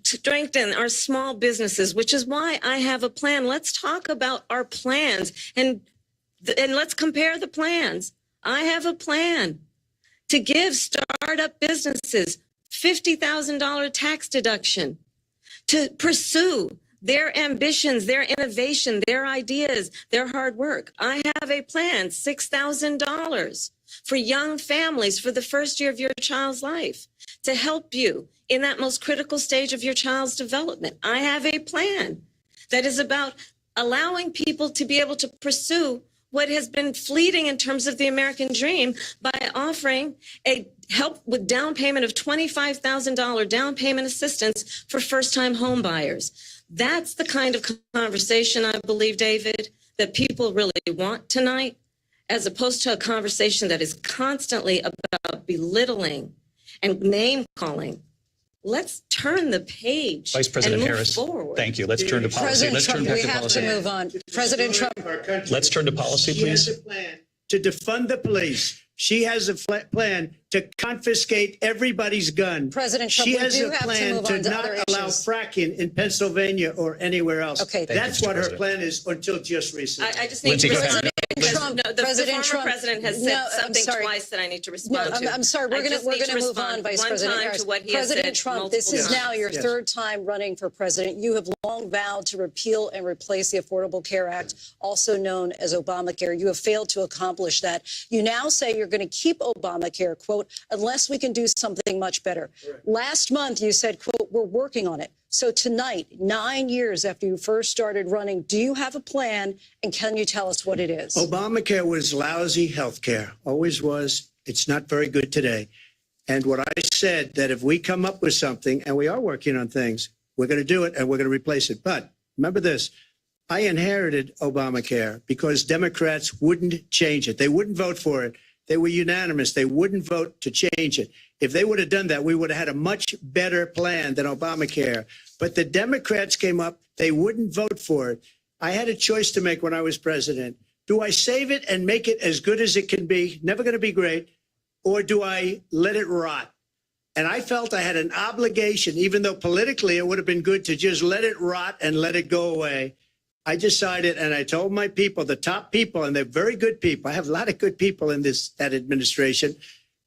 strengthen our small businesses, which is why I have a plan. Let's talk about our plans and let's compare the plans. I have a plan to give startup businesses $50,000 tax deduction, to pursue their ambitions, their innovation, their ideas, their hard work. I have a plan, $6,000 for young families for the first year of your child's life to help you in that most critical stage of your child's development. I have a plan that is about allowing people to be able to pursue what has been fleeting in terms of the American dream by offering a help with down payment of $25,000 down payment assistance for first-time home buyers. That's the kind of conversation, I believe, David, that people really want tonight, as opposed to a conversation that is constantly about belittling and name-calling. Let's turn the page. Vice President and move Harris, forward. thank you. Let's turn to policy. President Let's Trump, turn back we to have policy. to move on. President Trump. Let's turn to policy, She has please. a plan to defund the police. She has a plan to confiscate everybody's gun. President Trump, she we has do a have to plan move to on to not other allow issues. fracking in Pennsylvania or anywhere else. Okay. That's you, what Mr. her President. plan is until just recently. I just need Lindsay, to go ahead. respond. Trump, No, the President former Trump. president has No, said I'm something sorry. twice that I need to No, respond to. I'm sorry. I We're just gonna need to move respond on, Vice one President time Harris. to what he has President said Trump, this multiple is now your Yes. third time running for president. You have long vowed to repeal and replace the Affordable Care Act, also known as Obamacare. You have failed to accomplish that. You now say you're going to keep Obamacare, quote, unless we can do something much better. Correct. Last month, you said, quote, we're working on it. So tonight, 9 years after you first started running, do you have a plan, and can you tell us what it is? Obamacare was lousy health care, always was. It's not very good today. And what I said, that if we come up with something, and we are working on things, we're going to do it and we're going to replace it. But remember this, I inherited Obamacare because Democrats wouldn't change it. They wouldn't vote for it. They were unanimous. They wouldn't vote to change it. If they would have done that, we would have had a much better plan than Obamacare. But the Democrats came up. They wouldn't vote for it. I had a choice to make when I was president. Do I save it and make it as good as it can be? Never going to be great. Or do I let it rot? And I felt I had an obligation, even though politically it would have been good to just let it rot and let it go away. I decided, and I told my people, the top people, and they're very good people. I have a lot of good people in that administration.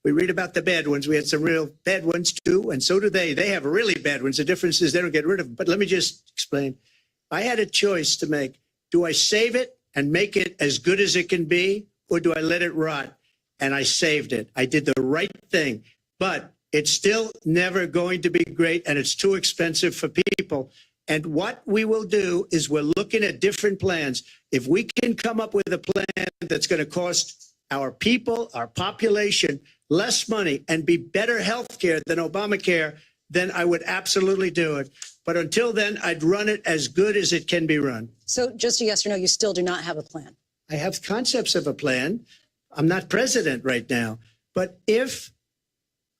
We read about the bad ones. We had some real bad ones too, and so do they. They have really bad ones. The difference is they don't get rid of them. But let me just explain. I had a choice to make. Do I save it and make it as good as it can be, or do I let it rot? And I saved it. I did the right thing. But it's still never going to be great, and it's too expensive for people. And what we will do is we're looking at different plans. If we can come up with a plan that's going to cost our people, our population, less money and be better health care than Obamacare, then I would absolutely do it. But until then, I'd run it as good as it can be run. So just a yes or no, you still do not have a plan. I have concepts of a plan. I'm not president right now. But if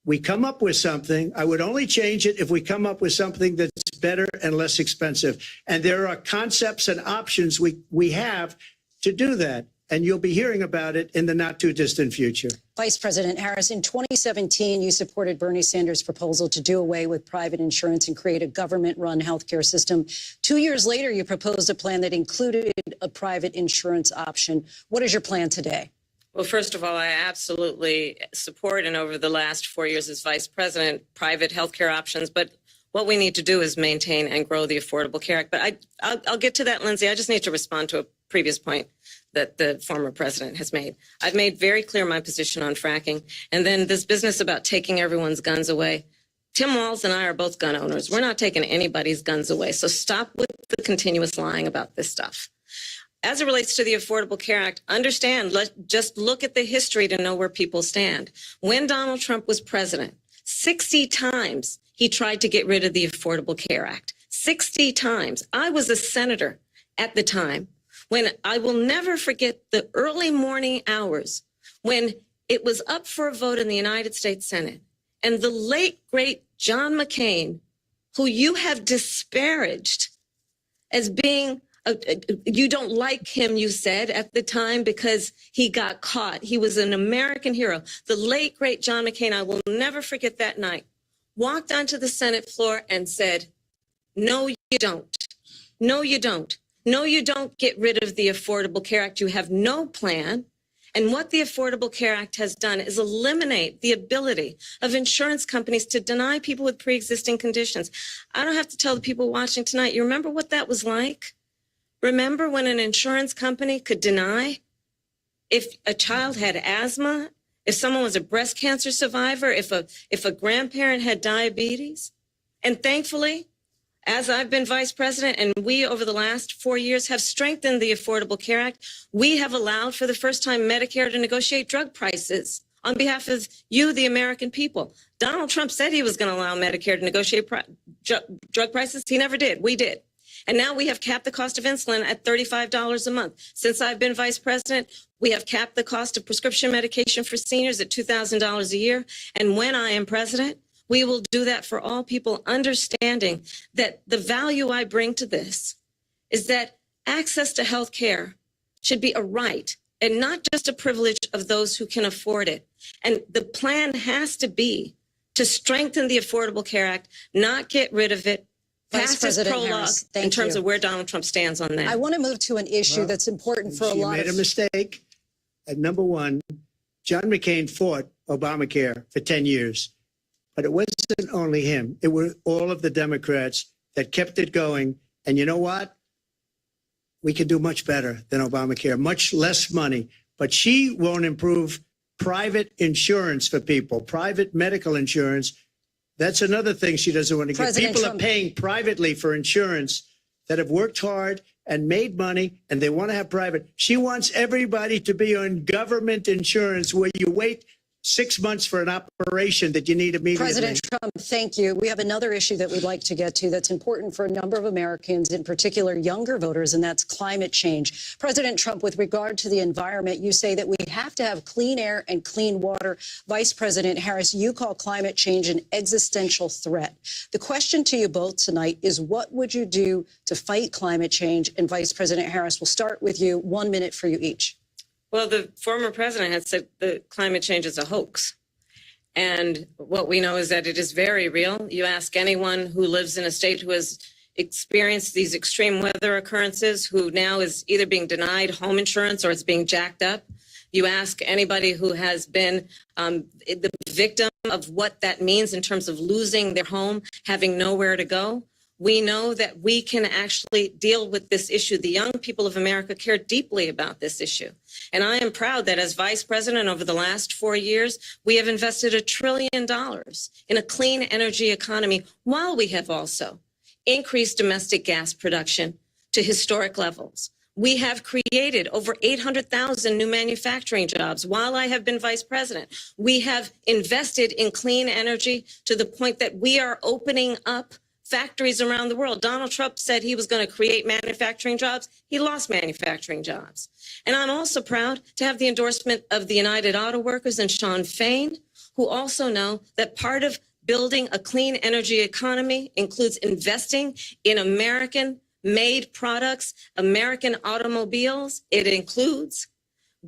we come up with something, I would only change it if we come up with something that's better and less expensive. And there are concepts and options we have to do that. And you'll be hearing about it in the not too distant future. Vice President Harris, in 2017, you supported Bernie Sanders' proposal to do away with private insurance and create a government-run healthcare system. 2 years later, you proposed a plan that included a private insurance option. What is your plan today? Well, first of all, I absolutely support, and over the last 4 years as vice president, private healthcare options. But what we need to do is maintain and grow the Affordable Care Act. But I'll get to that, Lindsay. I just need to respond to a previous point that the former president has made. I've made very clear my position on fracking. And then this business about taking everyone's guns away. Tim Walz and I are both gun owners. We're not taking anybody's guns away. So stop with the continuous lying about this stuff. As it relates to the Affordable Care Act, understand, just look at the history to know where people stand. When Donald Trump was president, 60 times he tried to get rid of the Affordable Care Act. 60 times. I was a senator at the time when I will never forget the early morning hours when it was up for a vote in the United States Senate. And the late, great John McCain, who you have disparaged as being you don't like him, you said at the time, because he got caught. He was an American hero. The late, great John McCain, I will never forget that night, walked onto the Senate floor and said, no, you don't. No, you don't. No, you don't get rid of the Affordable Care Act. You have no plan. And what the Affordable Care Act has done is eliminate the ability of insurance companies to deny people with pre-existing conditions. I don't have to tell the people watching tonight, you remember what that was like? Remember when an insurance company could deny if a child had asthma, if someone was a breast cancer survivor, if a grandparent had diabetes? And thankfully, as I've been vice president and we over the last 4 years have strengthened the Affordable Care Act, we have allowed for the first time Medicare to negotiate drug prices on behalf of you, the American people. Donald Trump said he was going to allow Medicare to negotiate drug prices. He never did. We did. And now we have capped the cost of insulin at $35 a month. Since I've been vice president, we have capped the cost of prescription medication for seniors at $2,000 a year. And when I am president, we will do that for all people, understanding that the value I bring to this is that access to health care should be a right and not just a privilege of those who can afford it. And the plan has to be to strengthen the Affordable Care Act, not get rid of it. Vice President Harris, in terms you. of where Donald Trump stands on that. I want to move to an issue that's important for a lot She made of a mistake. Number one, John McCain fought Obamacare for 10 years. But it wasn't only him. It were all of the Democrats that kept it going. And you know what? We could do much better than Obamacare, much less money. But she won't improve private insurance for people, private medical insurance. That's another thing she doesn't want to get. People are paying privately for insurance that have worked hard and made money, and they want to have private. She wants everybody to be on government insurance where you wait 6 months for an operation that you need immediately. President Trump, thank you. We have another issue that we'd like to get to that's important for a number of Americans, in particular younger voters, and that's climate change. President Trump, with regard to the environment, you say that we have to have clean air and clean water. Vice President Harris, you call climate change an existential threat. The question to you both tonight is, what would you do to fight climate change? And Vice President Harris, we'll start with you. 1 minute for you each. Well, the former president had said that climate change is a hoax. And what we know is that it is very real. You ask anyone who lives in a state who has experienced these extreme weather occurrences, who now is either being denied home insurance or it's being jacked up. You ask anybody who has been the victim of what that means in terms of losing their home, having nowhere to go. We know that we can actually deal with this issue. The young people of America care deeply about this issue. And I am proud that as vice president over the last 4 years, we have invested $1 trillion in a clean energy economy, while we have also increased domestic gas production to historic levels. We have created over 800,000 new manufacturing jobs while I have been vice president. We have invested in clean energy to the point that we are opening up factories around the world. Donald Trump said he was going to create manufacturing jobs. He lost manufacturing jobs. And I'm also proud to have the endorsement of the United Auto Workers and Sean Fain, who also know that part of building a clean energy economy includes investing in American-made products, American automobiles. It includes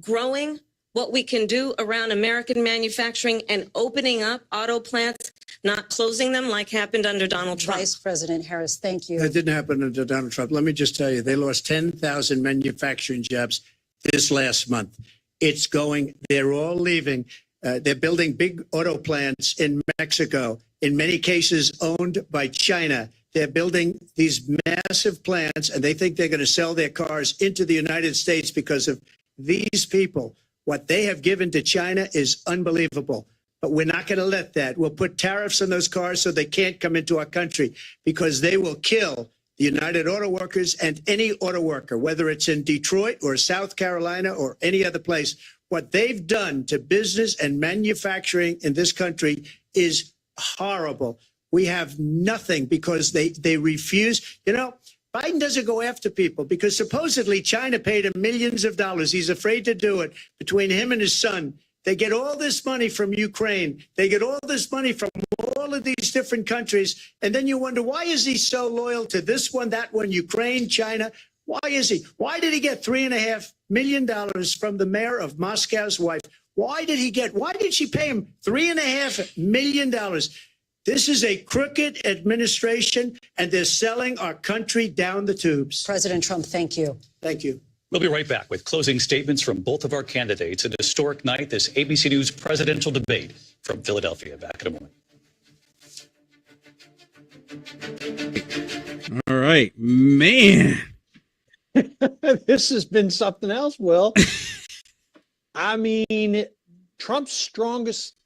growing what we can do around American manufacturing and opening up auto plants, not closing them like happened under Donald Trump. Vice President Harris, thank you. That didn't happen under Donald Trump. Let me just tell you, they lost 10,000 manufacturing jobs this last month. They're all leaving. They're building big auto plants in Mexico, in many cases owned by China. They're building these massive plants, and they think they're going to sell their cars into the United States because of these people. What they have given to China is unbelievable. But we're not going to let that. We'll put tariffs on those cars so they can't come into our country, because they will kill the United Auto Workers and any auto worker, whether it's in Detroit or South Carolina or any other place. What they've done to business and manufacturing in this country is horrible. We have nothing because they refuse. You know, Biden doesn't go after people because supposedly China paid him millions of dollars. He's afraid to do it. Between him and his son, they get all this money from Ukraine. They get all this money from all of these different countries. And then you wonder, why is he so loyal to this one, that one, Ukraine, China? Why is he? Why did he get $3.5 million from the mayor of Moscow's wife? Why did she pay him $3.5 million? This is a crooked administration, and they're selling our country down the tubes. President Trump, thank you. Thank you. We'll be right back with closing statements from both of our candidates. An historic night, this ABC News presidential debate from Philadelphia. Back in a moment. All right, man. This has been something else, Will. I mean, Trump's strongest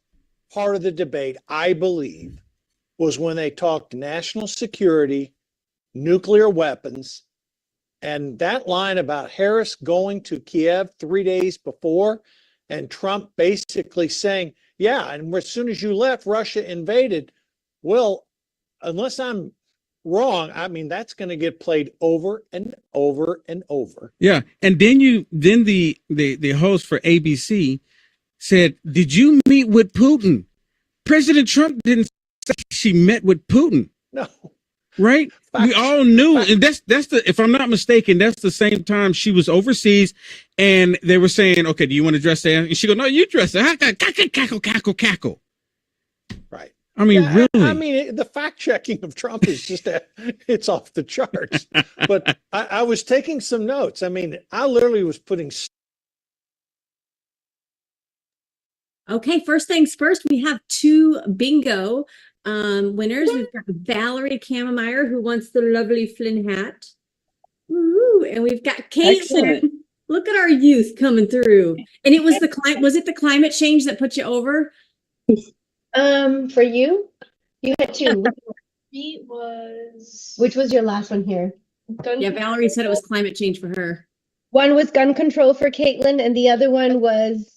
part of the debate, I believe, was when they talked national security, nuclear weapons, and that line about Harris going to Kiev 3 days before, and Trump basically saying, yeah, and as soon as you left, Russia invaded. Well, unless I'm wrong, I mean, that's going to get played over and over and over. Yeah, and then the host for ABC said, "Did you meet with Putin?" President Trump didn't say she met with Putin. No. Right? We all knew, and that's the, if I'm not mistaken, that's the same time she was overseas, and they were saying, "Okay, do you want to dress that?" And she go, "No, you dress it." Cackle. Right. I mean, Yeah, really. I mean, the fact checking of Trump is just it's off the charts. But I was taking some notes. I mean, I literally was putting. Okay, first things first, we have two bingo winners. We've got Valerie Kammemeyer, who wants the lovely Flynn hat. Woo! And we've got Caitlin. Excellent. Look at our youth coming through. And it was was it the climate change that put you over? For you had two. Which was your last one here? Yeah, Valerie said it was climate change for her. One was gun control for Caitlin, and the other one was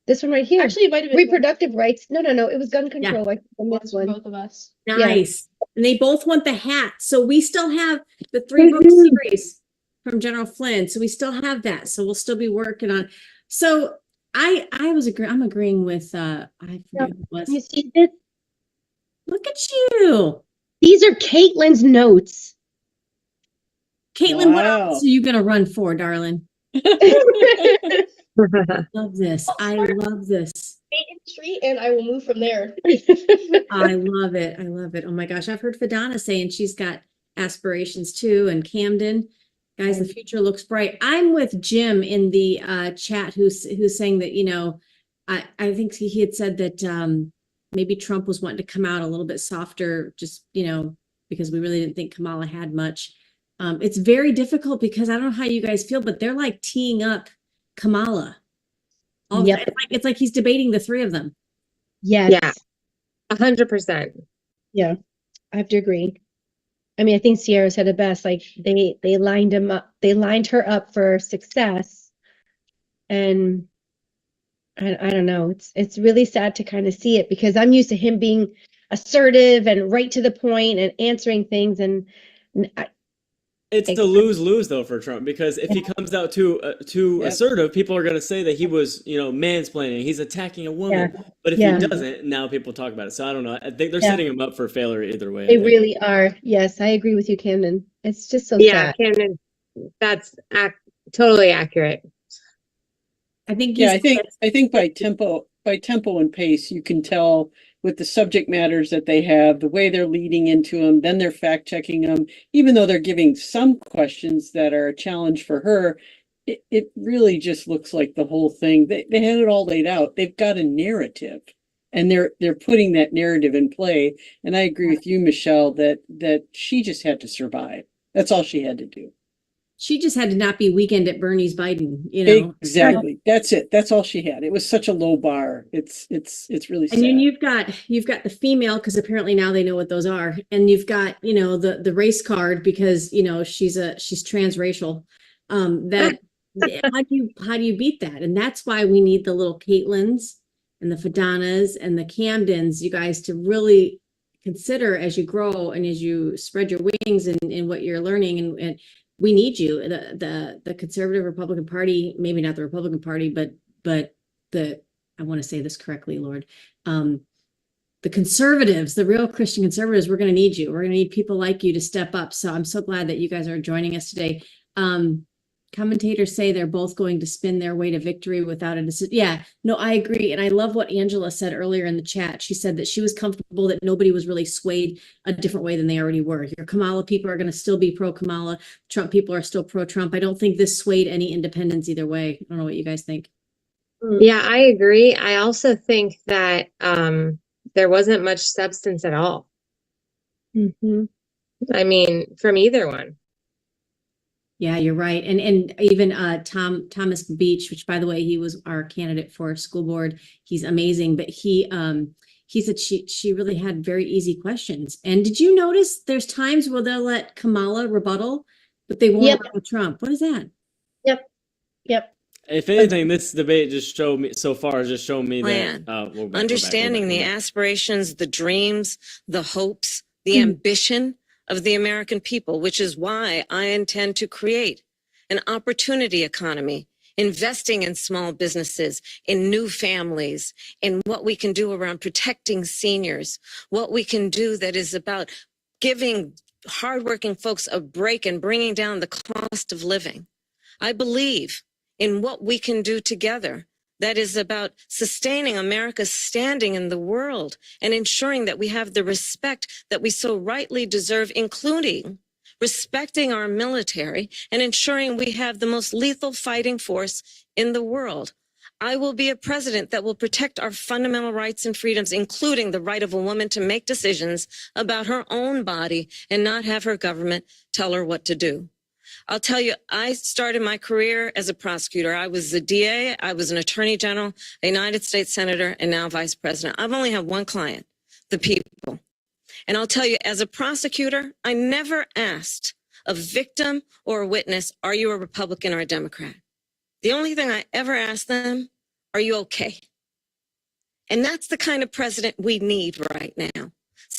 this one right here. Actually, it might have been reproductive rights. No, it was gun control. Yeah. I think this one. both of us. Nice. And they both want the hat. So we still have the 3-book series from General Flynn. So we still have that. So we'll still be working on. So I'm agreeing with I forget who it was. You see this? Look at you. These are Caitlin's notes. Caitlin, what Wow. else are you gonna run for, darling? Love this. I love this. Main Street, and I will move from there. I love it. I love it. Oh my gosh. I've heard Fadana saying she's got aspirations too, and Camden. Guys, the future looks bright. I'm with Jim in the chat who's saying that, you know, I think he had said that maybe Trump was wanting to come out a little bit softer, just, you know, because we really didn't think Kamala had much. It's very difficult because I don't know how you guys feel, but they're like teeing up Kamala. Yep. It's like he's debating the three of them. Yes. Yeah. 100%. Yeah, I have to agree. I mean, I think Sierra said it best. Like they lined him up, they lined her up for success. And I don't know. It's really sad to kind of see it because I'm used to him being assertive and right to the point and answering things. And It's the lose-lose though for Trump, because if he comes out too assertive, people are going to say that he was, you know, mansplaining. He's attacking a woman. Yeah. But if Yeah. he doesn't, now people talk about it. So I don't know. I think they're setting him up for failure either way. I they think. really are. Yes, I agree with you, Camden. It's just so Yeah, sad. Camden, that's totally accurate. I think Yeah, I think by tempo and pace, you can tell with the subject matters that they have, the way they're leading into them, then they're fact checking them, even though they're giving some questions that are a challenge for her. It really just looks like the whole thing. They had it all laid out. They've got a narrative, and they're putting that narrative in play. And I agree with you, Michelle, that she just had to survive. That's all she had to do. She just had to not be Weekend at Bernie's Biden, you know. Exactly. That's it. That's all she had. It was such a low bar. It's really sad. And then you've got the female, because apparently now they know what those are, and you've got, you know, the race card, because, you know, she's transracial. That how do you beat that? And that's why we need the little Caitlins and the Fadanas and the Camdens, you guys, to really consider as you grow and as you spread your wings in what you're learning, and we need you. The conservative Republican Party, maybe not the Republican Party, but I want to say this correctly, Lord. The conservatives, the real Christian conservatives, we're going to need you. We're going to need people like you to step up. So I'm so glad that you guys are joining us today. Commentators say they're both going to spin their way to victory without a decision. Yeah, no, I agree. And I love what Angela said earlier in the chat. She said that she was comfortable that nobody was really swayed a different way than they already were. Your Kamala people are going to still be pro-Kamala. Trump people are still pro-Trump. I don't think this swayed any independents either way. I don't know what you guys think. Yeah, I agree. I also think that there wasn't much substance at all. Mm-hmm. I mean, from either one. Yeah, you're right. And even Thomas Beach, which, by the way, he was our candidate for school board. He's amazing, but he said she really had very easy questions. And did you notice there's times where they'll let Kamala rebuttal, but they won't let Trump? What is that? Yep. If anything, this debate just showed me Plan. that we're back, Understanding we're the back. aspirations, the dreams, the hopes, the ambition of the American people, which is why I intend to create an opportunity economy, investing in small businesses, in new families, in what we can do around protecting seniors, what we can do that is about giving hardworking folks a break and bringing down the cost of living. I believe in what we can do together that is about sustaining America's standing in the world and ensuring that we have the respect that we so rightly deserve, including respecting our military and ensuring we have the most lethal fighting force in the world. I will be a president that will protect our fundamental rights and freedoms, including the right of a woman to make decisions about her own body and not have her government tell her what to do. I'll tell you, I started my career as a prosecutor. I was a DA, I was an attorney general, a United States senator, and now vice president. I've only had one client, the people. And I'll tell you, as a prosecutor, I never asked a victim or a witness, are you a Republican or a Democrat? The only thing I ever asked them, are you okay? And that's the kind of president we need right now.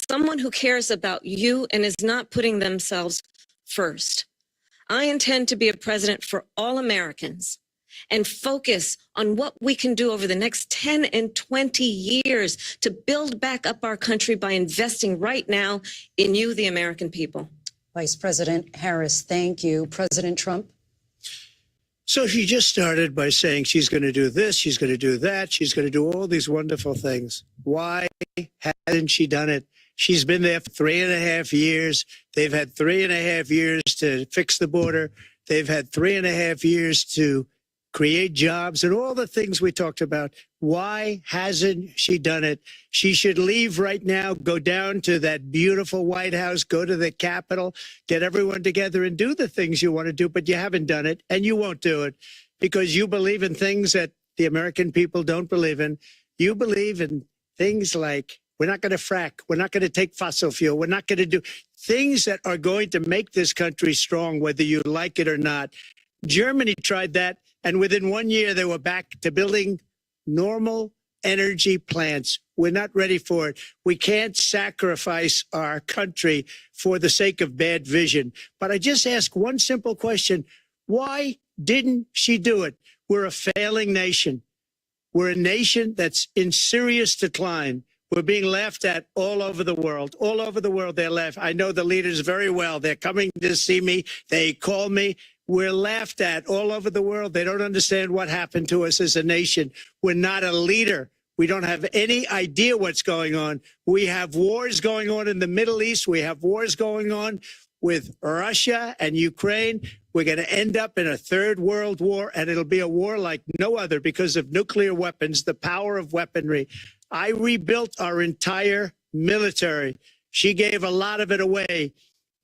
Someone who cares about you and is not putting themselves first. I intend to be a president for all Americans and focus on what we can do over the next 10 and 20 years to build back up our country by investing right now in you, the American people. Vice President Harris, thank you. President Trump? So she just started by saying she's going to do this, she's going to do that, she's going to do all these wonderful things. Why hasn't she done it? She's been there for 3.5 years. They've had 3.5 years to fix the border. They've had 3.5 years to create jobs and all the things we talked about. Why hasn't she done it? She should leave right now, go down to that beautiful White House, go to the Capitol, get everyone together and do the things you want to do, but you haven't done it and you won't do it because you believe in things that the American people don't believe in. You believe in things like we're not going to frack. We're not going to take fossil fuel. We're not going to do things that are going to make this country strong, whether you like it or not. Germany tried that, and within 1 year, they were back to building normal energy plants. We're not ready for it. We can't sacrifice our country for the sake of bad vision. But I just ask one simple question. Why didn't she do it? We're a failing nation. We're a nation that's in serious decline. We're being laughed at all over the world. All over the world, they're laughed. I know the leaders very well. They're coming to see me. They call me. We're laughed at all over the world. They don't understand what happened to us as a nation. We're not a leader. We don't have any idea what's going on. We have wars going on in the Middle East. We have wars going on with Russia and Ukraine. We're going to end up in a third world war, and it'll be a war like no other because of nuclear weapons, the power of weaponry. I rebuilt our entire military. She gave a lot of it away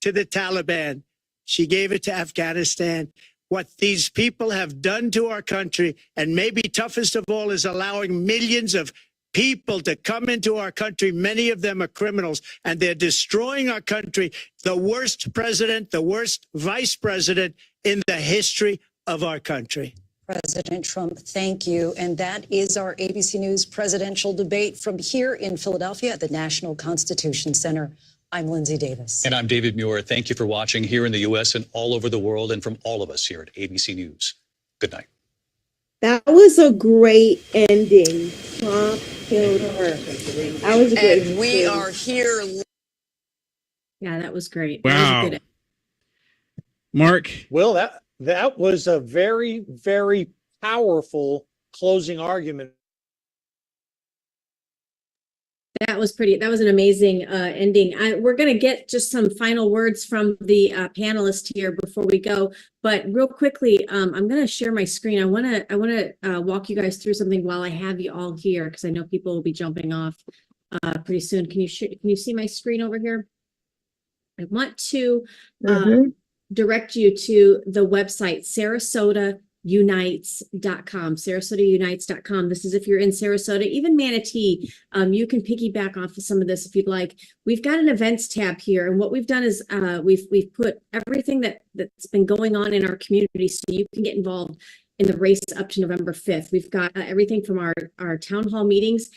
to the Taliban. She gave it to Afghanistan. What these people have done to our country, and maybe toughest of all, is allowing millions of people to come into our country. Many of them are criminals, and they're destroying our country. The worst president, the worst vice president in the history of our country. President Trump, thank you. And that is our ABC News presidential debate from here in Philadelphia at the National Constitution Center. I'm Lindsay Davis. And I'm David Muir. Thank you for watching here in the U.S. and all over the world, and from all of us here at ABC News. Good night. That was a great ending. Trump killed her. That was a great And we ending. are here. Yeah, that was great. Wow. That was a good. Mark. Well, that was a very, very powerful closing argument. That was pretty. That was an amazing ending. We're going to get just some final words from the panelists here before we go. But real quickly, I'm going to share my screen. I want to walk you guys through something while I have you all here, because I know people will be jumping off pretty soon. Can you see my screen over here? I want to direct you to the website SarasotaUnites.com. SarasotaUnites.com. This is if you're in Sarasota, even Manatee. You can piggyback off of some of this if you'd like. We've got an events tab here, and what we've done is we've put everything that's been going on in our community, so you can get involved in the race up to November 5th. We've got everything from our town hall meetings.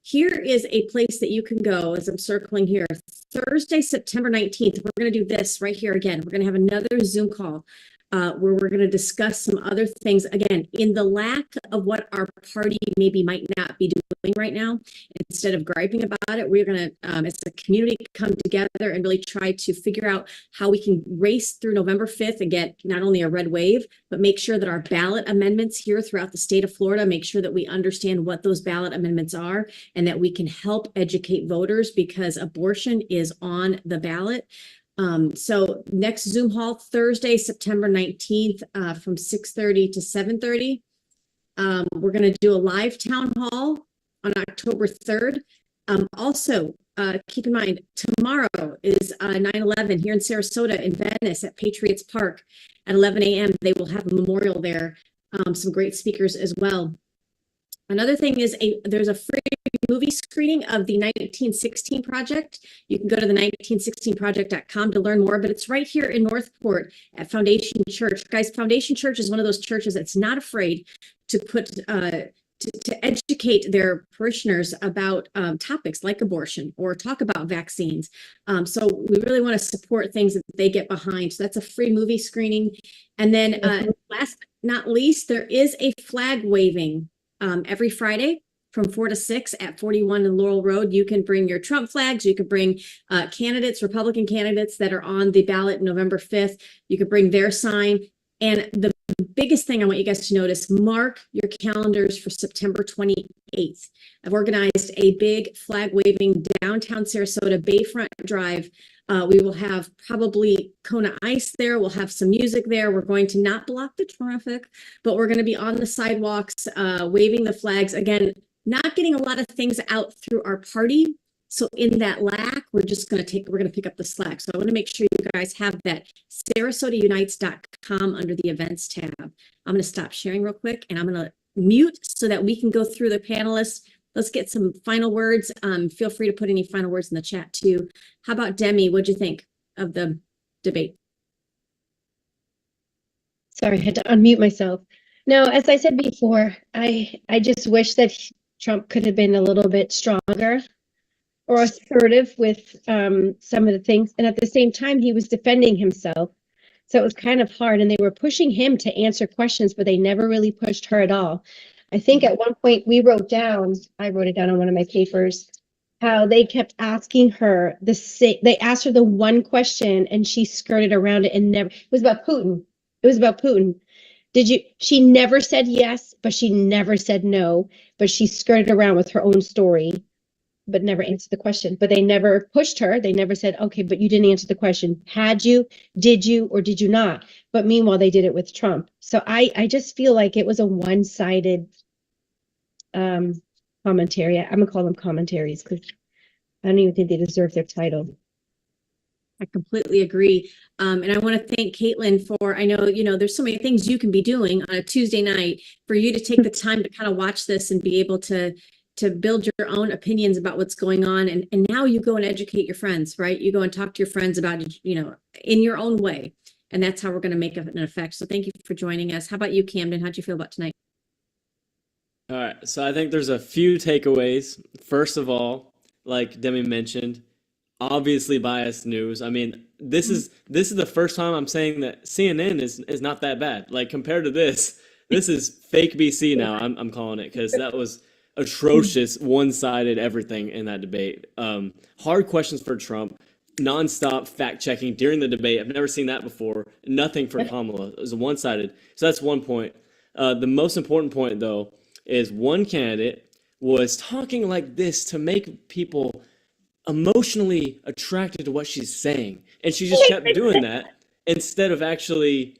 Here is a place that you can go, as I'm circling here. Thursday, September 19th, we're going to do this right here again. We're going to have another Zoom call where we're going to discuss some other things. Again, in the lack of what our party maybe might not be doing right now, instead of griping about it, we're going to, as a community, come together and really try to figure out how we can race through November 5th and get not only a red wave, but make sure that our ballot amendments here throughout the state of Florida, make sure that we understand what those ballot amendments are and that we can help educate voters, because abortion is on the ballot. So next Zoom hall, Thursday, September 19th, from 6:30 to 7:30. We're going to do a live town hall on October 3rd. Also, keep in mind, tomorrow is 9/11 here in Sarasota, in Venice at Patriots Park at 11 a.m. They will have a memorial there. Some great speakers as well. Another thing is there's a free movie screening of the 1916 Project. You can go to the 1916project.com to learn more, but it's right here in Northport at Foundation Church. Guys, Foundation Church is one of those churches that's not afraid to put to educate their parishioners about topics like abortion or talk about vaccines. So we really want to support things that they get behind. So that's a free movie screening. And then last but not least, there is a flag waving every Friday from 4 to 6 at 41 and Laurel Road. You can bring your Trump flags. You can bring candidates, Republican candidates that are on the ballot November 5th. You could bring their sign. And the biggest thing I want you guys to notice, mark your calendars for September 28th. I've organized a big flag waving downtown Sarasota Bayfront Drive. We will have probably Kona Ice there. We'll have some music there. We're going to not block the traffic, but we're going to be on the sidewalks, waving the flags. Again, not getting a lot of things out through our party. So in that lack, we're going to pick up the slack. So I want to make sure you guys have that SarasotaUnites.com under the events tab. I'm going to stop sharing real quick, and I'm going to mute so that we can go through the panelists. Let's get some final words. Feel free to put any final words in the chat too. How about Demi? What'd you think of the debate? Sorry, I had to unmute myself. No, as I said before, I just wish that Trump could have been a little bit stronger or assertive with some of the things. And at the same time, he was defending himself. So it was kind of hard. And they were pushing him to answer questions, but they never really pushed her at all. I think at one point I wrote it down on one of my papers, how they kept asking her they asked her the one question and she skirted around it and never, it was about Putin. It was about Putin. She never said yes, but she never said no. but she skirted around with her own story, but never answered the question. But they never pushed her. They never said, okay, but you didn't answer the question. Had you, or did you not? But meanwhile, they did it with Trump. So I just feel like it was a one-sided commentary. I'm gonna call them commentaries because I don't even think they deserve their title. I completely agree. And I want to thank Caitlin for, I know, there's so many things you can be doing on a Tuesday night for you to take the time to kind of watch this and be able to build your own opinions about what's going on. And now you go and educate your friends, right? You go and talk to your friends about it, in your own way. And that's how we're going to make an effect. So thank you for joining us. How about you, Camden? How'd you feel about tonight? All right, so I think there's a few takeaways. First of all, like Demi mentioned, obviously biased news. I mean, this is the first time I'm saying that CNN is not that bad. Like compared to this is fake BC now. I'm calling it, because that was atrocious, one-sided everything in that debate. Hard questions for Trump, nonstop fact checking during the debate. I've never seen that before. Nothing for Kamala. It was one-sided. So that's one point. The most important point, though, is one candidate was talking like this to make people emotionally attracted to what she's saying, and she just kept doing that instead of actually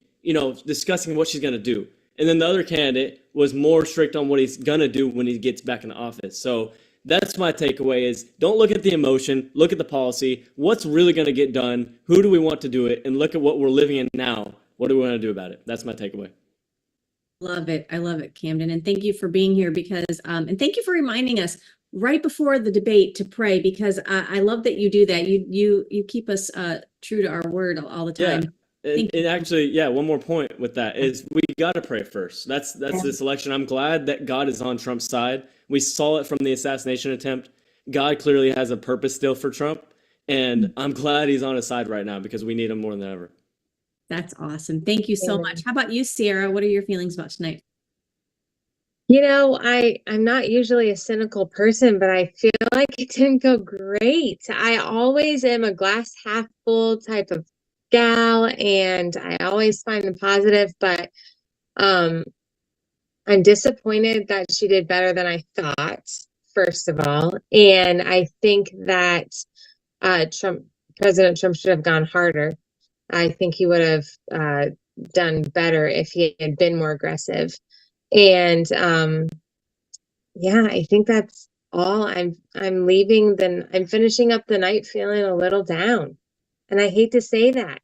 discussing what she's going to do. And then the other candidate was more strict on what he's going to do when he gets back in office. So that's my takeaway: is don't look at the emotion, look at the policy. What's really going to get done? Who do we want to do it? And look at what we're living in now. What do we want to do about it? That's my takeaway. Love it. I love it, Camden. And thank you for being here because, and thank you for reminding us right before the debate to pray, because I love that you do that. You keep us true to our word all the time. Yeah. And actually, one more point with that is we got to pray first. That's this election. I'm glad that God is on Trump's side. We saw it from the assassination attempt. God clearly has a purpose still for Trump. And I'm glad he's on his side right now because we need him more than ever. That's awesome. Thank you so much. How about you, Sierra? What are your feelings about tonight? I'm not usually a cynical person, but I feel like it didn't go great. I always am a glass half full type of gal, and I always find the positive, but I'm disappointed that she did better than I thought, first of all. And I think that President Trump should have gone harder. I think he would have done better if he had been more aggressive. And I think that's all. I'm leaving. Then I'm finishing up the night feeling a little down, and I hate to say that.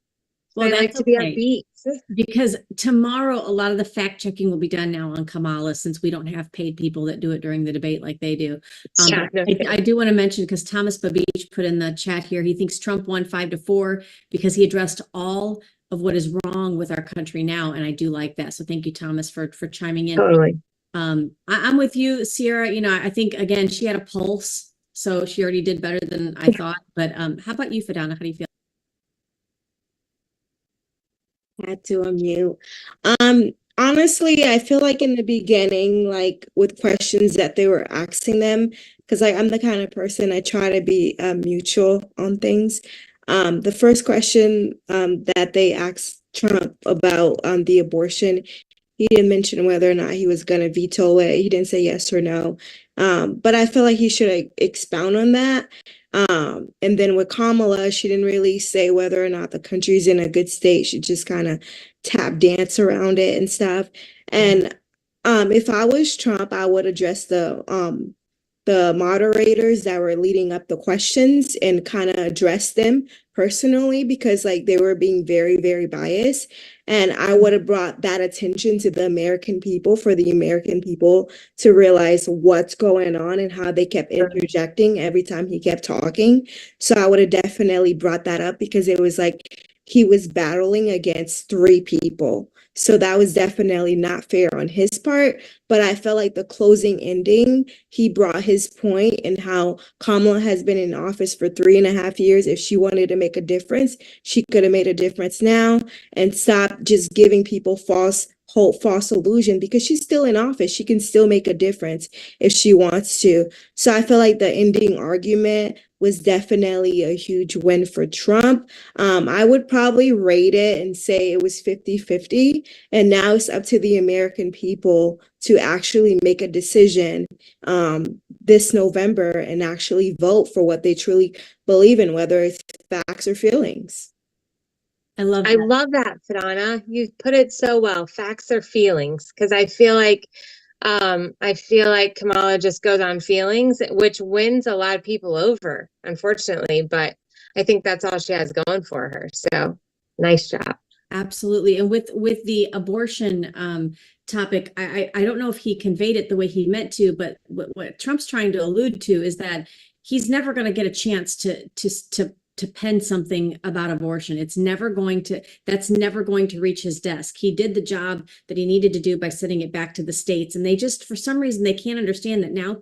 Well, I like to be upbeat. Because tomorrow a lot of the fact checking will be done now on Kamala, since we don't have paid people that do it during the debate like they do. I do want to mention, because Thomas Babich put in the chat here, he thinks Trump won 5-4 because he addressed all of what is wrong with our country now, and I do like that. So thank you, Thomas, for chiming in. Totally. I'm with you, Sierra. I think again she had a pulse, so she already did better than I thought. But how about you, Fadana? How do you feel? Had to unmute. Honestly, I feel like in the beginning, like with questions that they were asking them, because I'm the kind of person, I try to be mutual on things. The first question that they asked Trump about the abortion, he didn't mention whether or not he was going to veto it. He didn't say yes or no. But I feel like he should expound on that. And then with Kamala, she didn't really say whether or not the country's in a good state. She just kind of tap dance around it and stuff. And if I was Trump, I would address the moderators that were leading up the questions and kind of address them personally, because like they were being very, very biased. And I would have brought that attention to the American people, for the American people to realize what's going on and how they kept interjecting every time he kept talking. So I would have definitely brought that up, because it was like he was battling against 3 people. So that was definitely not fair on his part. But I felt like the closing ending, he brought his point and how Kamala has been in office for 3.5 years. If she wanted to make a difference, she could have made a difference now, and stop just giving people false hope, false illusion, because she's still in office. She can still make a difference if she wants to. So I feel like the ending argument was definitely a huge win for Trump. I would probably rate it and say it was 50-50. And now it's up to the American people to actually make a decision this November and actually vote for what they truly believe in, whether it's facts or feelings. I love that, Fadana. You put it so well. Facts or feelings, because I feel like Kamala just goes on feelings, which wins a lot of people over, unfortunately. But I think that's all she has going for her. So nice job. Absolutely. And with the abortion topic, I don't know if he conveyed it the way he meant to, but what Trump's trying to allude to is that he's never going to get a chance to pen something about abortion. That's never going to reach his desk. He did the job that he needed to do by sending it back to the states. And they just, for some reason, they can't understand that now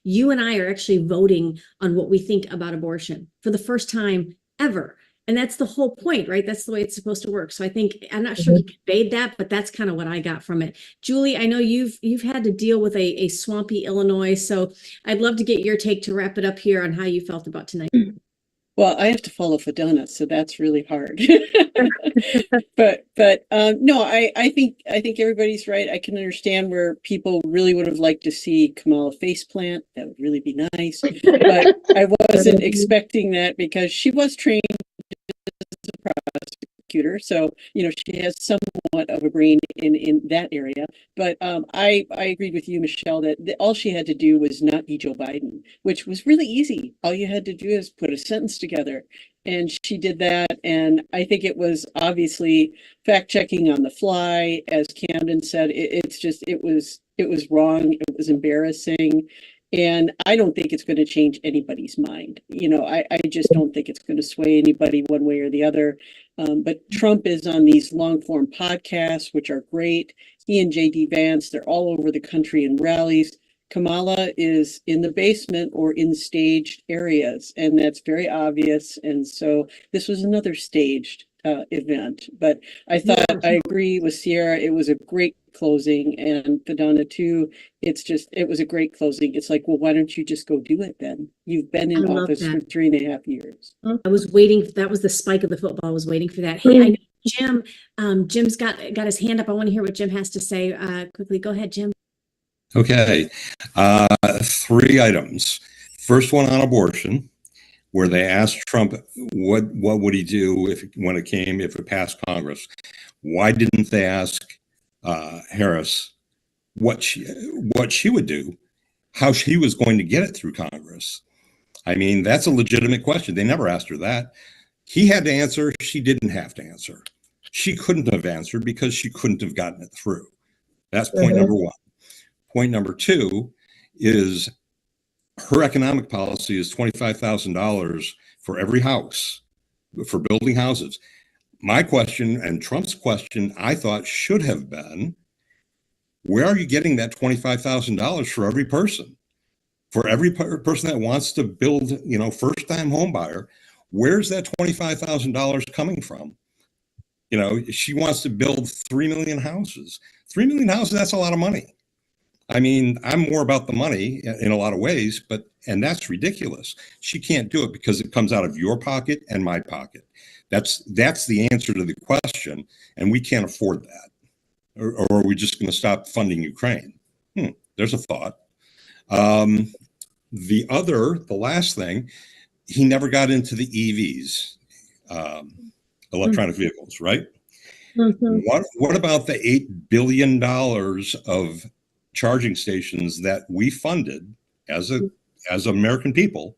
you and I are actually voting on what we think about abortion for the first time ever. And that's the whole point, right? That's the way it's supposed to work. So I think, I'm not sure he conveyed that, but that's kind of what I got from it. Julie, I know you've had to deal with a swampy Illinois, so I'd love to get your take to wrap it up here on how you felt about tonight. Well, I have to follow Fadana, so that's really hard. But no, I think everybody's right. I can understand where people really would have liked to see Kamala faceplant. That would really be nice. But I wasn't expecting that because she was trained as a prosecutor, so she has somewhat of a brain in that area. But I agreed with you, Michelle, that all she had to do was not be Joe Biden, which was really easy. All you had to do is put a sentence together, and she did that. And I think it was obviously fact checking on the fly, as Camden said. It was wrong. It was embarrassing. And I don't think it's going to change anybody's mind. I just don't think it's going to sway anybody one way or the other. But Trump is on these long form podcasts, which are great. He and JD Vance, they're all over the country in rallies. Kamala is in the basement or in staged areas, and that's very obvious. And so this was another staged event. But I thought, I agree with Sierra, it was a great closing, and Fadana too. It was a great closing. It's like, well, why don't you just go do it then? You've been in office for 3.5 years. I was waiting. That was the spike of the football. I was waiting for that. Hey, I know Jim. Jim's got his hand up. I want to hear what Jim has to say quickly. Go ahead, Jim. Okay. 3 items. First one on abortion, where they asked Trump what would he do if it passed Congress. Why didn't they ask Harris what she would do, how she was going to get it through Congress? I mean, that's a legitimate question. They never asked her that. He had to answer. She didn't have to answer. She couldn't have answered because she couldn't have gotten it through. That's point number one. Point number 2 is her economic policy is $25,000 for every house for building houses. My question and Trump's question, I thought, should have been, where are you getting that $25,000 for every person? For every person that wants to build, first-time home buyer, where's that $25,000 coming from? She wants to build 3 million houses. 3 million houses, that's a lot of money. I mean, I'm more about the money in a lot of ways, and that's ridiculous. She can't do it because it comes out of your pocket and my pocket. That's the answer to the question, and we can't afford that. Or are we just going to stop funding Ukraine? There's a thought. The last thing, he never got into the EVs, electronic vehicles, right? What about the $8 billion of charging stations that we funded as American people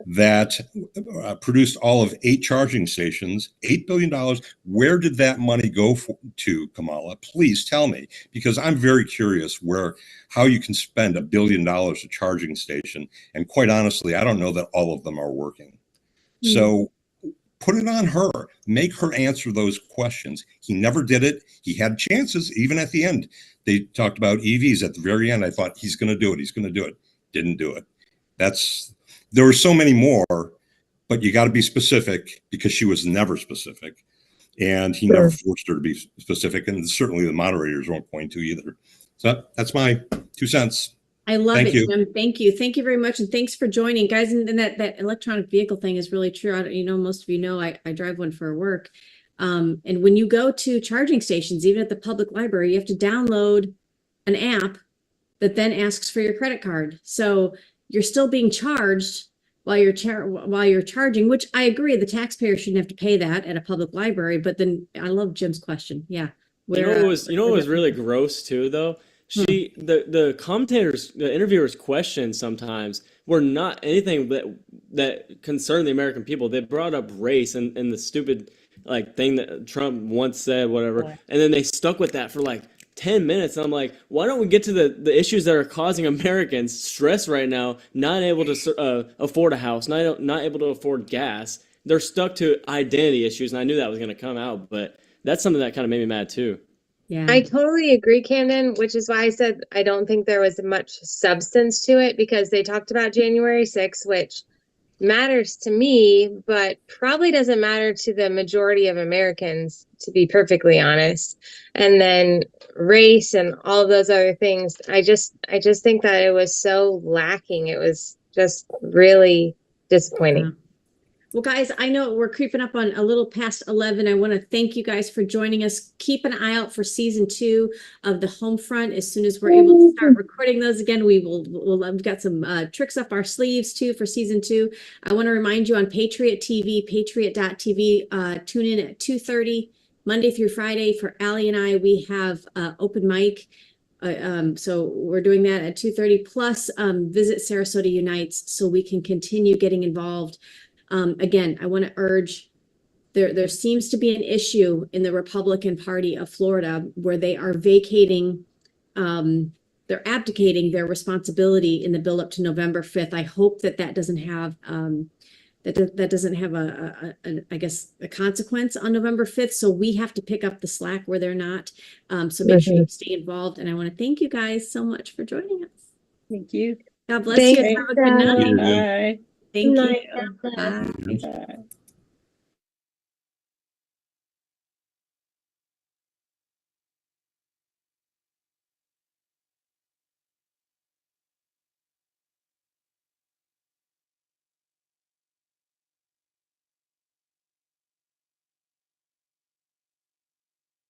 that produced all of 8 charging stations, $8 billion? Where did that money go to, Kamala? Please tell me, because I'm very curious how you can spend $1 billion a charging station. And quite honestly, I don't know that all of them are working. So put it on her, make her answer those questions. He never did it. He had chances, even at the end. They talked about EVs at the very end. I thought he's going to do it. He's going to do it. Didn't do it. There were so many more, but you got to be specific because she was never specific. And he never forced her to be specific, and certainly the moderators weren't going to either. So that's my 2 cents. I love Thank it, you. Jim. Thank you. Thank you very much. And thanks for joining, guys. And that electronic vehicle thing is really true. Most of you know, I drive one for work. And when you go to charging stations, even at the public library, you have to download an app that then asks for your credit card. So you're still being charged while you're charging, which I agree, the taxpayer shouldn't have to pay that at a public library. But then I love Jim's question. Yeah. You know what was really gross too, though? The commentators, the interviewers' questions sometimes were not anything that concerned the American people. They brought up race and the stupid thing that Trump once said, whatever, and then they stuck with that for 10 minutes. And I'm like, why don't we get to the issues that are causing Americans stress right now, not able to afford a house, not able to afford gas. They're stuck to identity issues, and I knew that was going to come out, but that's something that kind of made me mad too. Yeah, I totally agree, Camden, which is why I said I don't think there was much substance to it, because they talked about January 6th, which matters to me, but probably doesn't matter to the majority of Americans, to be perfectly honest. And then race and all of those other things. I just think that it was so lacking. It was just really disappointing. Yeah. Well, guys, I know we're creeping up on a little past 11. I want to thank you guys for joining us. Keep an eye out for season 2 of the Homefront. As soon as we're able to start recording those again, we've got some tricks up our sleeves too for season 2. I want to remind you on Patriot TV, patriot.tv, tune in at 2:30 Monday through Friday for Allie and I. We have open mic. So we're doing that at 2:30 plus visit Sarasota Unites so we can continue getting involved. Again, I want to urge, there seems to be an issue in the Republican Party of Florida where they are vacating, they're abdicating their responsibility in the build up to November 5th. I hope that doesn't have that doesn't have I guess a consequence on November 5th. So we have to pick up the slack where they're not. So make sure you stay involved. And I want to thank you guys so much for joining us. Thank you. God bless you. Have a good night. Bye. Thank Good you. night. Bye. Bye.